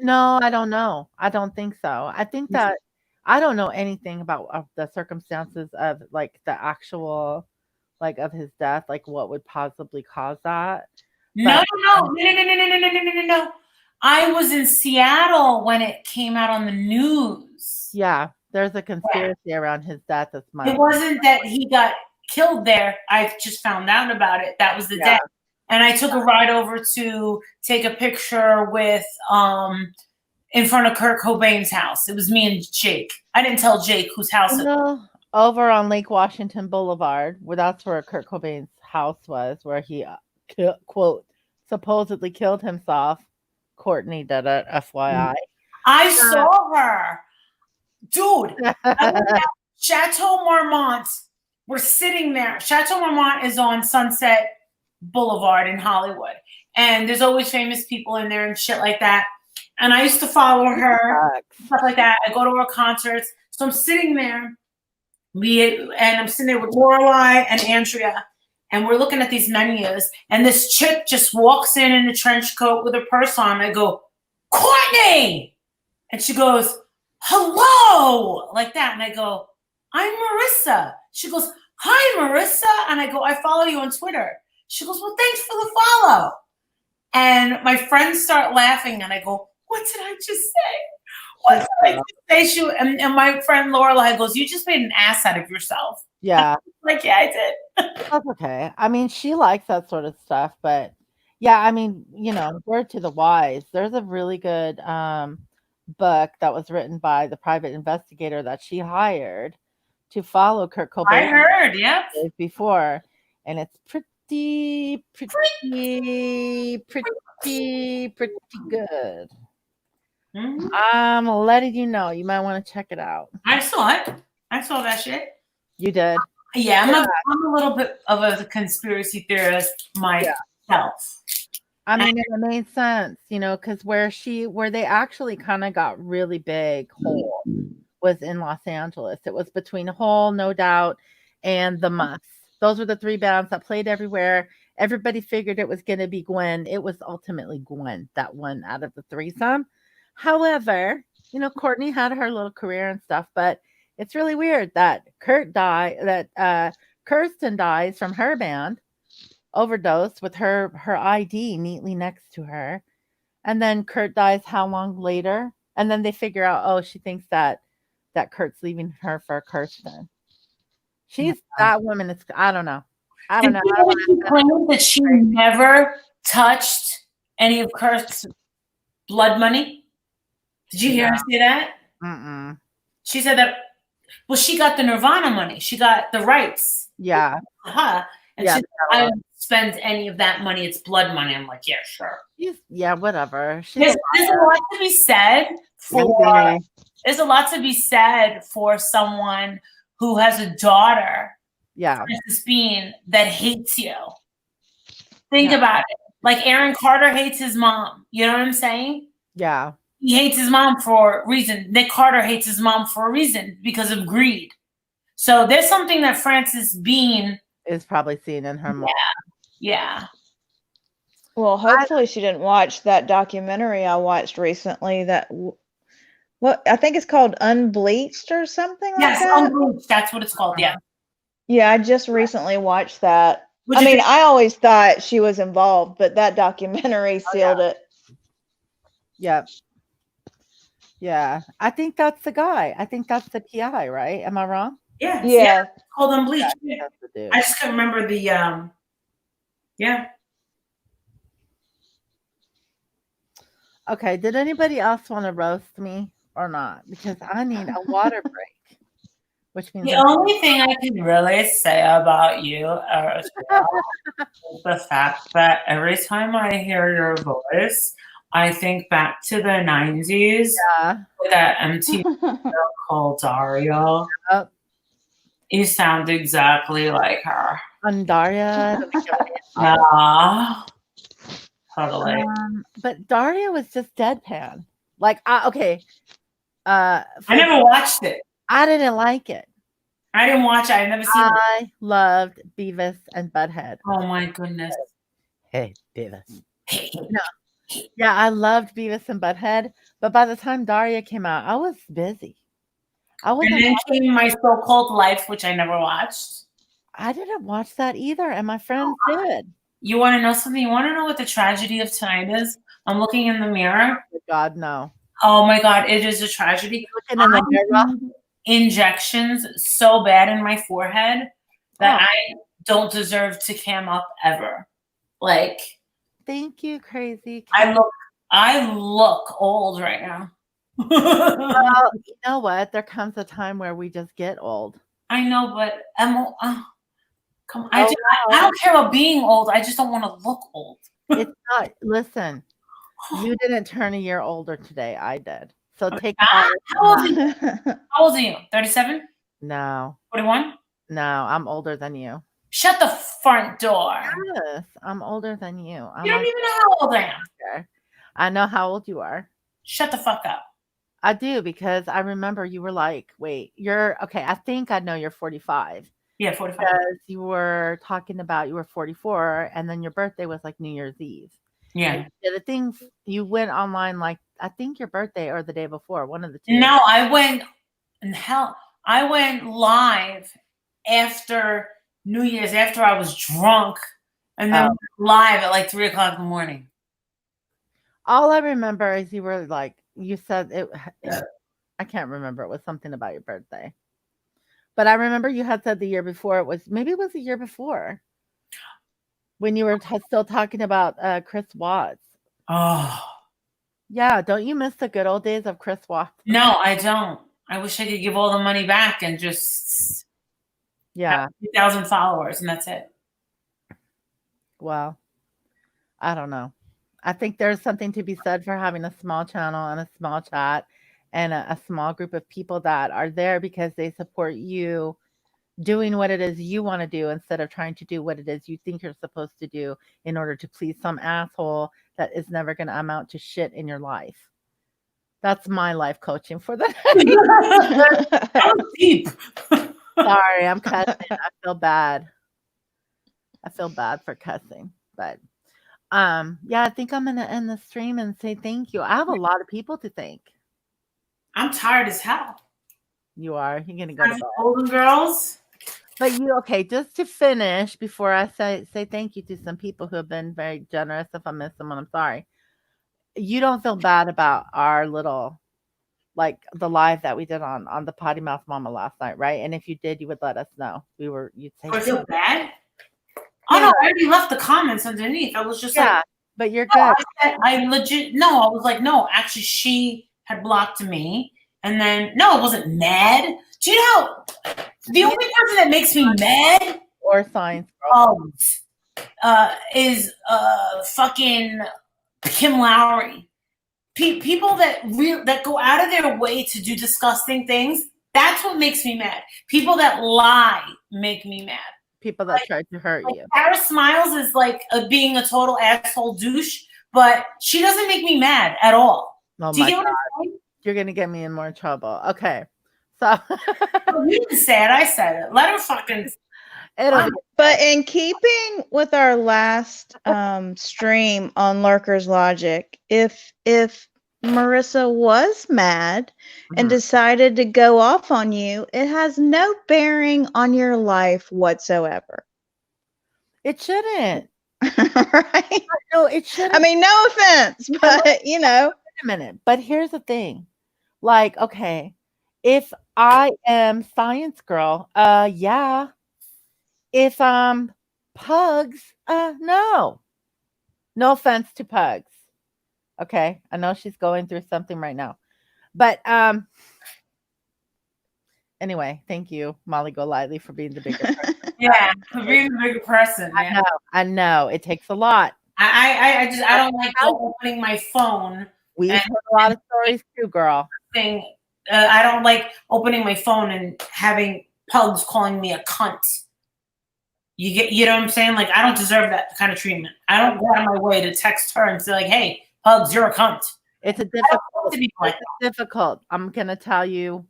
No, I don't know. I don't think so. I think that I don't know anything about the circumstances of like the actual like of his death, like what would possibly cause that. No. I was in Seattle when it came out on the news. Yeah, there's a conspiracy around his death. That's my. It wasn't that he got killed there. I just found out about it. That was the day. And I took a ride over to take a picture with in front of Kurt Cobain's house. It was me and Jake. I didn't tell Jake whose house it was. No, over on Lake Washington Boulevard, where that's where Kurt Cobain's house was, where he quote supposedly killed himself. Courtney did it, FYI. I saw her, dude. I went down Chateau Marmont. We're sitting there. Chateau Marmont is on Sunset Boulevard in Hollywood, and there's always famous people in there and shit like that. And I used to follow her, stuff like that. I go to her concerts. So I'm sitting there, and I'm sitting there with Lorelai and Andrea, and we're looking at these menus. And this chick just walks in a trench coat with her purse on. I go, Courtney! And she goes, hello! Like that. And I go, I'm Marissa. She goes, hi, Marissa. And I go, I follow you on Twitter. She goes, well, thanks for the follow. And my friends start laughing, and I go, what did I just say? What did I just say? And my friend Lorelai goes, you just made an ass out of yourself. Yeah. Like, yeah, I did. That's okay. I mean, she likes that sort of stuff, but yeah, I mean, word to the wise. There's a really good book that was written by the private investigator that she hired to follow Kurt Cobain. I heard, yep. Before, and it's pretty good. Mm-hmm. I'm letting you know. You might want to check it out. I saw it. I saw that shit. You did? Yeah, I'm a little bit of a conspiracy theorist myself. I mean, it made sense, because where they actually kind of got really big hole was in Los Angeles. It was between Hole, No Doubt, and The Muffs. Those were the three bands that played everywhere. Everybody figured it was going to be Gwen. It was ultimately Gwen that won out of the threesome. However, Courtney had her little career and stuff, but it's really weird that Kirsten dies from her band, overdose with her ID neatly next to her. And then Kurt dies how long later? And then they figure out, oh, she thinks that Kurt's leaving her for Kirsten. That woman is, I don't know. Did you claim that she never touched any of Kurt's blood money? Did you hear her say that? Mm-mm. She said that, well, she got the Nirvana money. She got the rights. Yeah. And she said, I don't spend any of that money. It's blood money. I'm like, yeah, sure. Yeah, whatever. There's a lot to be said there's a lot to be said for someone who has a daughter, Frances Bean, that hates you. Think about it. Like Aaron Carter hates his mom. You know what I'm saying? Yeah. He hates his mom for a reason. Nick Carter hates his mom for a reason, because of greed. So there's something that Frances Bean is probably seeing in her mom. Yeah. Well, hopefully she didn't watch that documentary I watched recently that what I think it's called Unbleached or something like that. Yes, Unbleached. That's what it's called. Yeah. Yeah, I just recently watched that. I always thought she was involved, but that documentary sealed it. Yep. Yeah. I think that's the guy. I think that's the PI, right? Am I wrong? Yeah. Yeah. It's called Unbleached. Yeah, that's the dude. I just can't remember the Okay. Did anybody else want to roast me or not? Because I need a water break. Which means the only thing I can really say about you is the fact that every time I hear your voice, I think back to the 90s with that MTV show called Daria. Yep. You sound exactly like her. And Daria. Totally. But Daria was just deadpan. Like, okay. I never watched it. I didn't like it. I didn't watch it. I've never seen it. I loved Beavis and Butthead. Oh my goodness. Hey, Beavis. Yeah, I loved Beavis and Butthead, but by the time Daria came out, I was busy. I And wasn't. then came My So-Called Life, which I never watched. I didn't watch that either, and my friends did. You want to know something? You want to know what the tragedy of tonight is? I'm looking in the mirror. God, no. Oh my God, it is a tragedy. Looking in the mirror. Injections so bad in my forehead that I don't deserve to cam up ever. Like, Thank you, crazy. I look old right now. Well, you know what? There comes a time where we just get old. I know, but Emma, come on. Oh, I don't care about being old. I just don't want to look old. It's not. Listen, you didn't turn a year older today. I did. So take How old are you? That's How old are you? 37? No, 41? no, I'm older than you. Shut the front door. Yes, I'm older than you. You don't even know how old I am. I know how old you are. Shut the fuck up. I do, because I remember you were like, wait, you're okay. I think I know you're 45 Yeah, 45. because you were talking about you were 44 and then your birthday was like New Year's Eve. Yeah. The things you went online like I think your birthday or the day before, one of the two. No, I went live after New Year's, after I was drunk, and then live at like 3 o'clock in the morning. All I remember is you were like, you said it, I can't remember. It was something about your birthday. But I remember you had said the year before maybe it was the year before when you were still talking about Chris Watts. Oh. Yeah, don't you miss the good old days of Chris Watts? No, I don't. I wish I could give all the money back and just have 2,000 followers, and that's it. Well, I don't know. I think there's something to be said for having a small channel and a small chat and a small group of people that are there because they support you doing what it is you want to do instead of trying to do what it is you think you're supposed to do in order to please some asshole that is never going to amount to shit in your life. That's my life coaching for the That was deep. Sorry, I'm cussing. I feel bad. I feel bad for cussing, but yeah, I think I'm gonna end the stream and say thank you. I have a lot of people to thank. I'm tired as hell. You are. You're gonna go to bed. Golden Girls. But okay, just to finish before I say thank you to some people who have been very generous. If I miss someone, I'm sorry. You don't feel bad about our little, like the live that we did on the Potty Mouth Mama last night, right? And if you did, you would let us know. You'd say, I feel bad. Oh no, I already left the comments underneath. I was just like, but you're good. I was like, no, actually she had blocked me. And then, no, I wasn't mad. Do you know, the only person that makes me mad or science is fucking Kim Lowry. People that go out of their way to do disgusting things, that's what makes me mad. People that lie make me mad. People that try to hurt you. Sarah Smiles is like being a total asshole douche, but she doesn't make me mad at all. Oh Do you my get what God. I'm saying? You're gonna get me in more trouble. Okay, so you didn't say it. I said it. Let her fucking. But in keeping with our last stream on Lurker's Logic, if Marissa was mad and decided to go off on you, it has no bearing on your life whatsoever. It shouldn't. Right? No, it shouldn't. I mean, no offense, but you know. Wait a minute. But here's the thing. Like, okay, if I am Science Girl, yeah. If Pugs, no. No offense to Pugs. Okay, I know she's going through something right now. But anyway, thank you, Molly Golightly, for being the bigger person. Yeah, for being the bigger person. Yeah. I know. It takes a lot. I don't like opening my phone. We've heard a lot of stories too, girl. I don't like opening my phone and having Pugs calling me a cunt. You know what I'm saying? Like, I don't deserve that kind of treatment. I don't go out of my way to text her and say like, "Hey, Pugs, you're a cunt." It's difficult. I'm gonna tell you,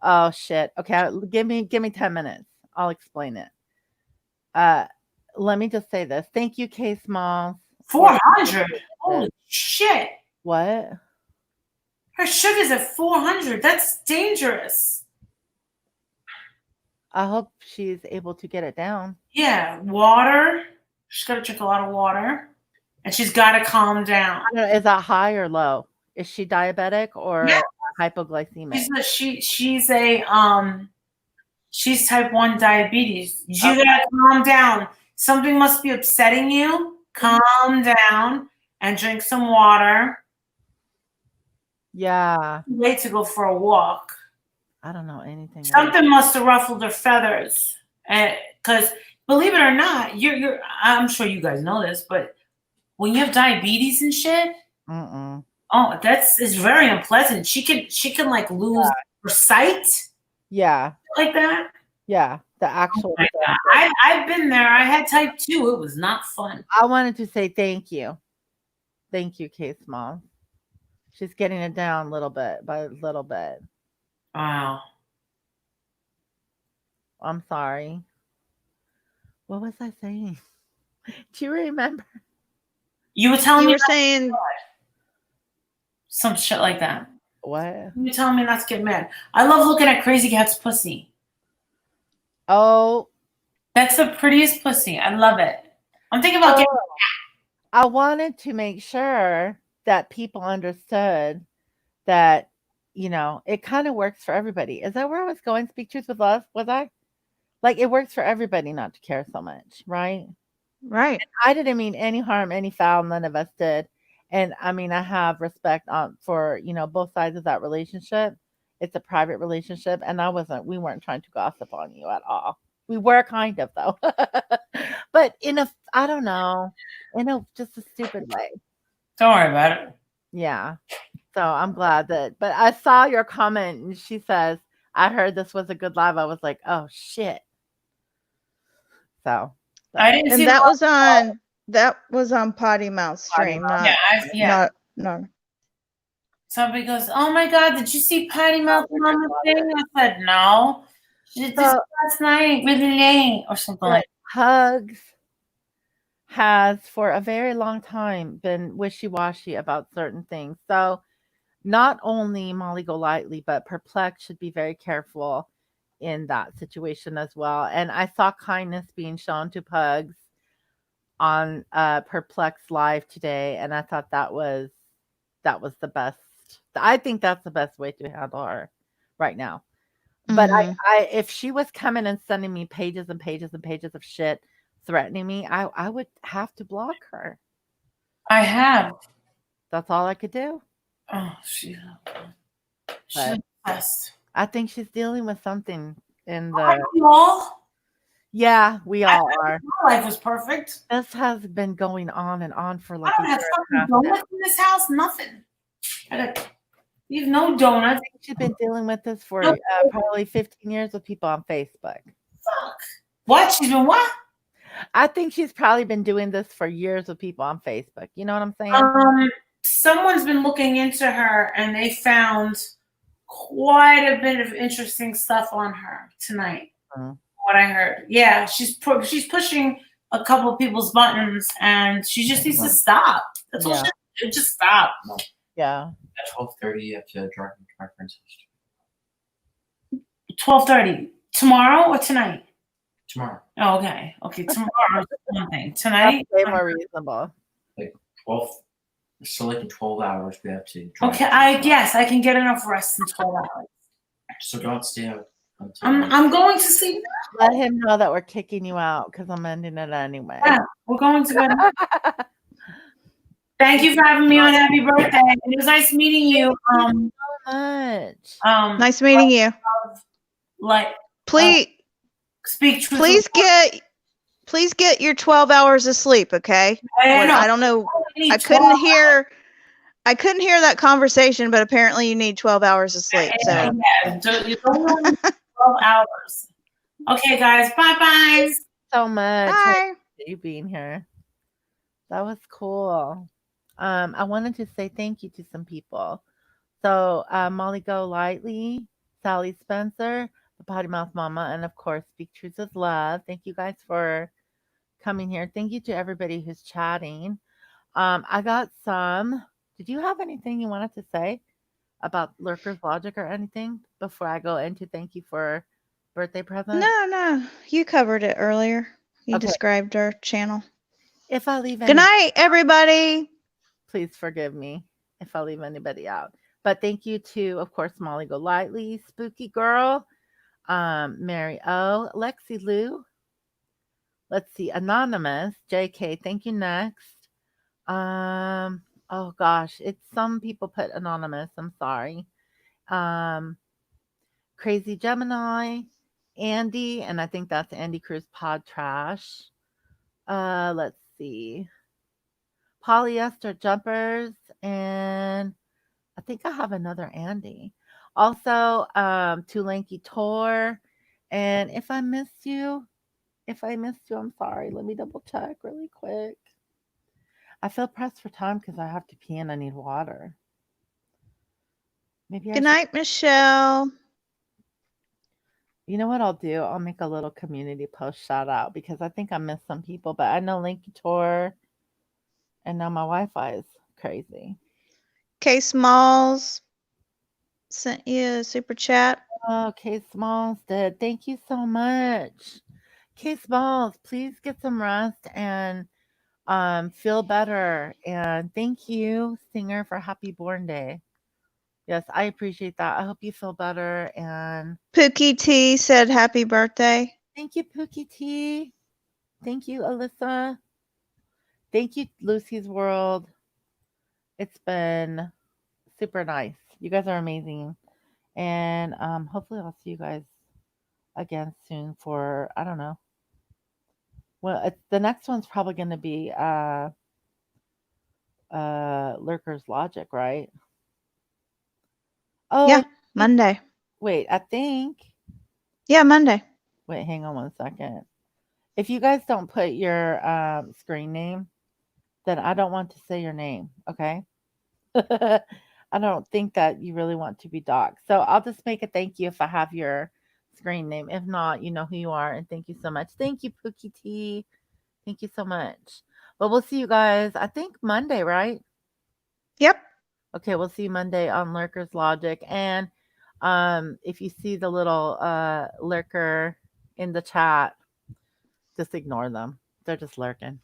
Oh shit. Okay, give me 10 minutes. I'll explain it. Let me just say this. Thank you, K Smalls. 400. Holy shit. What? Her sugar's at 400. That's dangerous. I hope she's able to get it down. Yeah, water. She's got to drink a lot of water. And she's got to calm down. I don't know, is that high or low? Is she diabetic or Yeah. hypoglycemic? She's type 1 diabetes. You gotta calm down. Something must be upsetting you. Calm down and drink some water. Yeah. Wait to go for a walk. I don't know anything. Something must have ruffled her feathers. Because believe it or not, I'm sure you guys know this, but when you have diabetes and shit, Mm-mm. oh, it's very unpleasant. She can like lose her sight. Yeah. Like that. Yeah. The actual. Oh my God. I've been there. I had type 2. It was not fun. I wanted to say thank you. Thank you, K Small. She's getting it down little bit by little bit. Wow. I'm sorry. What was I saying? Do you remember? You were telling You me were saying some shit like that. What? You were telling me not to get mad. I love looking at Crazy Cat's pussy. Oh. That's the prettiest pussy. I love it. I'm thinking about getting. I wanted to make sure that people understood that, you know, it kind of works for everybody. Is that where I was going? Speak truth with love? Was I? Like, it works for everybody not to care so much, right? right. And I didn't mean any harm, any foul. None of us did. And I mean, I have respect for, you know, both sides of that relationship. It's a private relationship. And we weren't trying to gossip on you at all. We were kind of, though. But I don't know, just a stupid way. Don't worry about it. Yeah. So I'm glad but I saw your comment and she says, I heard this was a good live. I was like, oh shit. So I didn't see And that was on Potty Mouth stream, not. Somebody goes, "Oh my God, did you see Patty Mouth on the thing?" I said, "No." She did this last night, really late, or something like that. Hugs has for a very long time been wishy-washy about certain things. So not only Molly Golightly, but Perplex should be very careful in that situation as well. And I saw kindness being shown to Pugs on Perplex Live today, and I thought that was the best. I think that's the best way to handle her right now. But I if she was coming and sending me pages and pages and pages of shit threatening me, I would have to block her. I have. That's all I could do. Oh, she's But obsessed. I think she's dealing with something in Aren't the. we all? Yeah, we all are. My life was perfect. This has been going on and on for I like a don't have year and a fucking half now. donuts in this house. Nothing. You have no donuts. She's been dealing with this for probably 15 years with people on Facebook. Fuck. What? She's been what? I think she's probably been doing this for years with people on Facebook. You know what I'm saying? Someone's been looking into her and they found quite a bit of interesting stuff on her tonight. What I heard. Yeah, she's pushing a couple of people's buttons and she just needs to stop. That's all she just stop. Yeah. At 12:30, you have to drive my friend's house. 12:30. Tomorrow or tonight? Tomorrow. Oh, okay. Okay, tomorrow is one thing. Tonight? That's way more reasonable. Like 12. So like in 12 hours, we have to drive. Okay, I guess I can get enough rest in 12 hours. So don't stay out. I'm going to sleep. Let him know that we're kicking you out because I'm ending it anyway. Yeah, we're going to bed. Thank you for having me on. Happy birthday. It was nice meeting you. Thank you so much. Nice meeting you. Like, Please, speak truth. please get your 12 hours of sleep, okay? I don't know. I couldn't hear that conversation, but apparently you need 12 hours of sleep. So Yeah, 12 hours. Okay, guys. Bye-bye. So much. bye. You being here. That was cool. I wanted to say thank you to some people. So Molly Golightly Sally Spencer, the Potty Mouth Mama, and of course, Speak Truths with Love. Thank you guys for coming here. Thank you to everybody who's chatting. I got some. Did you have anything you wanted to say about Lurker's Logic or anything before I go into thank you for birthday present? No, you covered it earlier. You Okay. described our channel. If I leave Good any, night, everybody. please forgive me if I leave anybody out. But thank you to, of course, Molly Golightly, Spooky Girl, Mary O, Lexi Lou. Let's see, Anonymous, JK. Thank you. Next. Oh gosh, it's some people put anonymous. I'm sorry. Crazy Gemini, Andy, and I think that's Andy Cruz Pod Trash. Let's see. Polyester Jumpers, and I think I have another Andy. Also, Too Lanky Tor. And if I missed you, I'm sorry. Let me double check really quick. I feel pressed for time because I have to pee and I need water. Maybe I Good should. night, Michelle. You know what I'll do? I'll make a little community post shout out because I think I missed some people, but I know Linky Tour, and now my Wi-Fi is crazy. K Smalls sent you a super chat. Oh, K Smalls did. Thank you so much. K Smalls, please get some rest and feel better. And thank you, Singer, for Happy Born Day. Yes, I appreciate that. I hope you feel better. And Pookie T said happy birthday. thank you, Pookie T. Thank you, Alyssa. Thank you, Lucy's World. It's been super nice. You guys are amazing. And hopefully I'll see you guys again soon for, I don't know. Well, the next one's probably going to be Lurker's Logic, right? Oh, Yeah, Monday. Wait, I think. Yeah, Monday. Wait, hang on one second. If you guys don't put your screen name, then I don't want to say your name, okay? I don't think that you really want to be doxxed. So I'll just make a thank you if I have your screen name. If not, you know who you are. And thank you so much. Thank you, Pookie T. Thank you so much. But we'll see you guys, I think Monday, right? Yep. Okay, we'll see you Monday on Lurker's Logic. And if you see the little lurker in the chat, just ignore them. They're just lurking.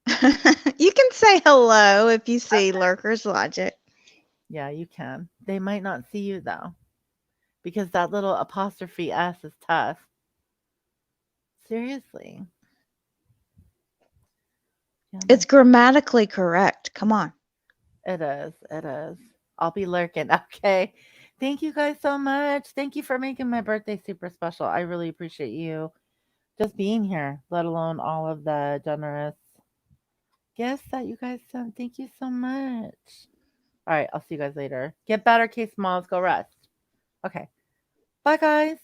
You can say hello if you see Lurker's Logic. Yeah, you can. They might not see you though, because that little apostrophe S is tough. Seriously. Yeah, It's grammatically correct. Come on. it is. It is. I'll be lurking. Okay. Thank you guys so much. Thank you for making my birthday super special. I really appreciate you just being here, let alone all of the generous gifts that you guys sent. Thank you so much. All right. I'll see you guys later. Get better, K Smalls. Go rest. Okay. Bye, guys.